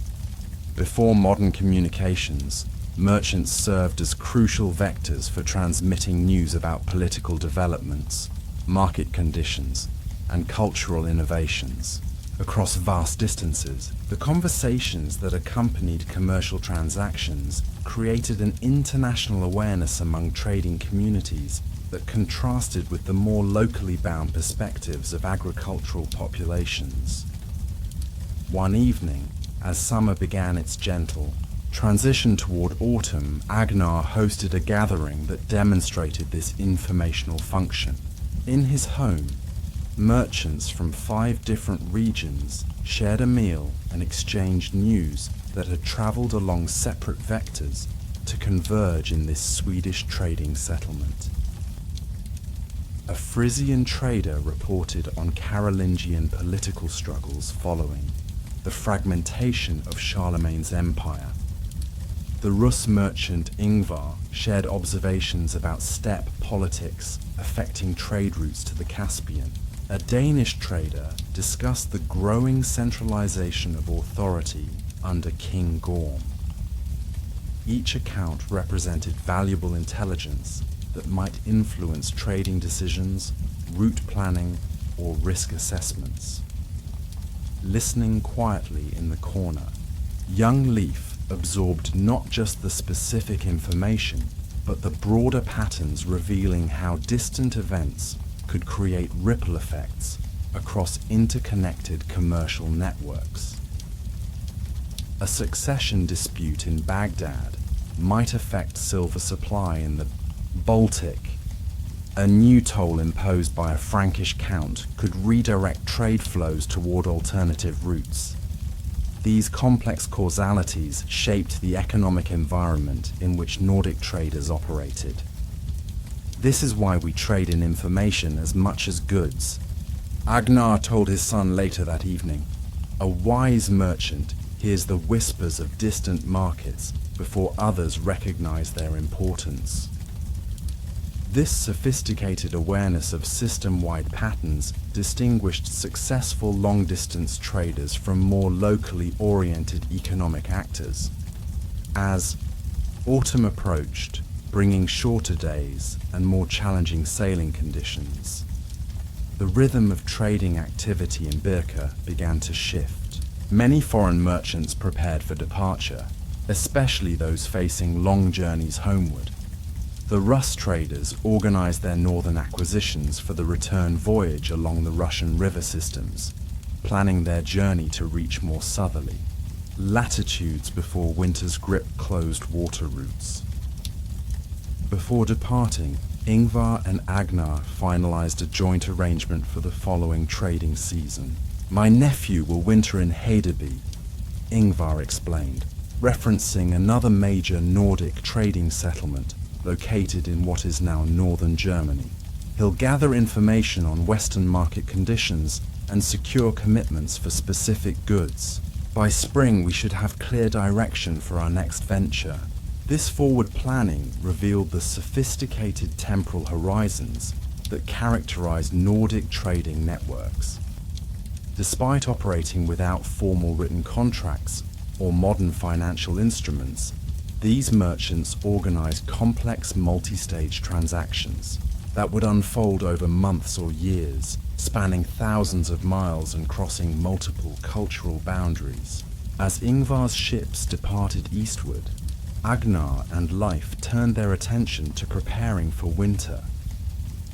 Before modern communications, merchants served as crucial vectors for transmitting news about political developments, market conditions, and cultural innovations. Across vast distances, the conversations that accompanied commercial transactions created an international awareness among trading communities that contrasted with the more locally bound perspectives of agricultural populations. One evening, as summer began its gentle transition toward autumn, Agnar hosted a gathering that demonstrated this informational function. In his home, merchants from 5 different regions shared a meal and exchanged news that had traveled along separate vectors to converge in this Swedish trading settlement. A Frisian trader reported on Carolingian political struggles following the fragmentation of Charlemagne's empire. The Rus merchant Ingvar shared observations about steppe politics affecting trade routes to the Caspian. A Danish trader discussed the growing centralization of authority under King Gorm. Each account represented valuable intelligence that might influence trading decisions, route planning, or risk assessments. Listening quietly in the corner, young Leif absorbed not just the specific information, but the broader patterns revealing how distant events could create ripple effects across interconnected commercial networks. A succession dispute in Baghdad might affect silver supply in the Baltic. A new toll imposed by a Frankish count could redirect trade flows toward alternative routes. These complex causalities shaped the economic environment in which Nordic traders operated. This is why we trade in information as much as goods. Agnar told his son later that evening. A wise merchant hears the whispers of distant markets before others recognize their importance. This sophisticated awareness of system-wide patterns distinguished successful long-distance traders from more locally oriented economic actors. As autumn approached, bringing shorter days and more challenging sailing conditions, the rhythm of trading activity in Birka began to shift. Many foreign merchants prepared for departure, especially those facing long journeys homeward. The Rus traders organized their northern acquisitions for the return voyage along the Russian river systems, planning their journey to reach more southerly latitudes before winter's grip closed water routes. Before departing, Ingvar and Agnar finalized a joint arrangement for the following trading season. "My nephew will winter in Hedeby," Ingvar explained, referencing another major Nordic trading settlement located in what is now northern Germany. He'll gather information on Western market conditions and secure commitments for specific goods. By spring, we should have clear direction for our next venture. This forward planning revealed the sophisticated temporal horizons that characterized Nordic trading networks. Despite operating without formal written contracts or modern financial instruments, these merchants organized complex multi-stage transactions that would unfold over months or years, spanning thousands of miles and crossing multiple cultural boundaries. As Ingvar's ships departed eastward, Agnar and Leif turned their attention to preparing for winter.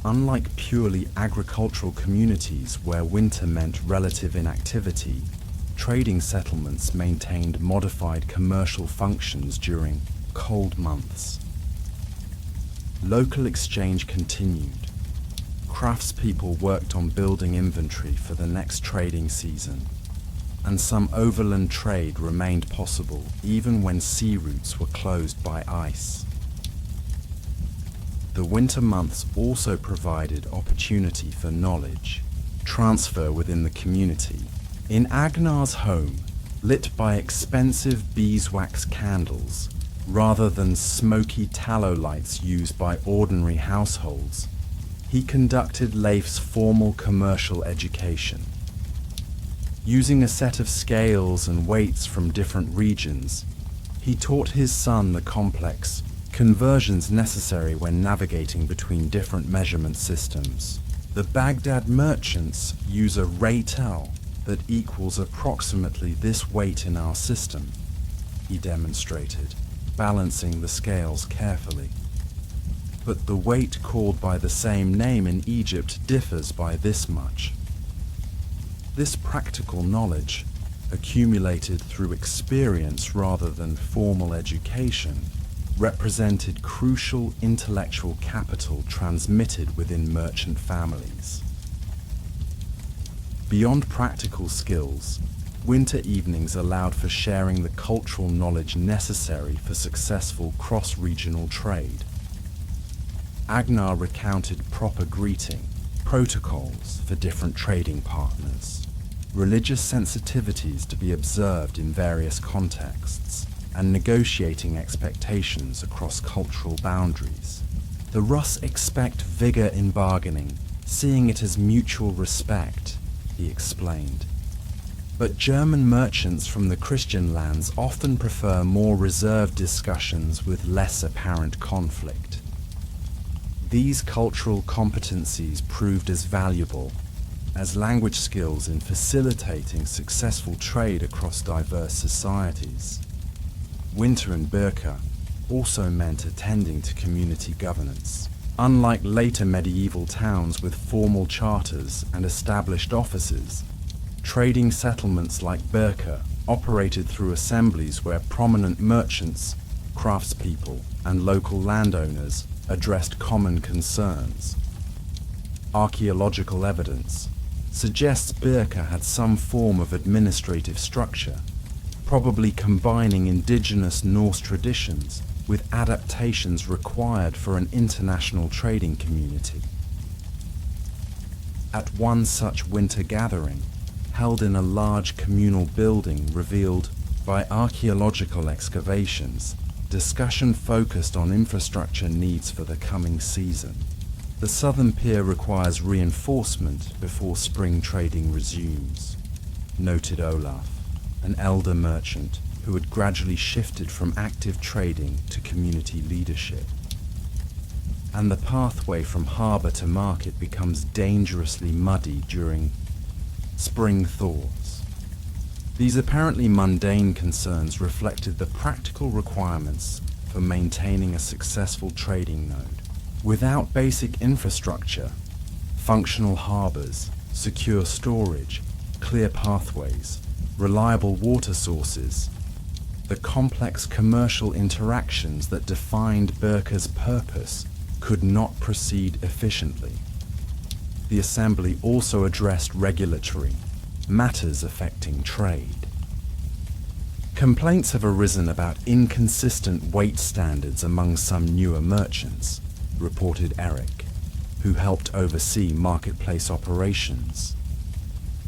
Unlike purely agricultural communities where winter meant relative inactivity, trading settlements maintained modified commercial functions during cold months. Local exchange continued. Craftspeople worked on building inventory for the next trading season, and some overland trade remained possible even when sea routes were closed by ice. The winter months also provided opportunity for knowledge transfer within the community. In Agnar's home, lit by expensive beeswax candles, rather than smoky tallow lights used by ordinary households, he conducted Leif's formal commercial education. Using a set of scales and weights from different regions, he taught his son the complex conversions necessary when navigating between different measurement systems. The Baghdad merchants use a ratel that equals approximately this weight in our system, he demonstrated, balancing the scales carefully. But the weight called by the same name in Egypt differs by this much. This practical knowledge, accumulated through experience rather than formal education, represented crucial intellectual capital transmitted within merchant families. Beyond practical skills, winter evenings allowed for sharing the cultural knowledge necessary for successful cross-regional trade. Agnar recounted proper greeting, protocols for different trading partners, religious sensitivities to be observed in various contexts, and negotiating expectations across cultural boundaries. The Rus expect vigor in bargaining, seeing it as mutual respect, he explained. But German merchants from the Christian lands often prefer more reserved discussions with less apparent conflict. These cultural competencies proved as valuable as language skills in facilitating successful trade across diverse societies. Winter in Birka also meant attending to community governance. Unlike later medieval towns with formal charters and established offices, trading settlements like Birka operated through assemblies where prominent merchants, craftspeople, and local landowners addressed common concerns. Archaeological evidence suggests Birka had some form of administrative structure, probably combining indigenous Norse traditions with adaptations required for an international trading community. At one such winter gathering, held in a large communal building revealed by archaeological excavations, discussion focused on infrastructure needs for the coming season. The southern pier requires reinforcement before spring trading resumes, noted Olaf, an elder merchant who had gradually shifted from active trading to community leadership. And the pathway from harbour to market becomes dangerously muddy during spring thaws. These apparently mundane concerns reflected the practical requirements for maintaining a successful trading node. Without basic infrastructure, functional harbours, secure storage, clear pathways, reliable water sources, the complex commercial interactions that defined Birka's purpose could not proceed efficiently. The assembly also addressed regulatory matters affecting trade. Complaints have arisen about inconsistent weight standards among some newer merchants, reported Eric, who helped oversee marketplace operations.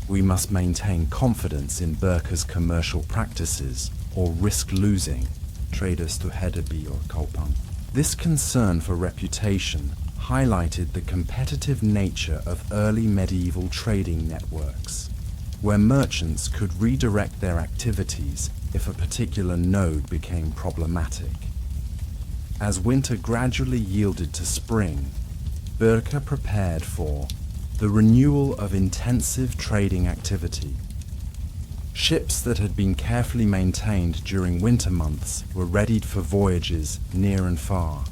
We must maintain confidence in Birka's commercial practices or risk losing traders to Hedeby or Kaupang. This concern for reputation highlighted the competitive nature of early medieval trading networks, where merchants could redirect their activities if a particular node became problematic. As winter gradually yielded to spring, Birka prepared for the renewal of intensive trading activity. Ships that had been carefully maintained during winter months were readied for voyages near and far.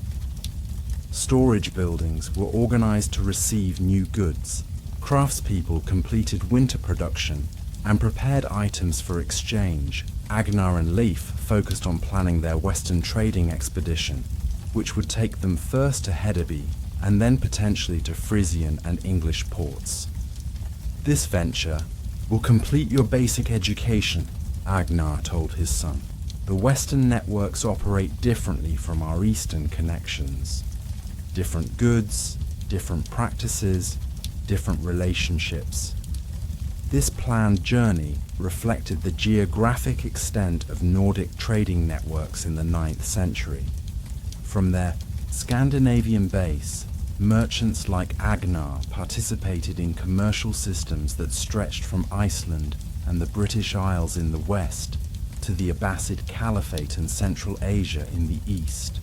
Storage buildings were organized to receive new goods. Craftspeople completed winter production and prepared items for exchange. Agnar and Leif focused on planning their western trading expedition, which would take them first to Hedeby and then potentially to Frisian and English ports. This venture will complete your basic education, Agnar told his son. The Western networks operate differently from our Eastern connections. Different goods, different practices, different relationships. This planned journey reflected the geographic extent of Nordic trading networks in the 9th century. From their Scandinavian base, Merchants like Agnar participated in commercial systems that stretched from Iceland and the British Isles in the west to the Abbasid Caliphate and Central Asia in the east.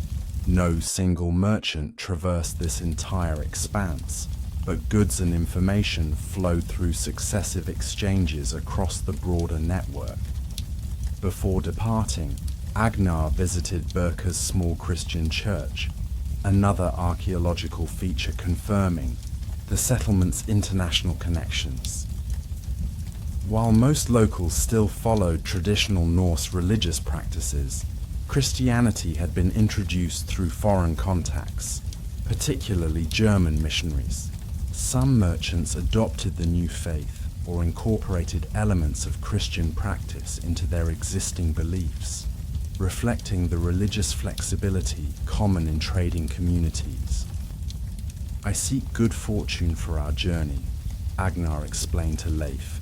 No single merchant traversed this entire expanse, but goods and information flowed through successive exchanges across the broader network. Before departing, Agnar visited Birka's small Christian church, another archaeological feature confirming the settlement's international connections. While most locals still followed traditional Norse religious practices, Christianity had been introduced through foreign contacts, particularly German missionaries. Some merchants adopted the new faith or incorporated elements of Christian practice into their existing beliefs, reflecting the religious flexibility common in trading communities. "I seek good fortune for our journey," Agnar explained to Leif,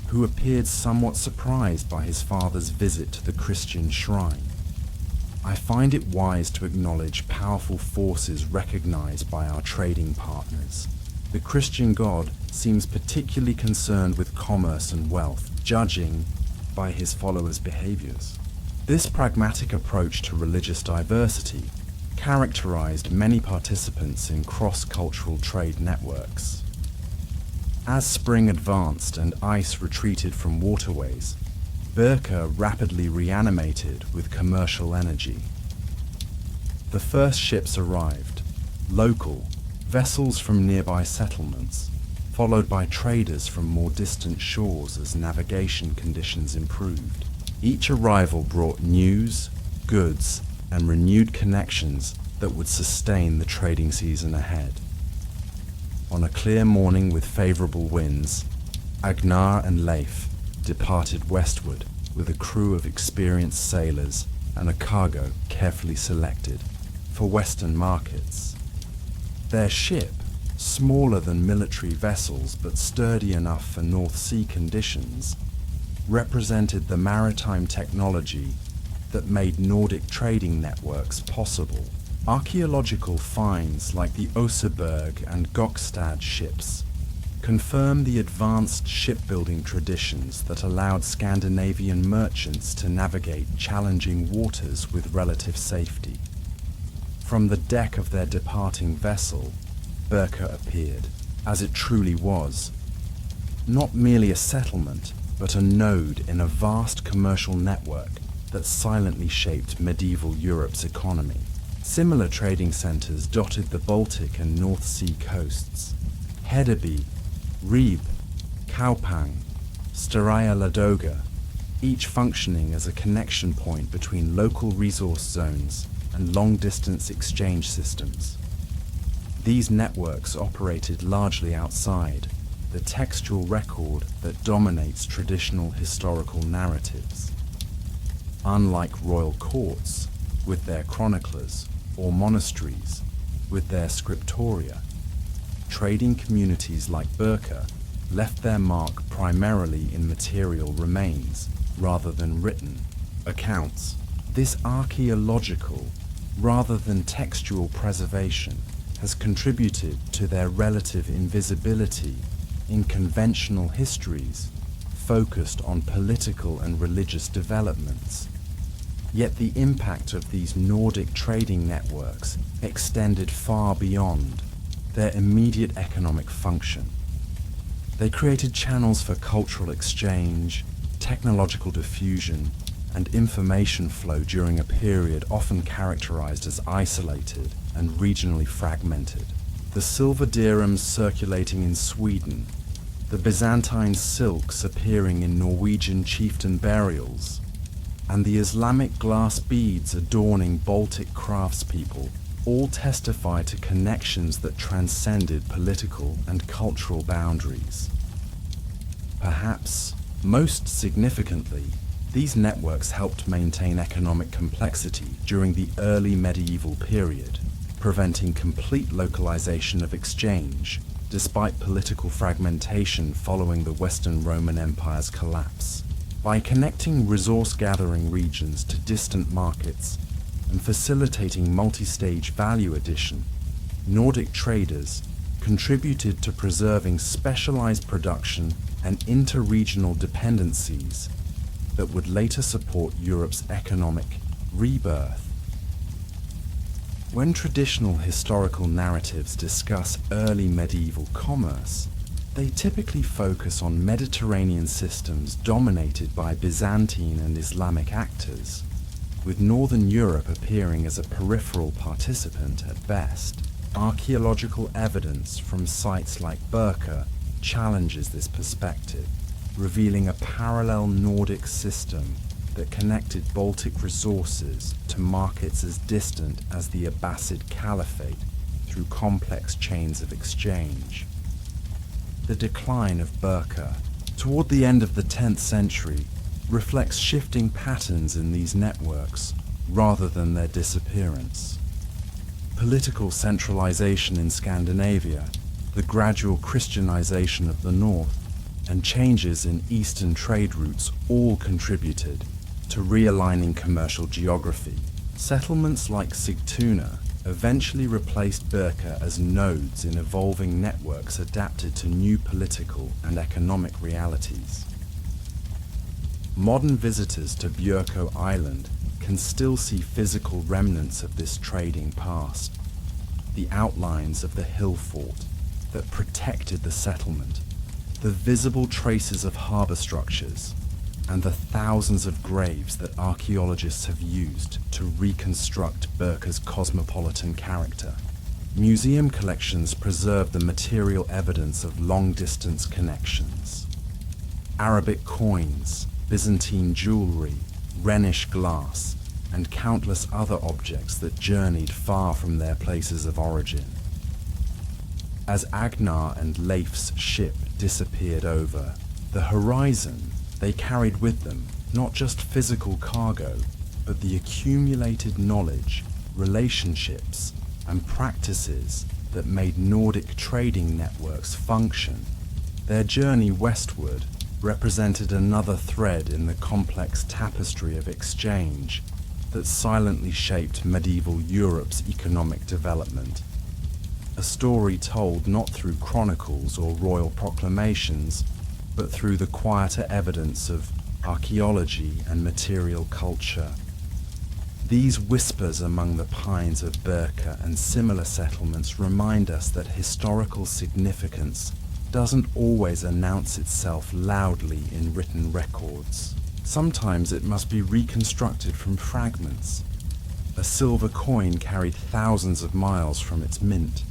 who appeared somewhat surprised by his father's visit to the Christian shrine. "I find it wise to acknowledge powerful forces recognized by our trading partners. The Christian God seems particularly concerned with commerce and wealth, judging by his followers' behaviors." This pragmatic approach to religious diversity characterized many participants in cross-cultural trade networks. As spring advanced and ice retreated from waterways, Birka rapidly reanimated with commercial energy. The first ships arrived, local, vessels from nearby settlements, followed by traders from more distant shores as navigation conditions improved. Each arrival brought news, goods, and renewed connections that would sustain the trading season ahead. On a clear morning with favorable winds, Agnar and Leif departed westward with a crew of experienced sailors and a cargo carefully selected for western markets. Their ship, smaller than military vessels but sturdy enough for North Sea conditions, represented the maritime technology that made Nordic trading networks possible. Archaeological finds like the Oseberg and Gokstad ships confirm the advanced shipbuilding traditions that allowed Scandinavian merchants to navigate challenging waters with relative safety. From the deck of their departing vessel, Birka appeared, as it truly was, not merely a settlement, but a node in a vast commercial network that silently shaped medieval Europe's economy. Similar trading centers dotted the Baltic and North Sea coasts. Hedeby, Ribe, Kaupang, Staraya Ladoga, each functioning as a connection point between local resource zones and long-distance exchange systems. These networks operated largely outside the textual record that dominates traditional historical narratives. Unlike royal courts, with their chroniclers, or monasteries, with their scriptoria, trading communities like Birka left their mark primarily in material remains rather than written accounts. This archaeological, rather than textual preservation, has contributed to their relative invisibility in conventional histories focused on political and religious developments. Yet the impact of these Nordic trading networks extended far beyond their immediate economic function. They created channels for cultural exchange, technological diffusion, and information flow during a period often characterized as isolated and regionally fragmented. The silver dirhams circulating in Sweden, the Byzantine silks appearing in Norwegian chieftain burials, and the Islamic glass beads adorning Baltic craftspeople all testify to connections that transcended political and cultural boundaries. Perhaps most significantly, these networks helped maintain economic complexity during the early medieval period, preventing complete localization of exchange, despite political fragmentation following the Western Roman Empire's collapse. By connecting resource-gathering regions to distant markets and facilitating multi-stage value addition, Nordic traders contributed to preserving specialized production and inter-regional dependencies that would later support Europe's economic rebirth. When traditional historical narratives discuss early medieval commerce, they typically focus on Mediterranean systems dominated by Byzantine and Islamic actors, with Northern Europe appearing as a peripheral participant at best. Archaeological evidence from sites like Birka challenges this perspective, revealing a parallel Nordic system that connected Baltic resources to markets as distant as the Abbasid Caliphate through complex chains of exchange. The decline of Birka toward the end of the 10th century reflects shifting patterns in these networks rather than their disappearance. Political centralization in Scandinavia, the gradual Christianization of the north, and changes in eastern trade routes all contributed to realigning commercial geography. Settlements like Sigtuna eventually replaced Birka as nodes in evolving networks adapted to new political and economic realities. Modern visitors to Björkö Island can still see physical remnants of this trading past. The outlines of the hill fort that protected the settlement, the visible traces of harbour structures, and the thousands of graves that archaeologists have used to reconstruct Birka's cosmopolitan character. Museum collections preserve the material evidence of long-distance connections. Arabic coins, Byzantine jewellery, Rhenish glass, and countless other objects that journeyed far from their places of origin. As Agnar and Leif's ship disappeared over the horizon, they carried with them not just physical cargo, but the accumulated knowledge, relationships, and practices that made Nordic trading networks function. Their journey westward represented another thread in the complex tapestry of exchange that silently shaped medieval Europe's economic development. A story told not through chronicles or royal proclamations, but through the quieter evidence of archaeology and material culture. These whispers among the pines of Birka and similar settlements remind us that historical significance doesn't always announce itself loudly in written records. Sometimes it must be reconstructed from fragments. A silver coin carried thousands of miles from its mint,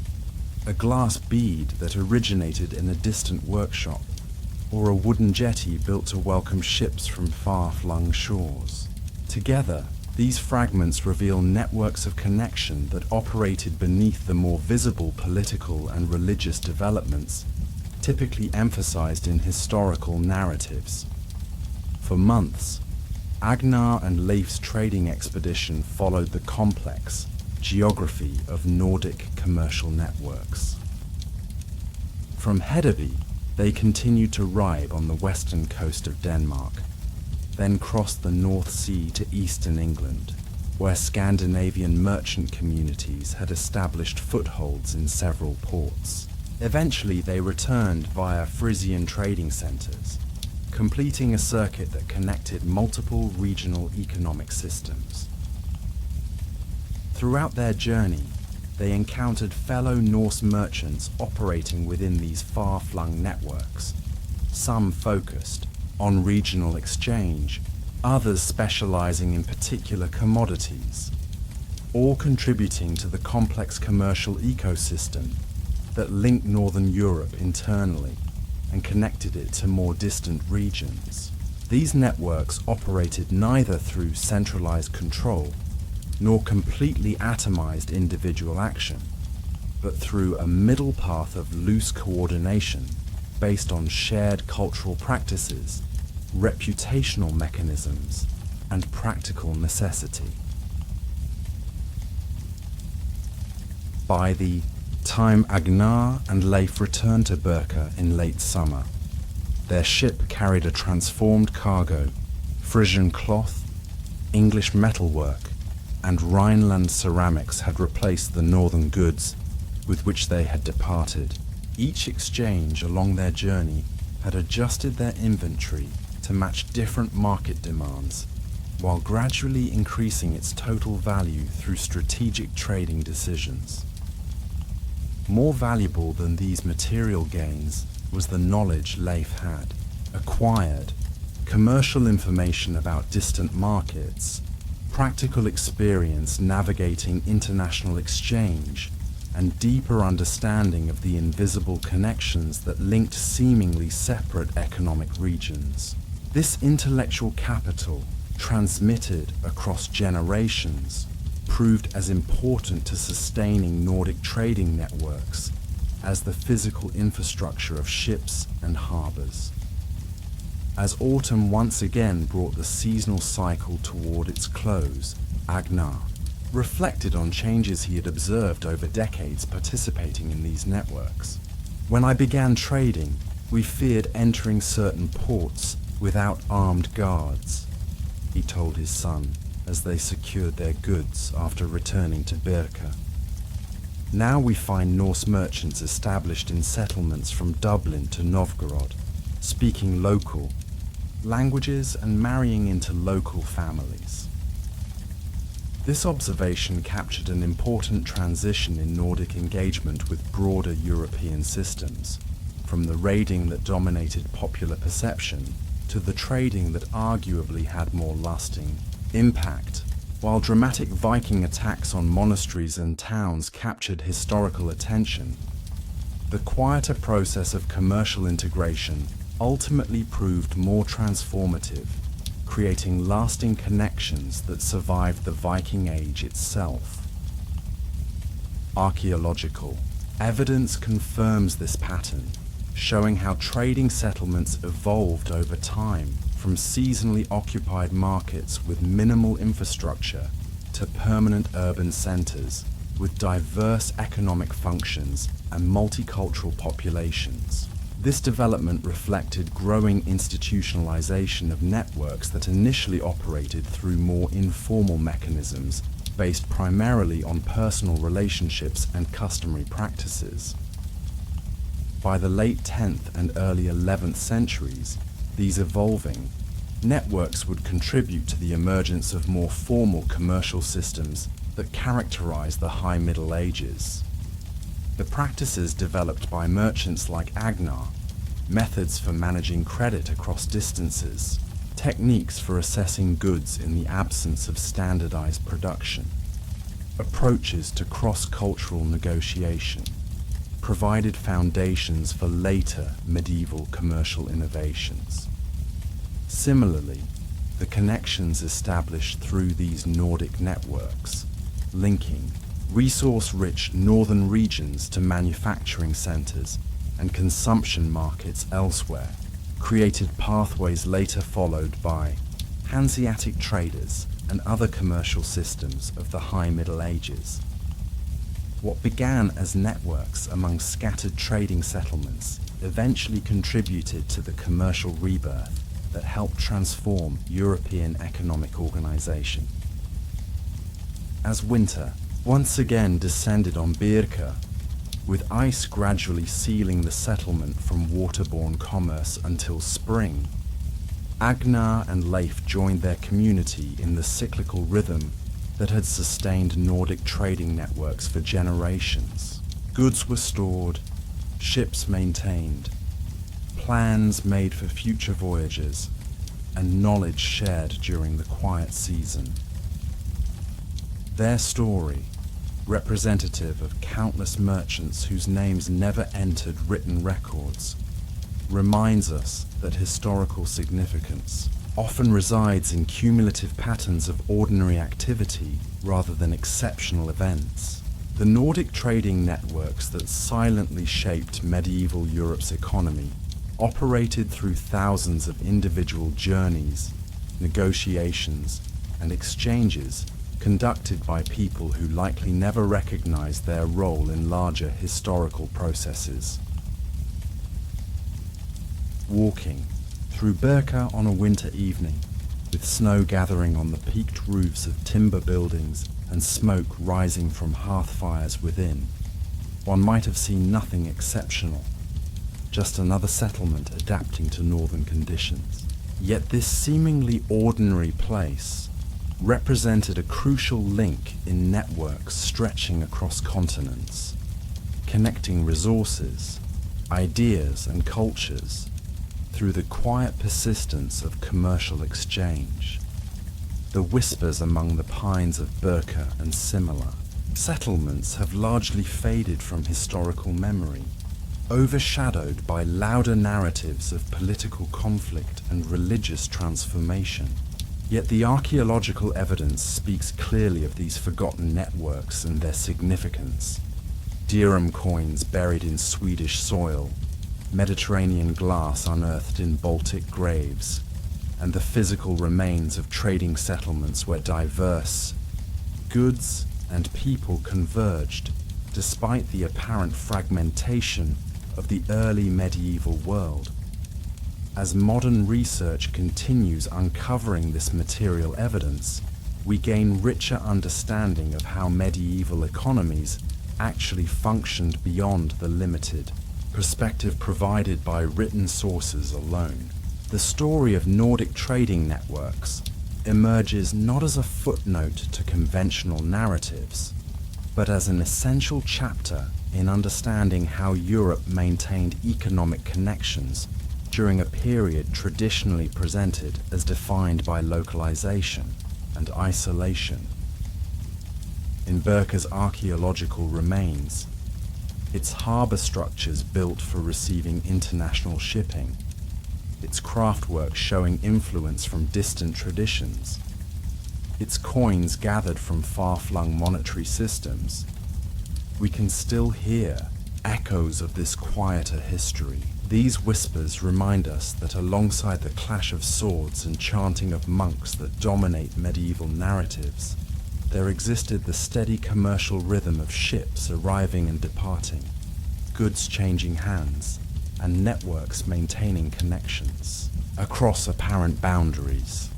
a glass bead that originated in a distant workshop, or a wooden jetty built to welcome ships from far-flung shores. Together, these fragments reveal networks of connection that operated beneath the more visible political and religious developments typically emphasized in historical narratives. For months, Agnar and Leif's trading expedition followed the complex geography of Nordic commercial networks. From Hedeby, they continued to Ribe on the western coast of Denmark, then crossed the North Sea to eastern England, where Scandinavian merchant communities had established footholds in several ports. Eventually they returned via Frisian trading centres, completing a circuit that connected multiple regional economic systems. Throughout their journey, they encountered fellow Norse merchants operating within these far-flung networks, some focused on regional exchange, others specializing in particular commodities, all contributing to the complex commercial ecosystem that linked Northern Europe internally and connected it to more distant regions. These networks operated neither through centralized control nor completely atomized individual action, but through a middle path of loose coordination based on shared cultural practices, reputational mechanisms, and practical necessity. By the time Agnar and Leif returned to Birka in late summer, their ship carried a transformed cargo, Frisian cloth, English metalwork, and Rhineland ceramics had replaced the northern goods with which they had departed. Each exchange along their journey had adjusted their inventory to match different market demands, while gradually increasing its total value through strategic trading decisions. More valuable than these material gains was the knowledge Leif had acquired: commercial information about distant markets, practical experience navigating international exchange, and deeper understanding of the invisible connections that linked seemingly separate economic regions. This intellectual capital, transmitted across generations, proved as important to sustaining Nordic trading networks as the physical infrastructure of ships and harbours. As autumn once again brought the seasonal cycle toward its close, Agnar reflected on changes he had observed over decades participating in these networks. When I began trading, we feared entering certain ports without armed guards, he told his son as they secured their goods after returning to Birka. Now we find Norse merchants established in settlements from Dublin to Novgorod, speaking local languages and marrying into local families. This observation captured an important transition in Nordic engagement with broader European systems, from the raiding that dominated popular perception to the trading that arguably had more lasting impact. While dramatic Viking attacks on monasteries and towns captured historical attention, the quieter process of commercial integration ultimately proved more transformative, creating lasting connections that survived the Viking Age itself. Archaeological evidence confirms this pattern, showing how trading settlements evolved over time from seasonally occupied markets with minimal infrastructure to permanent urban centers with diverse economic functions and multicultural populations. This development reflected growing institutionalization of networks that initially operated through more informal mechanisms based primarily on personal relationships and customary practices. By the late 10th and early 11th centuries, these evolving networks would contribute to the emergence of more formal commercial systems that characterize the High Middle Ages. The practices developed by merchants like Agnar, methods for managing credit across distances, techniques for assessing goods in the absence of standardized production, approaches to cross-cultural negotiation, provided foundations for later medieval commercial innovations. Similarly, the connections established through these Nordic networks, linking resource-rich northern regions to manufacturing centers and consumption markets elsewhere, created pathways later followed by Hanseatic traders and other commercial systems of the High Middle Ages. What began as networks among scattered trading settlements eventually contributed to the commercial rebirth that helped transform European economic organization. As winter once again descended on Birka, with ice gradually sealing the settlement from waterborne commerce until spring, Agnar and Leif joined their community in the cyclical rhythm that had sustained Nordic trading networks for generations. Goods were stored, ships maintained, plans made for future voyages, and knowledge shared during the quiet season. Their story, representative of countless merchants whose names never entered written records, reminds us that historical significance often resides in cumulative patterns of ordinary activity rather than exceptional events. The Nordic trading networks that silently shaped medieval Europe's economy operated through thousands of individual journeys, negotiations, and exchanges conducted by people who likely never recognized their role in larger historical processes. Walking through Birka on a winter evening, with snow gathering on the peaked roofs of timber buildings and smoke rising from hearth fires within, one might have seen nothing exceptional, just another settlement adapting to northern conditions. Yet this seemingly ordinary place represented a crucial link in networks stretching across continents, connecting resources, ideas, and cultures through the quiet persistence of commercial exchange. The whispers among the pines of Burka and similar settlements have largely faded from historical memory, overshadowed by louder narratives of political conflict and religious transformation. Yet the archaeological evidence speaks clearly of these forgotten networks and their significance. Dirham coins buried in Swedish soil, Mediterranean glass unearthed in Baltic graves, and the physical remains of trading settlements where diverse goods and people converged, despite the apparent fragmentation of the early medieval world. As modern research continues uncovering this material evidence, we gain richer understanding of how medieval economies actually functioned beyond the limited perspective provided by written sources alone. The story of Nordic trading networks emerges not as a footnote to conventional narratives, but as an essential chapter in understanding how Europe maintained economic connections during a period traditionally presented as defined by localization and isolation. In Burka's archaeological remains, its harbour structures built for receiving international shipping, its craftwork showing influence from distant traditions, its coins gathered from far-flung monetary systems, we can still hear echoes of this quieter history. These whispers remind us that alongside the clash of swords and chanting of monks that dominate medieval narratives, there existed the steady commercial rhythm of ships arriving and departing, goods changing hands, and networks maintaining connections across apparent boundaries.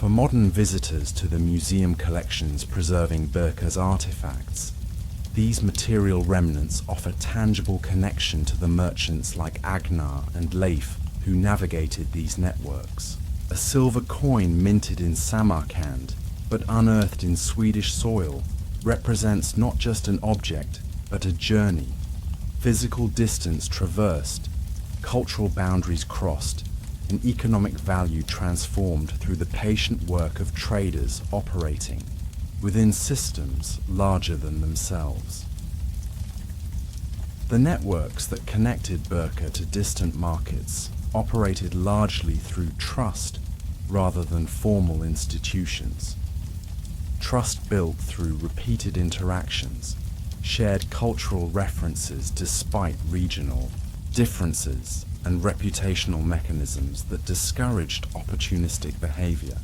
For modern visitors to the museum collections preserving Burka's artifacts, these material remnants offer tangible connection to the merchants like Agnar and Leif who navigated these networks. A silver coin minted in Samarkand, but unearthed in Swedish soil, represents not just an object, but a journey. Physical distance traversed, cultural boundaries crossed, and economic value transformed through the patient work of traders operating within systems larger than themselves. The networks that connected Burka to distant markets operated largely through trust rather than formal institutions. Trust built through repeated interactions, shared cultural references despite regional differences, and reputational mechanisms that discouraged opportunistic behavior.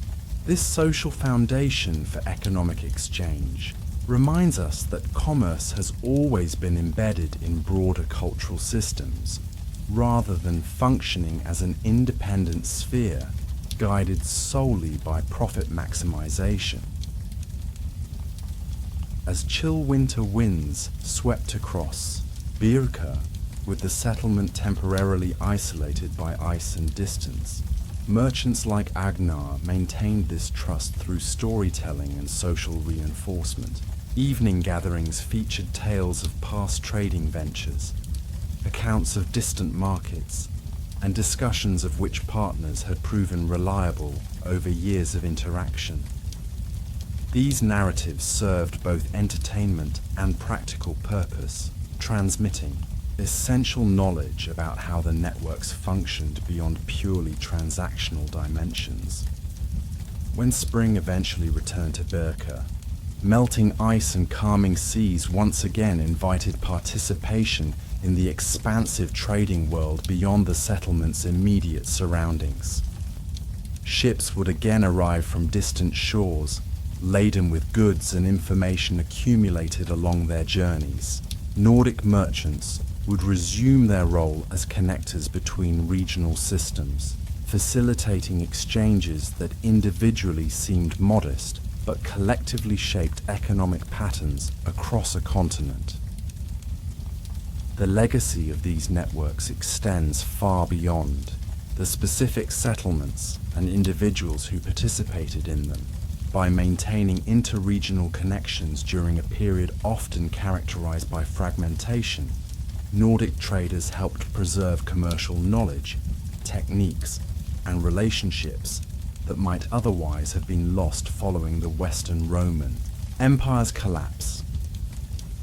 This social foundation for economic exchange reminds us that commerce has always been embedded in broader cultural systems, rather than functioning as an independent sphere guided solely by profit maximization. As chill winter winds swept across Birka, with the settlement temporarily isolated by ice and distance, merchants like Agnar maintained this trust through storytelling and social reinforcement. Evening gatherings featured tales of past trading ventures, accounts of distant markets, and discussions of which partners had proven reliable over years of interaction. These narratives served both entertainment and practical purpose, transmitting essential knowledge about how the networks functioned beyond purely transactional dimensions. When spring eventually returned to Birka, melting ice and calming seas once again invited participation in the expansive trading world beyond the settlement's immediate surroundings. Ships would again arrive from distant shores, laden with goods and information accumulated along their journeys. Nordic merchants would resume their role as connectors between regional systems, facilitating exchanges that individually seemed modest but collectively shaped economic patterns across a continent. The legacy of these networks extends far beyond the specific settlements and individuals who participated in them. By maintaining interregional connections during a period often characterized by fragmentation, Nordic traders helped preserve commercial knowledge, techniques, and relationships that might otherwise have been lost following the Western Roman Empire's collapse.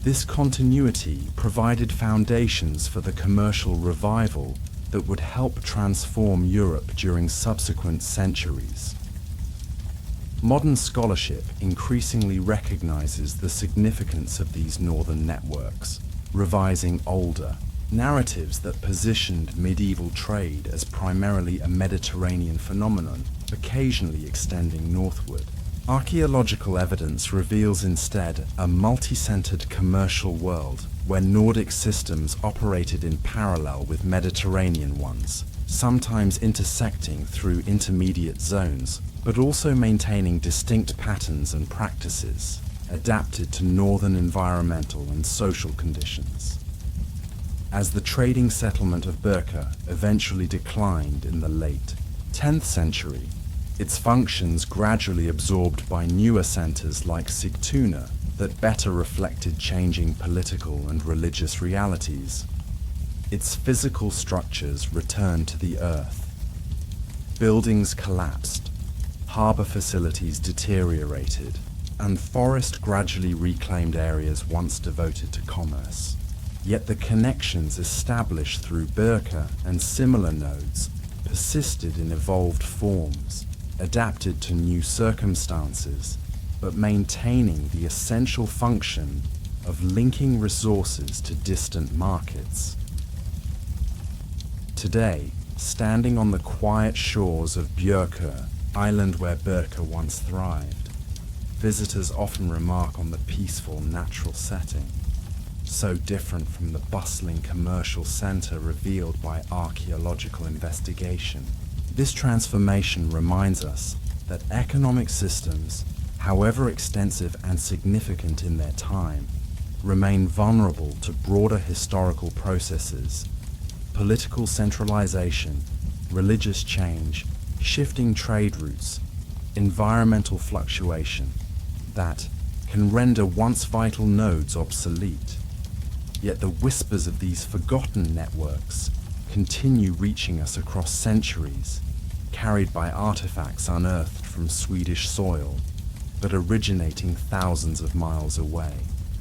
This continuity provided foundations for the commercial revival that would help transform Europe during subsequent centuries. Modern scholarship increasingly recognizes the significance of these northern networks, revising older narratives that positioned medieval trade as primarily a Mediterranean phenomenon, occasionally extending northward. Archaeological evidence reveals instead a multi-centered commercial world where Nordic systems operated in parallel with Mediterranean ones, sometimes intersecting through intermediate zones, but also maintaining distinct patterns and practices adapted to northern environmental and social conditions. As the trading settlement of Birka eventually declined in the late 10th century, its functions gradually absorbed by newer centers like Sigtuna that better reflected changing political and religious realities. Its physical structures returned to the earth. Buildings collapsed, harbor facilities deteriorated, and forest gradually reclaimed areas once devoted to commerce. Yet the connections established through Birka and similar nodes persisted in evolved forms, adapted to new circumstances, but maintaining the essential function of linking resources to distant markets. Today, standing on the quiet shores of Björkö, island where Birka once thrived, visitors often remark on the peaceful natural setting, so different from the bustling commercial center revealed by archaeological investigation. This transformation reminds us that economic systems, however extensive and significant in their time, remain vulnerable to broader historical processes, political centralization, religious change, shifting trade routes, environmental fluctuation, that can render once vital nodes obsolete. Yet the whispers of these forgotten networks continue reaching us across centuries, carried by artifacts unearthed from Swedish soil, but originating thousands of miles away.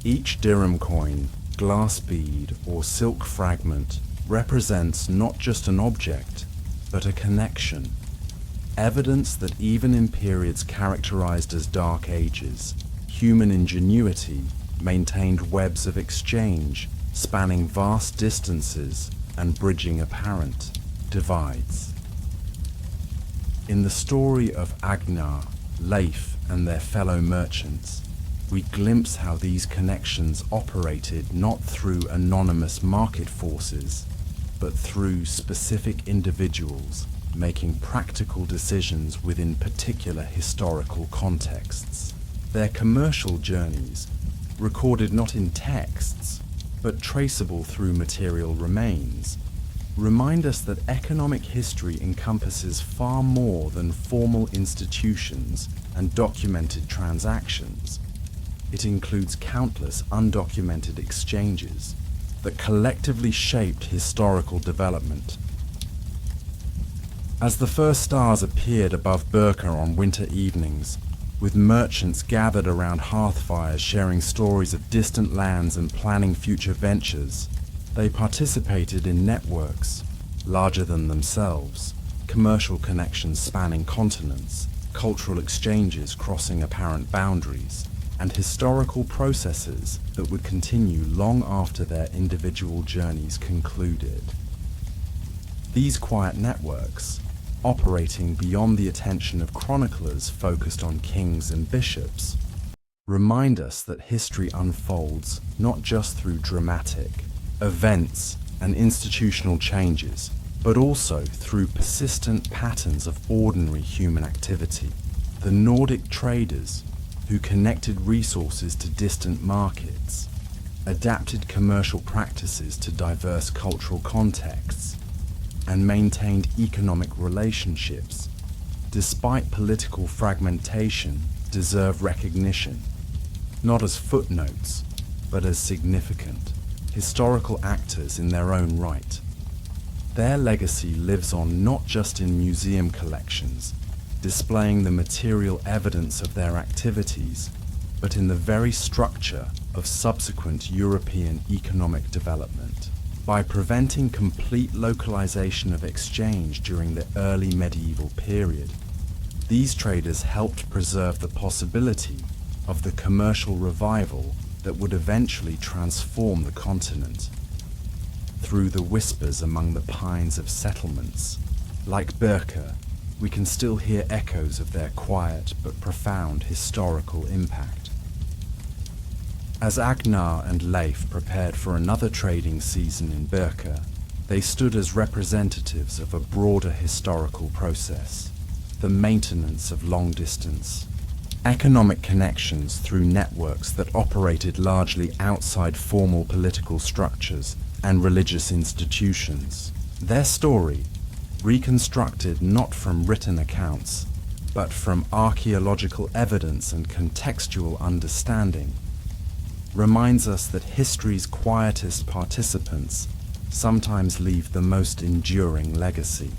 Each dirham coin, glass bead, or silk fragment represents not just an object, but a connection. Evidence that even in periods characterized as dark ages, human ingenuity maintained webs of exchange spanning vast distances and bridging apparent divides. In the story of Agnar, Leif, and their fellow merchants, we glimpse how these connections operated not through anonymous market forces, but through specific individuals making practical decisions within particular historical contexts. Their commercial journeys, recorded not in texts, but traceable through material remains, remind us that economic history encompasses far more than formal institutions and documented transactions. It includes countless undocumented exchanges that collectively shaped historical development. As the first stars appeared above Birka on winter evenings, with merchants gathered around hearth fires sharing stories of distant lands and planning future ventures, they participated in networks larger than themselves, commercial connections spanning continents, cultural exchanges crossing apparent boundaries, and historical processes that would continue long after their individual journeys concluded. These quiet networks, operating beyond the attention of chroniclers focused on kings and bishops, remind us that history unfolds not just through dramatic events and institutional changes, but also through persistent patterns of ordinary human activity. The Nordic traders, who connected resources to distant markets, adapted commercial practices to diverse cultural contexts, and maintained economic relationships, despite political fragmentation, deserve recognition, not as footnotes, but as significant, historical actors in their own right. Their legacy lives on not just in museum collections, displaying the material evidence of their activities, but in the very structure of subsequent European economic development. By preventing complete localization of exchange during the early medieval period, these traders helped preserve the possibility of the commercial revival that would eventually transform the continent. Through the whispers among the pines of settlements, like Birka, we can still hear echoes of their quiet but profound historical impact. As Agnar and Leif prepared for another trading season in Birka, they stood as representatives of a broader historical process, the maintenance of long-distance, economic connections through networks that operated largely outside formal political structures and religious institutions. Their story, reconstructed not from written accounts, but from archaeological evidence and contextual understanding, reminds us that history's quietest participants sometimes leave the most enduring legacy.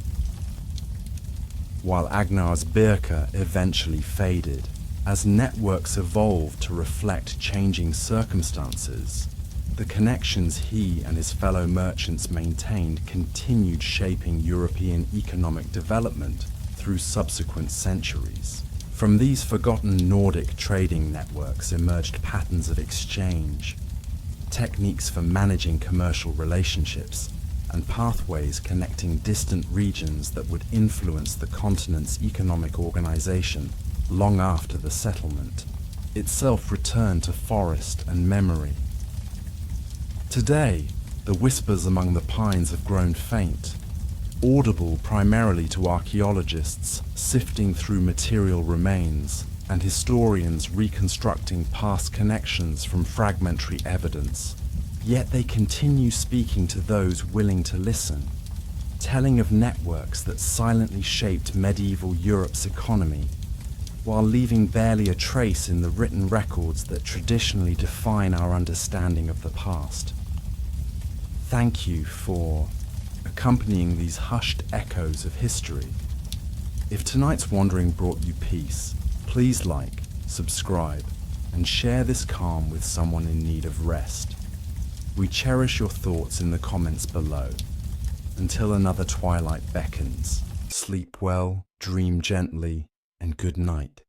While Agnar's Birka eventually faded, as networks evolved to reflect changing circumstances, the connections he and his fellow merchants maintained continued shaping European economic development through subsequent centuries. From these forgotten Nordic trading networks emerged patterns of exchange, techniques for managing commercial relationships, and pathways connecting distant regions that would influence the continent's economic organization long after the settlement itself returned to forest and memory. Today, the whispers among the pines have grown faint, audible primarily to archaeologists sifting through material remains and historians reconstructing past connections from fragmentary evidence. Yet they continue speaking to those willing to listen, telling of networks that silently shaped medieval Europe's economy, while leaving barely a trace in the written records that traditionally define our understanding of the past. Thank you for accompanying these hushed echoes of history. If tonight's wandering brought you peace, please like, subscribe, and share this calm with someone in need of rest. We cherish your thoughts in the comments below. Until another twilight beckons, sleep well, dream gently, and good night.